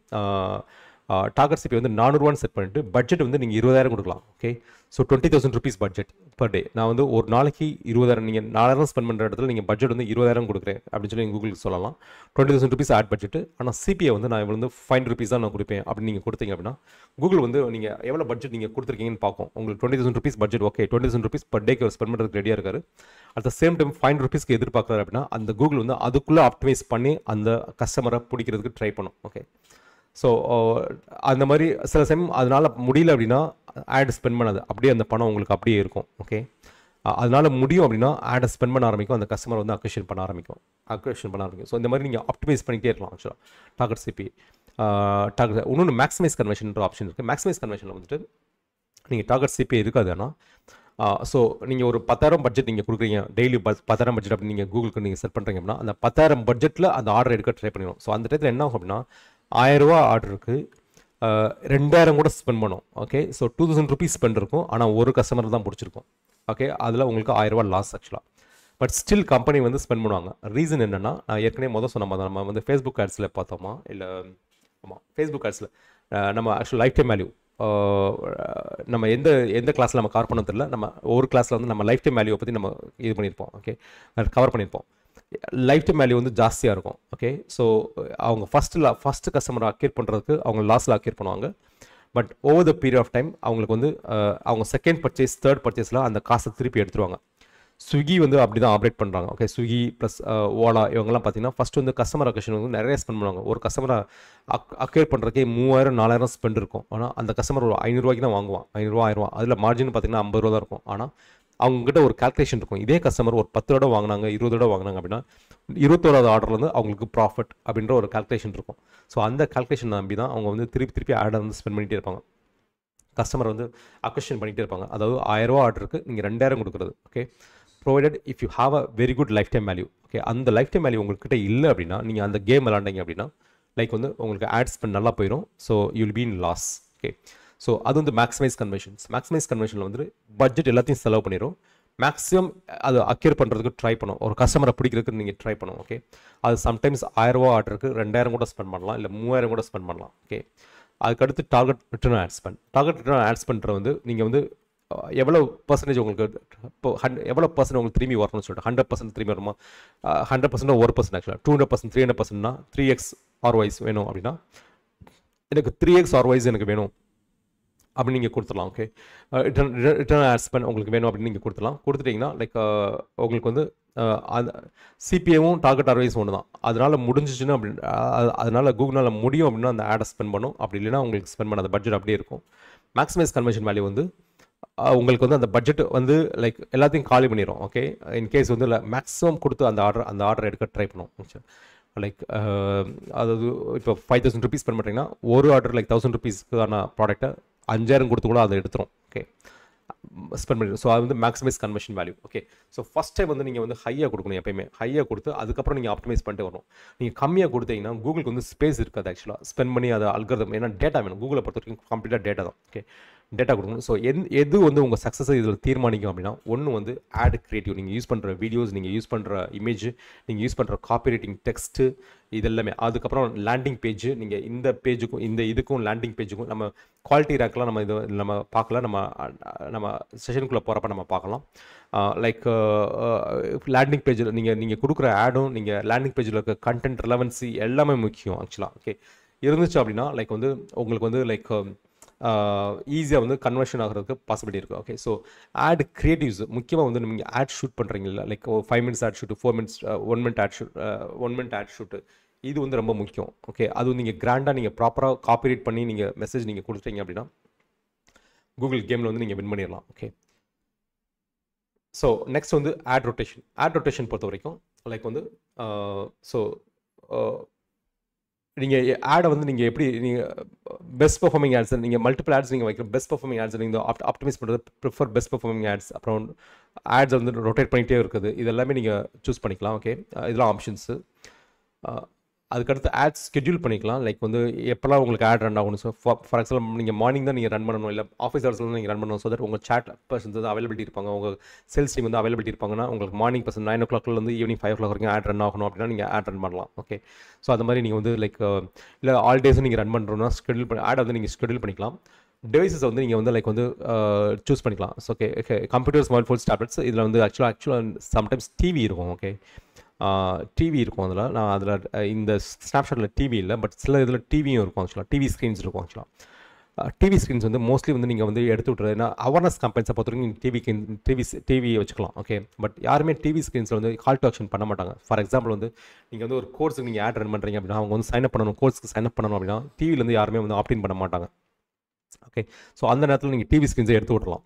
டார்கெட் சிபி வந்து 400 ரூபான்னு செட் பண்ணிட்டு பட்ஜெட் வந்து நீங்கள் 20,000 கொடுக்கலாம். Okay, so 20,000 rupees budget per day. நான் வந்து ஒரு நாளைக்கு 20,000 நீங்கள் 4000 ஸ்பெண்ட் பண்ணுற இடத்துல நீங்கள் பட்ஜெட் வந்து 20,000 கொடுக்குறேன் அப்படின்னு சொல்லி கூகுளுக்கு சொல்லலாம். 20,000 ருபீஸ் ஆட் பட்ஜெட். ஆனால் சிபிஐ வந்து நான் வந்து 500 ரூபீஸ் தான் நான் கொடுப்பேன் அப்படின்னு நீங்கள் கொடுத்தீங்க அப்படின்னா கூகுள் வந்து நீங்கள் எவ்வளோ பட்ஜெட் நீங்கள் கொடுத்துருக்கீங்கன்னு பார்க்கும். உங்களுக்கு 20,000 rupees budget. Okay, 20,000 rupees per டேக்கு ஸ்பெண்ட் பண்ணுறதுக்கு ரெடியாக இருக்காரு. அட் த சேம் டைம் 500 ரூபீஸ்க்கு எதிர்பார்க்குறாரு அப்படின்னா அந்த கூகுள் வந்து அதுக்குள்ளே ஆப்டிமைஸ் பண்ணி அந்த கஸ்டமரை பிடிக்கிறதுக்கு ட்ரை பண்ணும். ஓகே, ஸோ அந்த மாதிரி சில சமயம் அதனால் முடியல அப்படின்னா ஆட் ஸ்பெண்ட் பண்ணாது, அப்படியே அந்த பணம் உங்களுக்கு அப்படியே இருக்கும். ஓகே, அதனால் முடியும் அப்படின்னா ஆடை ஸ்பெண்ட் பண்ண ஆரம்பிக்கும், அந்த கஸ்டமர் வந்து அக்வசிஷன் பண்ண ஆரம்பிக்கும். ஸோ இந்த மாதிரி நீங்கள் ஆப்டிமைஸ் பண்ணிகிட்டே இருக்கலாம் ஆக்சுவலாக டார்கெட் சிபி. டார்கெட் இன்னொன்று மேக்ஸிமைஸ் கன்வர்ஷன்ற ஆப்ஷன் இருக்குது. மேக்ஸிமைஸ் கன்வர்ஷனில் வந்துட்டு நீங்கள் டார்கெட் சிபிஐ இருக்காது. ஆனால் ஸோ நீங்கள் ஒரு 10,000 பட்ஜெட் நீங்கள் கொடுக்குறீங்க, டெய்லி 10,000 பட்ஜெட் அப்படின்னு நீங்கள் கூகுளுக்கு நீங்கள் செட் பண்ணுறீங்க அப்படின்னா அந்த 10,000 பட்ஜெட்டில் அந்த ஆர்டர் எடுக்க ட்ரை பண்ணிடும். ஸோ அந்த டயத்தில் என்ன ஆகும் அப்படின்னா 1000 ரூபா ஆர்டருக்கு 2000 கூட ஸ்பெண்ட் பண்ணும். ஓகே, ஸோ 2000 ருபீஸ் ஸ்பெண்ட் இருக்கும். ஆனால் ஒரு கஸ்டமர் தான் பிடிச்சிருக்கும். ஓகே, அதில் உங்களுக்கு 1000 ரூபா லாஸ் ஆக்சுவலாக. பட் ஸ்டில் கம்பெனி வந்து ஸ்பெண்ட் பண்ணுவாங்க. ரீசன் என்னென்னா, நான் ஏற்கனவே சொன்ன மாதிரி நம்ம வந்து ஃபேஸ்புக் ஆட்ஸில் பார்த்தோமா, இல்லை ஆமாம் ஃபேஸ்புக் ஆட்ஸில் நம்ம ஆக்சுவல் லைஃப் டைம் வேல்யூ நம்ம எந்த கிளாஸில் நம்ம கவர் பண்ண தெரியல. நம்ம ஒரு கிளாஸில் வந்து நம்ம லைஃப் டைம் வேல்யூவை பற்றி நம்ம இது பண்ணியிருப்போம். ஓகே, கவர் பண்ணியிருப்போம். லைஃப் டைம் வேல்யூ வந்து ஜாஸ்தியாக இருக்கும். ஓகே, ஸோ அவங்க ஃபஸ்ட்டு கஸ்டமரை அக்யூர் பண்ணுறதுக்கு அவங்க லாஸில் அக்யூர் பண்ணுவாங்க. But over the period of time அவங்களுக்கு வந்து அவங்க செகண்ட் பர்ச்சேஸ் தேர்ட் பர்ச்சேஸில் அந்த காசை திருப்பி எடுத்துருவாங்க. ஸ்விக்கி வந்து அப்படி தான் ஆப்ரேட் பண்ணுறாங்க. ஓகே, ஸ்விக்கி ப்ளஸ் ஓலா இவங்கெல்லாம் பார்த்தீங்கன்னா ஃபஸ்ட்டு வந்து கஸ்டமர் அக்வேஷன் வந்து நிறைய ஸ்பெண்ட் பண்ணுவாங்க. ஒரு கஸ்டமரை அக்வேர் பண்ணுறதுக்கே 3000 4000 ஸ்பெண்ட் இருக்கும். ஆனால் அந்த கஸ்டமர் ஒரு 500 ரூபாய்க்கு தான் வாங்குவான். 500 1000. அதில் மார்ஜின் பார்த்தீங்கன்னா 50 ரூபா தான் இருக்கும். ஆனால் அவங்ககிட்ட ஒரு கால்குலேஷன் இருக்கும். இதே கஸ்டமர் ஒரு 10 தடவை வாங்கினாங்க, 20 தடவை வாங்கினாங்க அப்படின்னா 21வது ஆர்டர்லேருந்து அவங்களுக்கு ப்ராஃபிட் அப்படின்ற ஒரு கால்குலேஷன் இருக்கும். ஸோ அந்த கால்குலேஷன் நம்பி தான் அவங்க வந்து திருப்பி ஆடை வந்து ஸ்பெண்ட் பண்ணிகிட்டே இருப்பாங்க. கஸ்டமர் வந்து அக்வெஷன் பண்ணிகிட்டே இருப்பாங்க. அதாவது 1000 ரூபா ஆர்டருக்கு நீங்கள் 2000 கொடுக்குறது. Okay, provided if you have a very good life time value. Okay, அந்த லைஃப் டைம் வேல்யூ உங்கள்கிட்ட இல்லை அப்படின்னா நீங்கள் அந்த கேம் விளாண்டிங்க அப்படின்னா லைக் வந்து உங்களுக்கு ஆட் ஸ்பெண்ட் நல்லா போயிடும். So you'll be in loss. Okay, so அது வந்து மேக்ஸிமைஸ் கன்வர்ஷனில் வந்து பட்ஜெட் எல்லாத்தையும் செலவு பண்ணிடும். மேக்ஸிமம் அது அக்யூர் பண்ணுறதுக்கு ட்ரை பண்ணும். ஒரு கஸ்டமரை பிடிக்கிறதுக்கு நீங்கள் ட்ரை பண்ணும். ஓகே, அது சம்டைம்ஸ் 1000 ரூபா ஆர்டருக்கு 2000 கூட ஸ்பெண்ட் பண்ணலாம், இல்லை 3000 கூட ஸ்பெண்ட் பண்ணலாம். ஓகே, அதுக்கடுத்து டார்கெட் ரிட்டர்ன் ஆட் ஸ்பெண்ட் வந்து நீங்கள் வந்து எவ்வளோ பர்சன்டேஜ் உங்களுக்கு இப்போ எவ்வளோ பர்சன்ட் உங்களுக்கு திரும்பி வரணும்னு சொல்லிட்டு 100% திரும்பி வருமா, 100% 1% ஆக்சுவலாக 200% 300%னா 3x ROIs வேணும் அப்படின்னா எனக்கு 3x ROIs எனக்கு வேணும் அப்படின்னு நீங்கள் கொடுத்துடலாம். ஓகே, ரிட்டர்ன் ஆட் ஸ்பெண்ட் உங்களுக்கு வேணும் அப்படின்னு நீங்கள் கொடுத்துட்டிங்கன்னா லைக் உங்களுக்கு வந்து அந்த சிபிஏவும் டார்கெட் ROIs ஒன்று தான். அதனால் முடிஞ்சிச்சுன்னா அதனால் கூகுளால் முடியும் அப்படின்னா அந்த ஆடை ஸ்பெண்ட் பண்ணும். அப்படி இல்லைன்னா உங்களுக்கு ஸ்பெண்ட் பண்ண அந்த பட்ஜெட் அப்படியே இருக்கும். மேக்ஸிமைஸ் கன்வர்ஷன் வேல்யூ வந்து உங்களுக்கு வந்து அந்த பட்ஜெட் வந்து லைக் எல்லாத்தையும் காலி பண்ணிடும். ஓகே, இன்கேஸ் வந்து இல்லை மேக்ஸிமம் கொடுத்து அந்த ஆர்டர் எடுக்க ட்ரை பண்ணும். லைக் அதாவது இப்போ 5000 ருபீஸ் ஸ்பெண்ட் பண்ணுறீங்கன்னா ஒரு ஆர்டர் லைக் 1000 ருபீஸ்க்கான ப்ராடக்ட்டை 5000 கொடுத்து கூட அதை எடுத்துரும். ஓகே, ஸ்பெண்ட் பண்ணிடும். ஸோ அது வந்து maximise conversion value. Okay, so first time வந்து நீங்கள் வந்து ஹையாக கொடுக்கணும். எப்பயுமே ஹையாக கொடுத்து அதுக்கப்புறம் நீங்கள் ஆப்டிமைஸ் பண்ணிட்டு வரணும். நீங்கள் கம்மியாக கொடுத்தீங்கன்னா கூகுளுக்கு வந்து ஸ்பேஸ் இருக்காது ஆக்சுவலாக ஸ்பெண்ட் பண்ணி அதை அல்கரிதம். ஏன்னா டேட்டா வேணும். கூகுளை பொறுத்த வரைக்கும் கம்ப்ளீட்டாக டேட்டா தான். ஓகே, டேட்டா கொடுக்கணும். ஸோ எது வந்து உங்கள் சக்ஸஸை இதில் தீர்மானிக்கும் அப்படின்னா ஒன்று வந்து ஆட் கிரியேட்டிவ். நீங்கள் யூஸ் பண்ணுற வீடியோஸ், நீங்கள் யூஸ் பண்ணுற இமேஜ், நீங்கள் யூஸ் பண்ணுற காப்பி ரைட்டிங் டெக்ஸ்ட்டு இதெல்லாமே. அதுக்கப்புறம் லேண்டிங் பேஜ். நீங்கள் இந்த பேஜுக்கும் இந்த இதுக்கும் லேண்டிங் பேஜுக்கும் நம்ம குவாலிட்டி ரேக்கெலாம் நம்ம பார்க்கல. நம்ம செஷனுக்குள்ளே போகிறப்ப நம்ம பார்க்கலாம். லைக் லேண்டிங் பேஜில் நீங்கள் கொடுக்குற ஆடும் நீங்கள் லேண்டிங் பேஜில் இருக்க கண்டென்ட் ரிலவன்சி எல்லாமே முக்கியம் ஆக்சுவலாக. ஓகே, இருந்துச்சு அப்படின்னா லைக் வந்து உங்களுக்கு வந்து லைக் ஈஸியாக வந்து கன்வர்ஷன் ஆகிறதுக்கு பாசிபிலிட்டி இருக்குது. ஓகே, ஸோ ஆட் கிரியேட்டிவ்ஸ் முக்கியமாக வந்து நீங்கள் ஆட் ஷூட் பண்ணுறீங்களா, like 5 minutes ad shoot, 4 minutes 1 minute ad shoot, இது வந்து ரொம்ப முக்கியம். ஓகே, அது நீங்கள் கிராண்டாக நீங்கள் ப்ராப்பராக காப்பிரைட் பண்ணி நீங்கள் மெசேஜ் நீங்கள் கொடுத்துட்டீங்க அப்படின்னா கூகுள் கேமில் வந்து நீங்கள் வின் பண்ணிடலாம். ஓகே, ஸோ நெக்ஸ்ட் வந்து ஆட் ரொட்டேஷன் பொறுத்த வரைக்கும் லைக் வந்து ஸோ நீங்கள் ஆடை வந்து நீங்கள் எப்படி நீங்கள் பெஸ்ட் பர்ஃபார்மிங் ஆட்ஸ் நீங்கள் மல்டிபிள் ஆட்ஸ் நீங்கள் வைக்கிற பெஸ்ட் பர்ஃபார்மிங் ஆட்ஸ் நீங்கள் ஆப்டிமைஸ் பண்ணுறது ப்ரிஃபர் பெஸ்ட் பர்ஃபார்மிங் ஆட்ஸ். அப்புறம் ஆட்ஸ் வந்து ரொட்டேட் பண்ணிகிட்டே இருக்குது. இது எல்லாமே நீங்கள் சூஸ் பண்ணிக்கலாம். ஓகே, இதெல்லாம் ஆப்ஷன்ஸு. அதுக்கடுத்து ஆட் ஸ்கெட்யூல் பண்ணிக்கலாம். லைக் வந்து எப்போல்லாம் உங்களுக்கு ஆட் ரன் ஆகணும். ஸோ ஃபார் எக்ஸாம்பிள் நீங்கள் மார்னிங் தான் நீங்கள் ரன் பண்ணணும், இல்லை ஆஃபீஸ் ஹவர்ஸில் நீங்கள் ரன் பண்ணணும். ஸோ தட் உங்கள் சேட் பர்சன்ஸ் வந்து அவைலபிலிட்டி இருப்பாங்க, உங்கள் சேல்ஸ் டீம் வந்து அவைலபிலிட்டி இருப்பாங்கன்னா உங்களுக்கு மார்னிங் பர்சன் 9 o'clockலேருந்து ஈவினிங் 5 o'clock வரைக்கும் ஆட் ரன் ஆகணும் அப்படின்னா நீங்கள் ஆட் ரன் பண்ணலாம். ஓகே, ஸோ அந்த மாதிரி நீங்கள் வந்து லைக் இல்லை ஆல் டேஸும் நீங்கள் ரன் பண்ணுறோன்னா ஸ்கெட்யூல் பண்ணி ஆட் வந்து நீங்கள் ஸ்கெட்யூல் பண்ணிக்கலாம். டிவைசஸ் வந்து நீங்கள் வந்து லைக் வந்து சூஸ் பண்ணிக்கலாம். So okay, computers, mobile phones, tablets. இதில் வந்து ஆக்சுவலாக சம்டைம்ஸ் டிவி இருக்கும். ஓகே, டிவி இருக்கும். அதில் இந்த ஸ்னாப்ஷாட்டில் டிவி இல்லை, பட் சில இதில் டிவியும் இருக்கும். ஆக்சுவலாக டிவி ஸ்க்ரீன்ஸ் இருக்கும். ஆக்சுவலாக டிவி ஸ்க்ரீன்ஸ் வந்து மோஸ்ட்லி வந்து நீங்கள் வந்து எடுத்து விட்றது. ஏன்னா அவேர்னஸ் கம்பெனிஸை பொறுத்த வரைக்கும் டிவியை வச்சுக்கலாம். ஓகே, பட் யாருமே டிவி ஸ்க்ரீன்ஸில் வந்து கால் டு ஆக்ஷன் பண்ண மாட்டாங்க. ஃபார் எக்ஸாம்பிள் வந்து நீங்கள் வந்து ஒரு கோர்ஸுக்கு நீங்கள் ஆட் ரன் பண்ணுறீங்க அப்படின்னா அவங்க வந்து சைன் அப் பண்ணணும், கோர்ஸுக்கு சைன் அப் பண்ணணும் அப்படின்னா டிவிலேருந்து யாருமே வந்து ஆப்டின் பண்ண மாட்டாங்க. ஓகே. ஸோ அந்த நேரத்தில் நீங்கள் டிவி ஸ்க்ரீன்ஸை எடுத்து விடலாம்.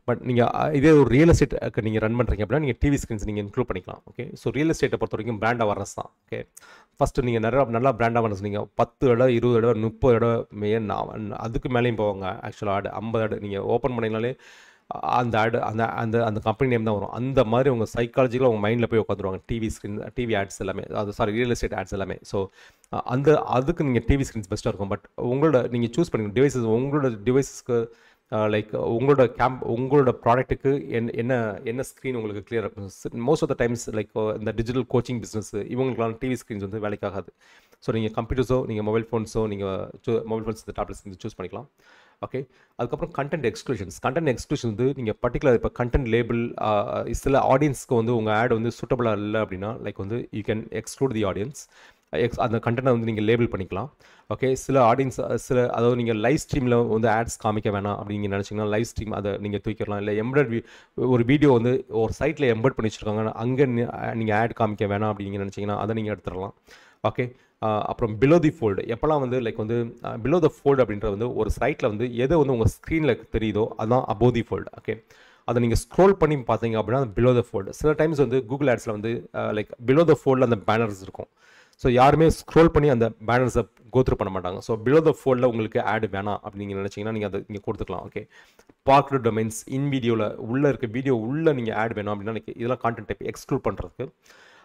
பட் நீங்கள் இதே ஒரு ரியல் எஸ்டேட் நீங்கள் ரன் பண்ணுறீங்க அப்படின்னா நீங்கள் டிவி ஸ்க்ரீன்ஸ் நீங்கள் இன்க்ளூட் பண்ணிக்கலாம். ஓகே. ஸோ ரியல் எஸ்டேட்டை பொறுத்த வரைக்கும் பிராண்ட் அவேர்னஸ் தான். ஓகே. ஃபஸ்ட்டு நீங்கள் நல்லா பிராண்ட் அவேர்னஸ் நீங்கள் 10 இடம் 20 இடம் 30 இடம் அதுக்கு மேலேயும் போவாங்க. ஆக்சுவலாக ஆடு 50 ஆடு நீங்கள் ஓப்பன் பண்ணிங்கனாலே அந்த ஆடு அந்த அந்த அந்த கம்பெனி நேம் தான் வரும். அந்த மாதிரி உங்கள் சைக்காலஜிக்கலாக உங்கள் மைண்டில் போய் உட்காந்துருவாங்க டிவி ஸ்க்ரீன் டிவி ஆட்ஸ் எல்லாமே, அது சாரி ரியல் எஸ்டேட் ஆட்ஸ் எல்லாமே. ஸோ அதுக்கு நீங்கள் டிவி ஸ்க்ரீன்ஸ் பெஸ்ட்டாக இருக்கும். பட் உங்களோட சூஸ் பண்ணிக்கணும் டிவைசஸ். உங்களோட டிவைசஸ்க்கு லைக் உங்களோட ப்ராடக்ட்டுக்கு என்ன ஸ்க்ரீன் உங்களுக்கு கிளியர் இருக்கும். Most of the times like இந்த டிஜிட்டல் கோச்சிங் பிஸ்னஸ் இவங்களுக்குலாம் டிவி ஸ்க்ரீன்ஸ் வந்து வேலைக்காகாது. ஸோ நீங்கள் கம்ப்யூட்டர்ஸோ நீங்கள் மொபைல் ஃபோன்ஸோ நீங்கள் மொபைல் ஃபோன்ஸ் இந்த டேப்லெட்ஸ் வந்து சூஸ் பண்ணிக்கலாம். ஓகே. அதுக்கப்புறம் கண்டென்ட் எக்ஸ்க்ளூஷன் வந்து நீங்கள் பர்டிகுலர் இப்போ கண்டென்ட் லேபிள் சில ஆடியன்ஸ்க்கு வந்து உங்கள் ஆட் வந்து சூட்டபுளாக இல்லை அப்படின்னா லைக் வந்து you can exclude the audience. அந்த கண்டென்ட்டை வந்து நீங்கள் லேபிள் பண்ணிக்கலாம். ஓகே. சில ஆடியன்ஸ் அதாவது நீங்கள் லைவ் ஸ்ட்ரீமில் வந்து ஆட்ஸ் காமிக்க வேணாம் அப்படின்னு நினச்சிங்கன்னா லைவ் ஸ்ட்ரீம் அதை நீங்கள் தூக்கிடலாம். இல்லை ஒரு வீடியோ வந்து ஒரு சைட்டில் எம்பர்ட் பண்ணி வச்சுருக்காங்க, அங்கே நீங்கள் ஆட் காமிக்க வேணாம் அப்படின்னு நினச்சிங்கன்னா அதை நீங்கள் எடுத்துடலாம். ஓகே. அப்புறம் பிலோ தி ஃபோல்டு எப்போல்லாம் வந்து லைக் வந்து பிலோ த ஃபோல்டு அப்படின்றது வந்து ஒரு சைட்டில் வந்து எதை வந்து உங்கள் ஸ்க்ரீனில் தெரியுதோ அதுதான் அபோவ் தி ஃபோல்டு. ஓகே. அதை நீங்கள் ஸ்க்ரோல் பண்ணி பார்த்தீங்க அப்படின்னா பிலோ த ஃபோல்டு. சில டைம்ஸ் வந்து கூகுள் ஆட்ஸில் வந்து லைக் பிலோ த ஃபோல்டில் அந்த பேனர்ஸ் இருக்கும். ஸோ யாருமே ஸ்க்ரோல் பண்ணி அந்த பேனர்ஸை கோத்ரூ பண்ண மாட்டாங்க. ஸோ பிலோ த ஃபோல்டில் உங்களுக்கு ஆட் வேணாம் அப்படின்னு நினச்சிங்கன்னா நீங்கள் அதை நீங்கள் கொடுத்துக்கலாம். ஓகே. பார்க்டு டொமைன்ஸ் இன் வீடியோவில் உள்ளே இருக்க வீடியோ உள்ளே நீங்கள் ஆட் வேணும் அப்படின்னா இதெல்லாம் கான்டென்ட் டைப் எக்ஸ்க்ளூட் பண்ணுறதுக்கு.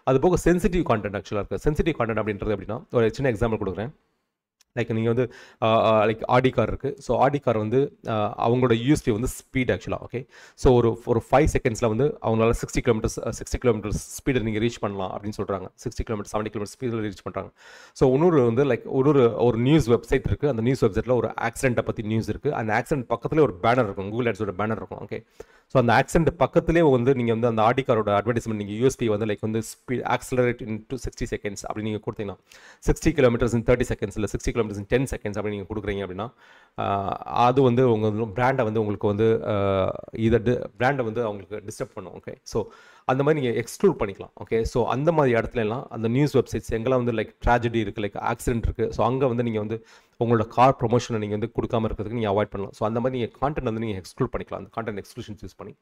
அது போக சென்சிட்டிவ் கான்டென்ட் ஆக்சுவலாக இருக்குது. சென்சிட்டிவ் கான்டென்ட் அப்படின்றது அப்படின்னா ஒரு சின்ன எக்ஸாம்பிள் கொடுக்குறேன். லைக் நீங்கள் வந்து லைக் ஆடி கார் இருக்குது. ஸோ ஆடி கார் வந்து அவங்களோட யூஎஸ்பி வந்து ஸ்பீட் ஆக்சுவலாக. ஓகே. ஸோ ஒரு 5 செகண்ட்ஸில் வந்து அவங்களால 60 கிலோமீட்டர்ஸ் ஸ்பீடை நீங்கள் ரீச் பண்ணலாம் அப்படின்னு சொல்கிறாங்க. 60 கிலோமீட்டர் 70 கிலோமீட்டர் ஸ்பீடில் ரீச் பண்ணுறாங்க. ஸோ இன்னொரு வந்து லைக் ஒரு நியூஸ் வெப்சைட் இருக்குது. அந்த நியூஸ் வெப்சைட்டில் ஒரு ஆக்சிடென்ட்டை பற்றி நியூஸ் இருக்குது. அந்த ஆக்சிடென்ட் பக்கத்துலேயே ஒரு பேனர் இருக்கும், கூகுள் ஆட்ஸோட பேனர் இருக்கும். ஓகே. ஸோ அந்த ஆக்சிடென்ட் பக்கத்துலேயே வந்து நீங்கள் வந்து அந்த ஆடி காரோட அட்வர்டைஸ்மெண்ட் நீங்கள் யூஎஸ்பி வந்து லைக் வந்து ஸ்பீட் ஆக்சிலரேட் இன் 60 செகண்ட்ஸ் அப்படி நீங்கள் கொடுத்தீங்கன்னா 60 கிலோமீட்டர்ஸ் இன் 30 செகண்ட்ஸ் இல்லை 60 கிலோமீட்டர்ஸ் இன் 10 செகண்ட்ஸ் அப்படி நீங்கள் கொடுக்குறீங்க அப்படின்னா அது வந்து உங்கள் பிராண்டை வந்து உங்களுக்கு வந்து பிராண்டை வந்து அவங்களுக்கு டிஸ்டர்ப் பண்ணும். ஓகே. ஸோ அந்த மாதிரி நீங்கள் எக்ஸ்க்ளூட் பண்ணிக்கலாம். ஓகே. ஸோ அந்த மாதிரி இடத்துலலாம் அந்த நியூஸ் வெப்சைட்ஸ் எங்கெல்லாம் வந்து லைக் ட்ராஜடி இருக்குது, லைக் ஆக்சிடென்ட் இருக்குது, ஸோ அங்கே வந்து நீங்கள் வந்து உங்களோட கார் ப்ரொமோஷனை நீங்கள் வந்து கொடுக்காம இருக்கிறதுக்கு நீங்கள் அவாய்ட் பண்ணலாம். ஸோ அந்த மாதிரி நீங்கள் கான்டென்ட் வந்து நீங்கள் எக்ஸ்க்ளூட் பண்ணிக்கலாம், அந்த கான்டென்ட் எக்ஸ்க்ளூஷன்ஸ் யூஸ் பண்ணி.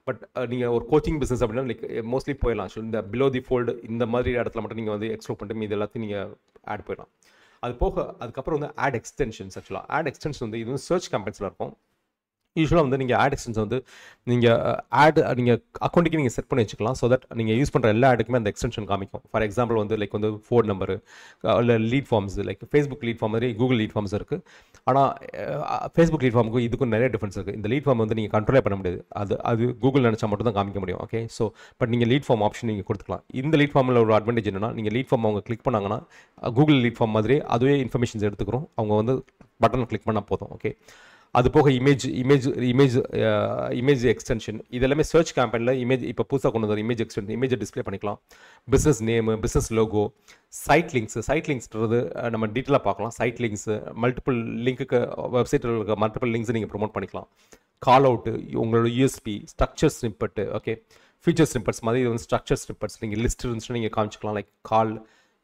பட் நீங்கள் ஒரு கோச்சிங் பிஸ்னஸ் அப்படின்னா லைக் மோஸ்ட்லி போயிடலாம். ஸோ இந்த பிலோ தி ஃபோல்டு இந்த மாதிரி இடத்துல மட்டும் நீங்கள் வந்து எக்ஸ்க்ளூட் பண்ணிட்டு இது எல்லாத்தையும் நீங்கள் ஆட் போயிடலாம். அது போக அதுக்கப்புறம் வந்து ஆட் எக்ஸ்டென்ஷன்ஸ். ஆக்சுவலாக ஆட் எக்ஸ்டென்ஷன் வந்து இது வந்து சர்ச் கேம்பெயின்ஸில் இருக்கும். யூஸ்வலாக வந்து நீங்கள் ஆட் எக்ஸ்டென்ஷன் வந்து நீங்கள் அக்கௌண்ட்டுக்கு நீங்கள் செட் பண்ணி வச்சுக்கலாம். ஸோ தட் நீங்கள் யூஸ் பண்ணுற எல்லா ஆடுக்குமே அந்த எக்ஸ்டென்ஷன் காமிக்கும். ஃபார் எக்ஸாம்பிள் வந்து லைக் வந்து ஃபோன் நம்பரு இல்லை lead forms, like Facebook lead form மாதிரி கூகுள் லீட் ஃபார்ம்ஸ் இருக்குது. ஆனால் ஃபேஸ்புக் லீட் ஃபார்முக்கும் இதுக்கும் நிறைய டிஃப்ரென்ஸ் இருக்குது. இந்த லீட் ஃபார்ம் வந்து நீங்கள் கண்ட்ரோலே பண்ண முடியாது, அது கூகுள் நினச்சா மட்டும் தான் காமிக்க முடியும். ஓகே. ஸோ பட் நீங்கள் லீட் ஃபார்ம் ஆப்ஷன் நீங்கள் கொடுத்துக்கலாம். இந்த லீட் ஃபார்மில் ஒரு அட்வான்டேஜ் என்னன்னா நீங்கள் லீட் ஃபார்ம் அவங்க கிளிக் பண்ணாங்கன்னா கூகுள் லீட் ஃபார்ம் மாதிரி அதுவே இன்ஃபர்மேஷன்ஸ் எடுத்துக்கிறோம். அவங்க வந்து பட்டன் கிளிக் பண்ணால் போதும். ஓகே. அது போக இமேஜ் எக்ஸ்டென்ஷன் இதெல்லாமே சர்ச் கேம்பெயினில் இப்போ புதுசாக கொண்டு வந்த இமேஜை டிஸ்பிளே பண்ணிக்கலாம். Business name, business logo, site லிங்க்ஸ்ன்றது நம்ம டீட்டெயிலாக பார்க்கலாம். சைட் லிங்க்ஸு மல்டிபிள் லிங்க்குக்கு வெப்சைட்டில் இருக்க மல்டிபிள் லிங்க்ஸை நீங்கள் ப்ரொமோட் பண்ணிக்கலாம். கால் அவுட்டு, உங்களோட USP, structure snippet, okay, feature snippets மாதிரி இது வந்து ஸ்ட்ரக்சர் ஸ்னிப்பெட்ஸ் நீங்கள் லிஸ்ட் இருந்துச்சுன்னா நீங்கள் காமிச்சிக்கலாம். லைக் கால்,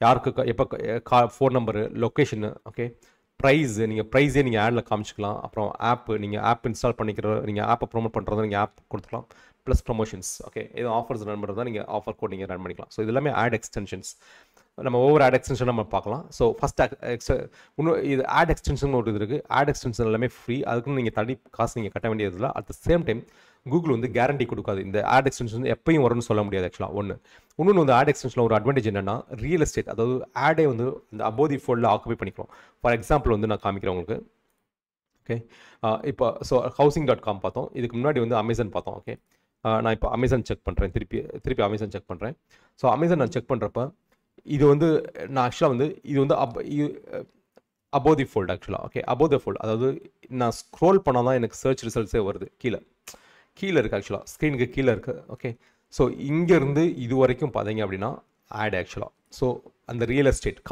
யாருக்கு எப்போ phone number, location, okay, price, நீங்கள் ப்ரைஸே நீங்கள் ஆடில் காமிச்சிக்கலாம். அப்புறம் ஆப்பு, நீங்கள் ஆப் இன்ஸ்டால் பண்ணிக்கிற, நீங்கள் ஆப்பை ப்ரொமோட் பண்ணுறதா நீங்கள் ஆப் கொடுத்துக்கலாம். ப்ளஸ் ப்ரொமோஷன்ஸ், ஓகே, எதுவும் ஆஃபர்ஸ் ரன் பண்ணுறதா நீங்கள் ஆஃபர் கோட் நீங்கள் ரன் பண்ணிக்கலாம். ஸோ இது எல்லாமே ஆட் எக்ஸ்டென்ஷன்ஸ். நம்ம ஒவ்வொரு ஆட் எக்ஸ்டென்ஷன் நம்ம பார்க்கலாம். ஸோ ஃபஸ்ட் இன்னும் இது ஆட் எக்ஸ்டென்ஷன் ஒரு இது இருக்குது. ஆட் எக்ஸ்டென்ஷன் எல்லாமே ஃப்ரீ, அதுக்குன்னு நீங்கள் தனி காசு நீங்கள் கட்ட வேண்டியதில்லை. At the same time Google வந்து கேரண்டி கொடுக்காது. இந்த ஆட் எக்ஸ்டென்ஷன் வந்து எப்பயும் வரும்னு சொல்ல முடியாது ஆக்சுவலாக. இன்னொன்று வந்து ஆட் எக்ஸ்டென்ஷனில் ஒரு அட்வான்டேஜ் என்னென்னா ரியல் எஸ்டேட், அதாவது ஆடே வந்து இந்த அபோவ் தி ஃபோல்டில் ஆக்குபை பண்ணிக்கலாம். ஃபார் எக்ஸாம்பிள் வந்து நான் காமிக்கிறேன் உங்களுக்கு. ஓகே. இப்போ ஸோ housing.com பார்த்தோம். இதுக்கு முன்னாடி வந்து அமேசான் பார்த்தோம். ஓகே. நான் இப்போ அமேசான் செக் பண்ணுறேன், திருப்பி அமேசான் செக் பண்ணுறேன். ஸோ அமேசான் நான் செக் பண்ணுறப்ப இது வந்து நான் ஆக்சுவலாக வந்து இது வந்து அபோவ் தி ஃபோல்டு ஆக்சுவலாக. ஓகே. அபோவ் தி ஃபோல்டு அதாவது நான் ஸ்க்ரோல் பண்ணால் தான் எனக்கு சர்ச் ரிசல்ட்ஸே வருது. கீழே இருக்குது ஆக்சுவலாக, ஸ்க்ரீனுக்கு கீழே இருக்குது. ஓகே. ஸோ இங்கேருந்து இது வரைக்கும் பார்த்தீங்க அப்படின்னா ஆட் ஆக்சுவலாக. ஸோ அந்த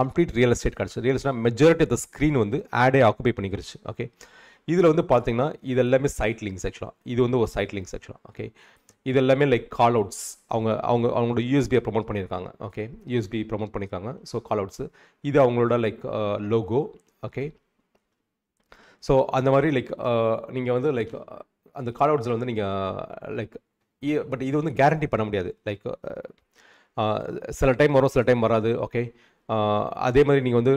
கம்ப்ளீட் ரியல் எஸ்டேட் கிடச்சி. Real estate majority of the screen வந்து ஆடே ஆக்குபை பண்ணிக்கிடுச்சு. ஓகே. இதில் வந்து பார்த்தீங்கன்னா இது எல்லாமே சைட் லிங்க்ஸ் ஆக்சுவலாக. இது வந்து ஒரு சைட் லிங்க்ஸ் ஆக்சுவலாக. ஓகே. இது எல்லாமே லைக் கால் அவுட்ஸ், அவங்களோட யூஎஸ்பியை ப்ரொமோட் பண்ணியிருக்காங்க. ஓகே. யூஎஸ்பி ப்ரொமோட் பண்ணியிருக்காங்க. ஸோ கால் அவுட்ஸு இது அவங்களோட லைக் லோகோ. ஓகே. ஸோ அந்த மாதிரி லைக் நீங்கள் வந்து லைக் அந்த கால் அவுட்ஸில் வந்து நீங்கள் லைக் பட் இது வந்து கேரண்டி பண்ண முடியாது. லைக் சில டைம் வரும், சில டைம் வராது. ஓகே. அதே மாதிரி நீங்கள் வந்து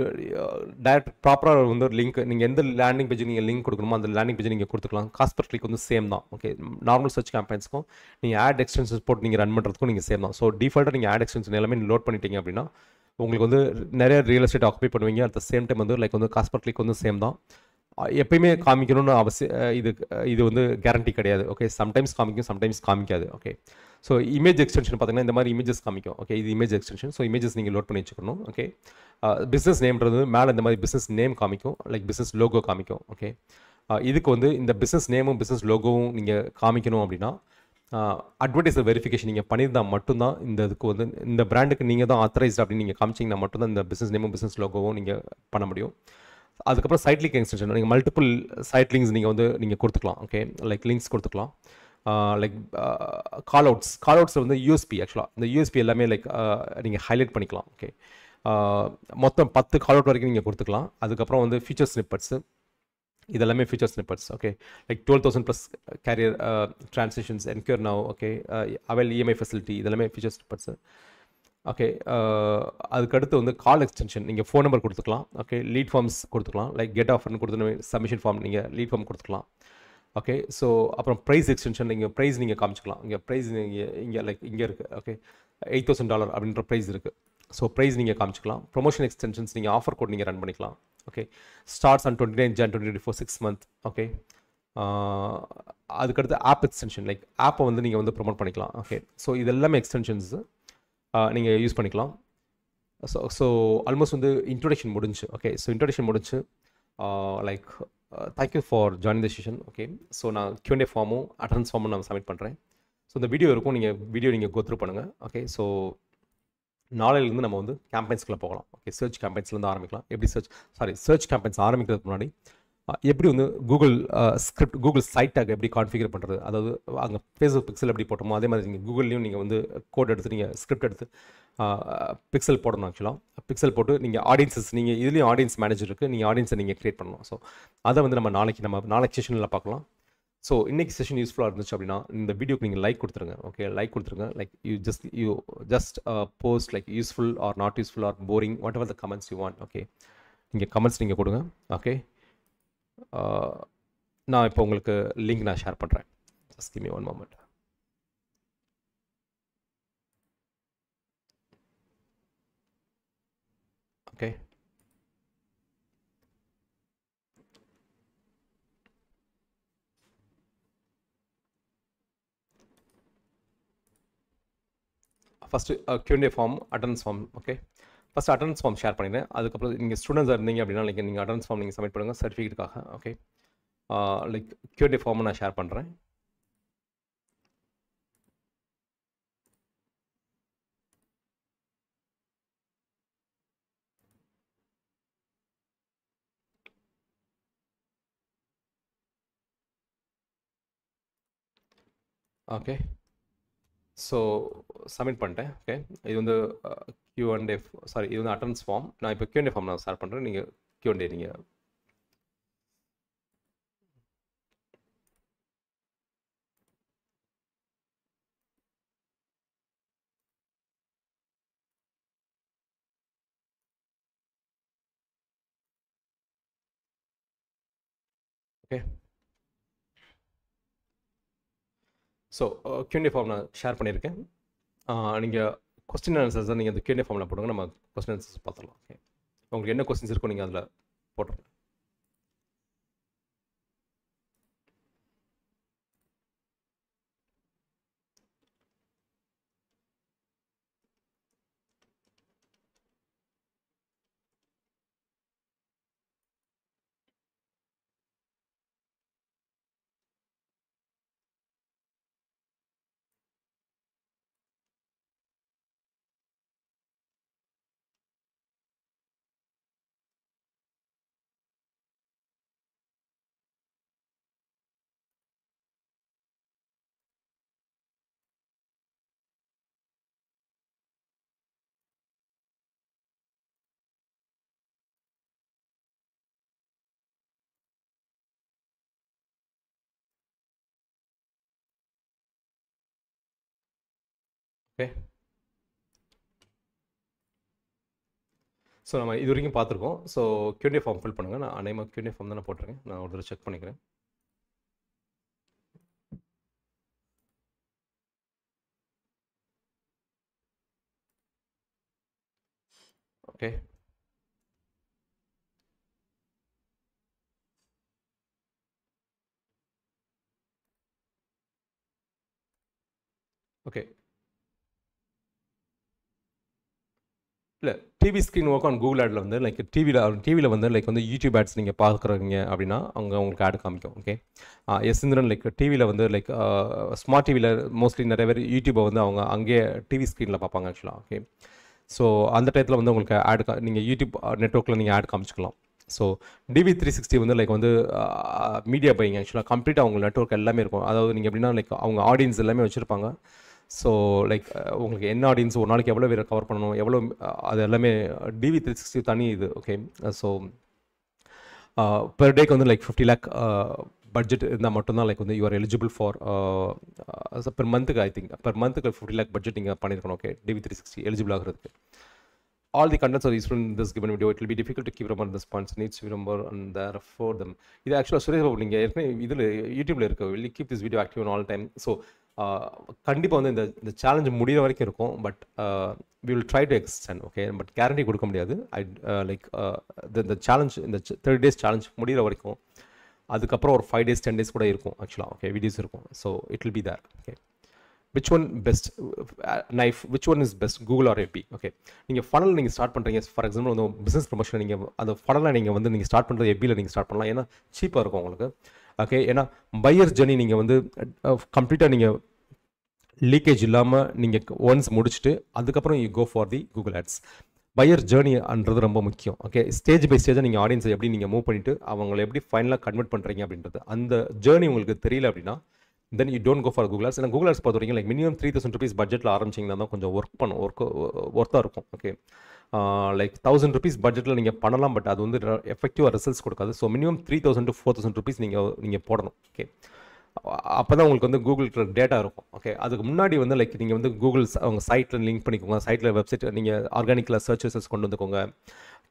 டேரக்ட் ப்ராப்பராக வந்து லிங்க் நீங்கள் எந்த லேண்டிங் பேஜ் நீங்கள் லிங்க் கொடுக்கணுமோ அந்த லேண்டிங் பேஜ் நீங்கள் கொடுத்துக்கலாம். காஸ்ட் பர் கிளிக் வந்து சேம் தான். ஓகே. நார்மல் சர்ச் கேம்பெயின்ஸ்க்கும் நீங்கள் ஆட் எக்ஸ்டென்ஷன்ஸ் போட்டு நீங்கள் ரன் பண்ணுறதுக்கும் நீங்கள் சேம் தான். ஸோ டிஃபால்ட்டாக நீங்கள் ஆட் எக்ஸ்டென்ஷன் எல்லாமே லோட் பண்ணிட்டீங்க அப்படின்னா உங்களுக்கு வந்து நிறைய ரியல் எஸ்டேட் ஆக்குபை பண்ணுவீங்க. அட் த சேம் டைம் வந்து லைக் வந்து காஸ்ட் பர் கிளிக் வந்து சேம் தான். எப்பயுமே காமிக்கணும்னு அவசியம் இது வந்து கேரண்டி கிடையாது. ஓகே. சம்டைம்ஸ் காமிக்கும், சம்டைம்ஸ் காமிக்காது. ஓகே. ஸோ இமேஜ் எக்ஸ்டென்ஷன் பார்த்தீங்கன்னா இந்த மாதிரி இமேஜஸ் காமிக்கும். ஓகே. இது இமேஜ் எக்ஸ்டென்ஷன். ஸோ இமேஜஸ் நீங்கள் லோட் பண்ணி வச்சுக்கணும். ஓகே. பிஸ்னஸ் நேம்ன்றது மேலே இந்த மாதிரி பிஸ்னஸ் நேம் காமிக்கும், லைக் பிஸ்னஸ் லோகோ காமிக்கும். ஓகே. இதுக்கு வந்து இந்த பிஸ்னஸ் நேமும் பிஸ்னஸ் லோகோவும் நீங்கள் காமிக்கணும் அப்படின்னா அட்வர்டைஸர் வெரிஃபிகேஷன் நீங்கள் பண்ணியிருந்தால் மட்டும்தான் இந்த இதுக்கு வந்து இந்த பிராண்டுக்கு நீங்கள் தான் ஆத்தரைஸ்ட் அப்படின்னு நீங்கள் காமிச்சிங்கன்னா மட்டும்தான் இந்த பிஸ்னஸ் நேமும் பிஸ்னஸ் லோகோவும் நீங்கள் பண்ண முடியும். அதுக்கப்புறம் சைட் லிங்க் எக்ஸ்டென்ஷன் நீங்கள் மல்டிபிள் சைட் லிங்க்ஸ் நீங்கள் கொடுத்துக்கலாம். ஓகே. லைக் லிங்க்ஸ் கொடுத்துக்கலாம். லைக் கால் அவுட்ஸில் வந்து யூஎஸ்பி ஆக்சுவலாக இந்த யூஎஸ்பி எல்லாமே லைக் நீங்கள் ஹைலைட் பண்ணிக்கலாம். ஓகே. மொத்தம் 10 கால் அவுட் வரைக்கும் நீங்கள் கொடுத்துக்கலாம். அதுக்கப்புறம் வந்து ஃபீச்சர் ஸ்னிப்பட்ஸு இதெல்லாமே feature snippets. Okay. Like 12,000 plus carrier transactions incur now. Okay. Avail EMI facility இதெல்லாமே ஃபீச்சர் ஸ்னிப்பட்ஸு. ஓகே. அதுக்கடுத்து வந்து கால் எக்ஸ்டென்ஷன் நீங்கள் ஃபோன் நம்பர் கொடுத்துக்கலாம். ஓகே. லீட் ஃபார்ம்ஸ் கொடுத்துக்கலாம். லைக் கெட் ஆஃபர்னு கொடுத்து சப்மிஷன் ஃபார்ம் நீங்கள் லீட் ஃபார்ம் கொடுத்துக்கலாம். ஓகே. ஸோ அப்புறம் ப்ரைஸ் எக்ஸ்டென்ஷன் நீங்கள் காமிச்சிக்கலாம். இங்கே ப்ரைஸ் இங்கே லைக் இங்கே இருக்குது. ஓகே. $8,000 அப்படின்ற ப்ரைஸ் இருக்குது. ஸோ ப்ரைஸ் நீங்கள் காமிச்சிக்கலாம். ப்ரொமோஷன் எக்ஸ்டென்ஷன்ஸ் நீங்கள் ஆஃபர் கோட் நீங்கள் ரன் பண்ணிக்கலாம். Okay. Starts on 29 Jan 2024 6 month. Okay. அதுக்கடுத்து ஆப் எக்ஸ்டென்ஷன் லைக் ஆப்பை வந்து நீங்கள் வந்து ப்ரொமோட் பண்ணிக்கலாம். ஓகே. ஸோ இது எல்லாமே எக்ஸ்டென்ஷன்ஸு நீங்கள் யூஸ் பண்ணிக்கலாம். ஸோ ஆல்மோஸ்ட் வந்து இன்ட்ரோடக்ஷன் முடிஞ்சு. ஓகே. ஸோ இன்ட்ரோடக்ஷன் முடிஞ்சு like thank you for joining the session. Okay. So நான் Q&A ஃபார்மும் அட்டண்டன்ஸ் ஃபார்மும் நான் சப்மிட் பண்ணுறேன். ஸோ இந்த வீடியோ இருக்கும், நீங்கள் கோ த்ரூ பண்ணுங்கள். ஓகே. ஸோ நாளையிலேருந்து நம்ம வந்து கேம்பெயின்ஸ்குள்ளே போகலாம். ஓகே. சர்ச் கேம்பெயின்ஸ்லேருந்து ஆரம்பிக்கலாம். எப்படி சர்ச் கேம்பெயின்ஸ் ஆரம்பிக்கிறதுக்கு முன்னாடி எப்படி வந்து கூகுள் சைட் டேக் எப்படி கான்ஃபிகர் பண்ணுறது, அதாவது அங்கே ஃபேஸ்புக் பிக்சல் எப்படி போட்டோமோ அதே மாதிரி நீங்கள் கூகுள்லேயும் நீங்கள் வந்து கோட் எடுத்து நீங்கள் ஸ்கிரிப்ட் எடுத்து பிக்சல் போடணும். ஆக்சுவலாக பிக்சல் போட்டு நீங்கள் ஆடியன்ஸஸ் நீங்கள் இதுலேயும் ஆடியன்ஸ் மேனேஜர் இருக்குது, நீங்கள் ஆடியன்ஸை நீங்கள் க்ரியேட் பண்ணணும். ஸோ அதை வந்து நம்ம நாளைக்கு செஷனில் பார்க்கலாம். ஸோ இன்றைக்கி செஷன் யூஸ்ஃபுல்லாக இருந்துச்சு அப்படின்னா இந்த வீடியோக்கு நீங்கள் லைக் கொடுத்துருங்க. ஓகே. லைக் கொடுத்துருங்க. Like you just post like useful or not useful or boring whatever the comments you want. Okay. இங்கே கமெண்ட்ஸ் நீங்கள் கொடுங்க. ஓகே. நான் இப்போ உங்களுக்கு லிங்க் நான் ஷேர் பண்ணுறேன். Just give me one moment. Okay. First Q&A form, attendance form. Okay. First attendance form share பண்ணிடுறேன். அதுக்கப்புறம் நீங்கள் ஸ்டூடெண்ட்ஸாக இருந்தீங்க அப்படின்னா நீங்கள் அட்டண்டன்ஸ் ஃபார்ம் நீங்கள் சப்மிட் பண்ணுங்கள் சர்டிஃபிகேட்டுக்காக. ஓகே. லைக் Q&A ஃபார்மை நான் ஷேர் பண்ணுறேன். ஓகே. ஸோ சப்மிட் பண்ணிட்டேன். ஓகே. இது வந்து Q&A சாரி இது வந்து அட்டண்டன்ஸ் ஃபார்ம். நான் இப்போ Q&A ஃபார்ம் நான் ஷேர் பண்ணுறேன். நீங்கள் Q&A நீங்கள் ஓகே. ஸோ Q&A ஃபார்ம் நான் ஷேர் பண்ணியிருக்கேன். நீங்கள் கொஸ்டின் ஆன்சர்ஸ் நீங்கள் அந்த Q&A ஃபார்மில் போடுங்க. நம்ம கொஸ்டின் ஆன்சர்ஸ் பார்த்துடலாம். ஓகே. உங்களுக்கு என்ன கொஸ்டின்ஸ் இருக்கோ நீங்கள் அதில் போட்டுருங்க. ஓகே. ஸோ நம்ம இது வரைக்கும் பார்த்துருக்கோம். ஸோ Q&A ஃபார்ம் ஃபில் பண்ணுங்கள். நான் அநேகமாக Q&A ஃபார்ம் தானே போட்டிருக்கேன். நான் ஒரு தடவை செக் பண்ணிக்கிறேன். ஓகே. ஓகே. இல்லை, TV screen work on Google ஆடில் வந்து லைக் டிவியில் வந்து லைக் வந்து யூடியூப் ஆட்ஸ் நீங்கள் பார்க்குறீங்க அப்படின்னா அவங்க உங்களுக்கு ஆட் காமிக்கும். ஓகே. எஸ்ந்திரன் லைக் டிவியில் வந்து லைக் ஸ்மார்ட் டிவியில் மோஸ்ட்லி நிறைய பேர் யூடியூப்பை வந்து அவங்க அங்கேயே டிவி ஸ்க்ரீனில் பார்ப்பாங்க ஆக்சுவலாக. ஓகே. ஸோ அந்த டயத்தில் வந்து உங்களுக்கு ஆட் நீங்கள் யூடியூப் நெட்ஒர்க்கில் நீங்கள் ஆட் காமிச்சிக்கலாம். ஸோ DV360 வந்து லைக் வந்து மீடியா பையிங் ஆக்சுவலாக கம்ப்ளீட்டாக அவங்க நெட்ஒர்க் எல்லாமே இருக்கும். அதாவது நீங்கள் எப்படின்னா லைக் அவங்க ஆடியன்ஸ் எல்லாமே வச்சுருப்பாங்க. ஸோ லைக் உங்களுக்கு என்ன ஆடியன்ஸ் ஒரு நாளைக்கு எவ்வளோ பேரை கவர் பண்ணணும், எவ்வளோ அது எல்லாமே DV360 தனி இது. ஓகே. ஸோ பெர் டேக்கு வந்து லைக் 50 lakh பட்ஜெட் இருந்தால் மட்டும்தான் லைக் வந்து யூஆர் எலிஜிபிள் ஃபார் பெர் மந்த்துக்கு. ஐ திங்க் பெர் மந்த்துக்கு 50 lakh பட்ஜெட் நீங்கள் பண்ணியிருக்கணும். ஓகே. DV360 எலிஜிபிள் ஆகிறதுக்கு. All the contents are useful in this given video. It will be difficult to keep remember this points needs to be remember and therefore them. இது ஆக்சுவலாக சுரேஷ் பாபு நீங்கள் ஏற்கனவே இதில் யூடியூப்பில் இருக்க will keep this video active on all time. So கண்டிப்பாக வந்து இந்த சேலஞ்ச் முடிகிற வரைக்கும் இருக்கும். But we will try to extend. Okay. But guarantee கொடுக்க முடியாது. லைக் இந்த சேலஞ்ச் இந்த 30 days சேலஞ்ச் முடிகிற வரைக்கும், அதுக்கப்புறம் ஒரு 5 days 10 days கூட இருக்கும் ஆக்சுவலாக. ஓகே. வீடியோஸ் இருக்கும். So it will be there. Okay. which one best knife, which one is best, Google or FB? Okay. நீங்கள் ஃபனல் நீங்கள் ஸ்டார்ட் பண்ணுறீங்க, ஃபார் எக்ஸாம்பிள் வந்து பிஸ்னஸ் ப்ரொமோஷன் நீங்கள் அந்த ஃபனலை நீங்கள் வந்து நீங்கள் ஸ்டார்ட் பண்ணுறது FBயில் நீங்கள் ஸ்டார்ட் பண்ணலாம். ஏன்னா சீப்பாக இருக்கும் உங்களுக்கு. ஓகே. ஏன்னா பையர் ஜர்னி நீங்கள் வந்து கம்ப்ளீட்டாக நீங்கள் லீக்கேஜ் இல்லாமல் நீங்கள் ஒன்ஸ் முடிச்சுட்டு அதுக்கப்புறம் you go for the Google ads. Buyer ஜேர்னின்றது ரொம்ப முக்கியம். ஓகே. ஸ்டேஜ் பை ஸ்டேஜாக நீங்கள் ஆடியன்ஸை எப்படி நீங்கள் மூவ் பண்ணிவிட்டு அவங்களை எப்படி ஃபைனலாக கன்வெர்ட் பண்ணுறீங்க அப்படின்றது, அந்த ஜேர்னி உங்களுக்கு தெரியல அப்படின்னா then you don't go for Google Ads. ஏன்னா Google Ads பொறுத்த வரைக்கும் லைக் மினிமம் 3000 rupees பட்ஜெட்டில் ஆரம்பிச்சிங்கன்னா தான் கொஞ்சம் ஒர்த்தாக இருக்கும். ஓகே. லைக் 1000 rupees பட்ஜெட்டில் நீங்கள் பண்ணலாம். பட் அது வந்து எஃபெக்டிவாக ரிசல்ட்ஸ் கொடுக்காது. ஸோ மினிமம் 3000 to 4000 rupees நீங்கள் போடணும். ஓகே. அப்போ தான் உங்களுக்கு வந்து கூகுள் டேட்டா இருக்கும். ஓகே. அதுக்கு முன்னாடி வந்து லைக் நீங்கள் வந்து கூகுள் அவங்க சைட்டில் லிங்க் பண்ணிக்கோங்க. சைட்டில் வெப்சைட் நீங்கள் ஆர்கானிக்கில் சர்ச்சஸ் கொண்டு வந்துக்கோங்க,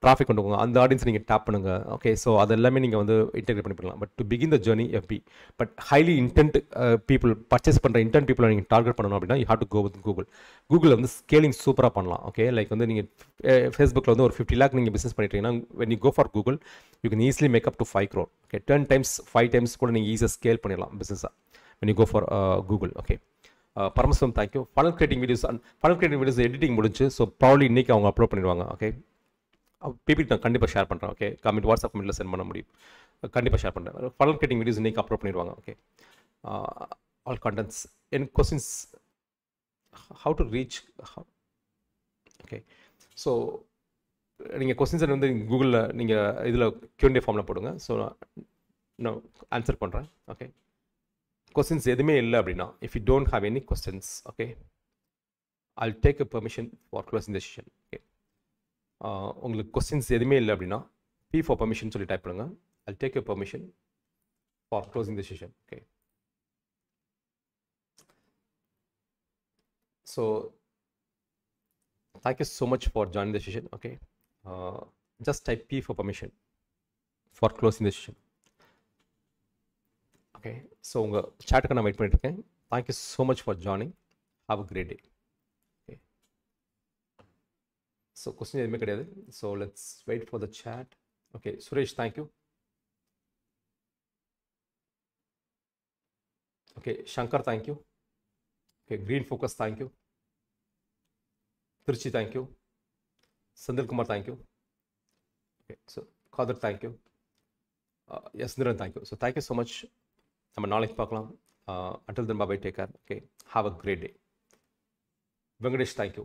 டிராஃபிக் கொண்டு போங்க, அந்த ஆடியன்ஸ் நீங்கள் டேப் பண்ணுங்கள். ஓகே. ஸோ அது எல்லாமே நீங்கள் வந்து இன்டெகிரேட் பண்ணி பண்ணலாம். But to begin the journey FB. But highly intent people purchase பண்ணுற இன்டென்ட் பீப்புளை நீங்கள் டார்கெட் பண்ணணும் அப்படின்னா you have to go with Google. கூகுளில் வந்து ஸ்கேலிங் சூப்பராக பண்ணலாம். ஓகே. லைக் வந்து நீங்கள் ஃபேஸ்புக்கில் வந்து ஒரு 50 lakh நீங்கள் பிஸ்னஸ் பண்ணிட்டீங்கன்னா when you go for Google you can easily make up to 5 crore. Okay. 10 times 5 times கூட நீங்கள் ஈஸியாக ஸ்கேல் பண்ணிடலாம் பிஸ்னஸாக when you go for Google. Okay. Paramasivam thank you. Funnel creating videos editing முடிஞ்சு. ஸோ ப்ராப்ளி இன்றைக்கி அவங்க அப்லோட் பண்ணிடுவாங்க. ஓகே. பிபிடி நான் கண்டிப்பாக ஷேர் பண்ணுறேன். ஓகே. வாட்ஸ்அப் கமெண்ட்டில் சென்ட் பண்ண முடியும். கண்டிப்பாக ஷேர் பண்ணுறேன். ஃபனல் கிரியேட்டிங் வீடியோஸ் இன்றைக்கி அப்லோட் பண்ணிடுவாங்க. Okay. All contents N questions how to reach. Okay. So நீங்கள் கொஸ்டின்ஸை வந்து கூகுளில் நீங்கள் இதில் Q&A ஃபார்மில் போடுங்க. ஸோ நான் ஆன்சர் பண்ணுறேன். ஓகே. கொஸ்டின்ஸ் எதுவுமே இல்லை அப்படின்னா if you don't have any questions, okay, I'll take a permission for closing the session. Okay. உங்களுக்கு கொஸ்டின்ஸ் எதுவுமே இல்லை அப்படின்னா P for permission சொல்லி டைப் பண்ணுங்க. I'll take a permission for closing the session. Okay. So thank you so much for joining the session. Okay. Just type P for permission for closing the session. Okay. So உங்கள் chatக்கு நான் wait பண்ணிட்டு இருக்கேன். Thank you so much for joining. Have a great day. Okay. So question எதுவுமே கிடையாது. So let's wait for the chat. Okay. Suresh, thank you. Okay. Shankar, thank you. Okay. Green Focus, thank you. Tiruchi, thank you. Sandil Kumar, thank you. Okay. So Kadir, thank you. Yes, Niran, thank you. So thank you so much. நம்ம நாளைக்கு பார்க்கலாம். Until then, bye bye, take care. Okay. Have a great day. Venkatesh, thank you.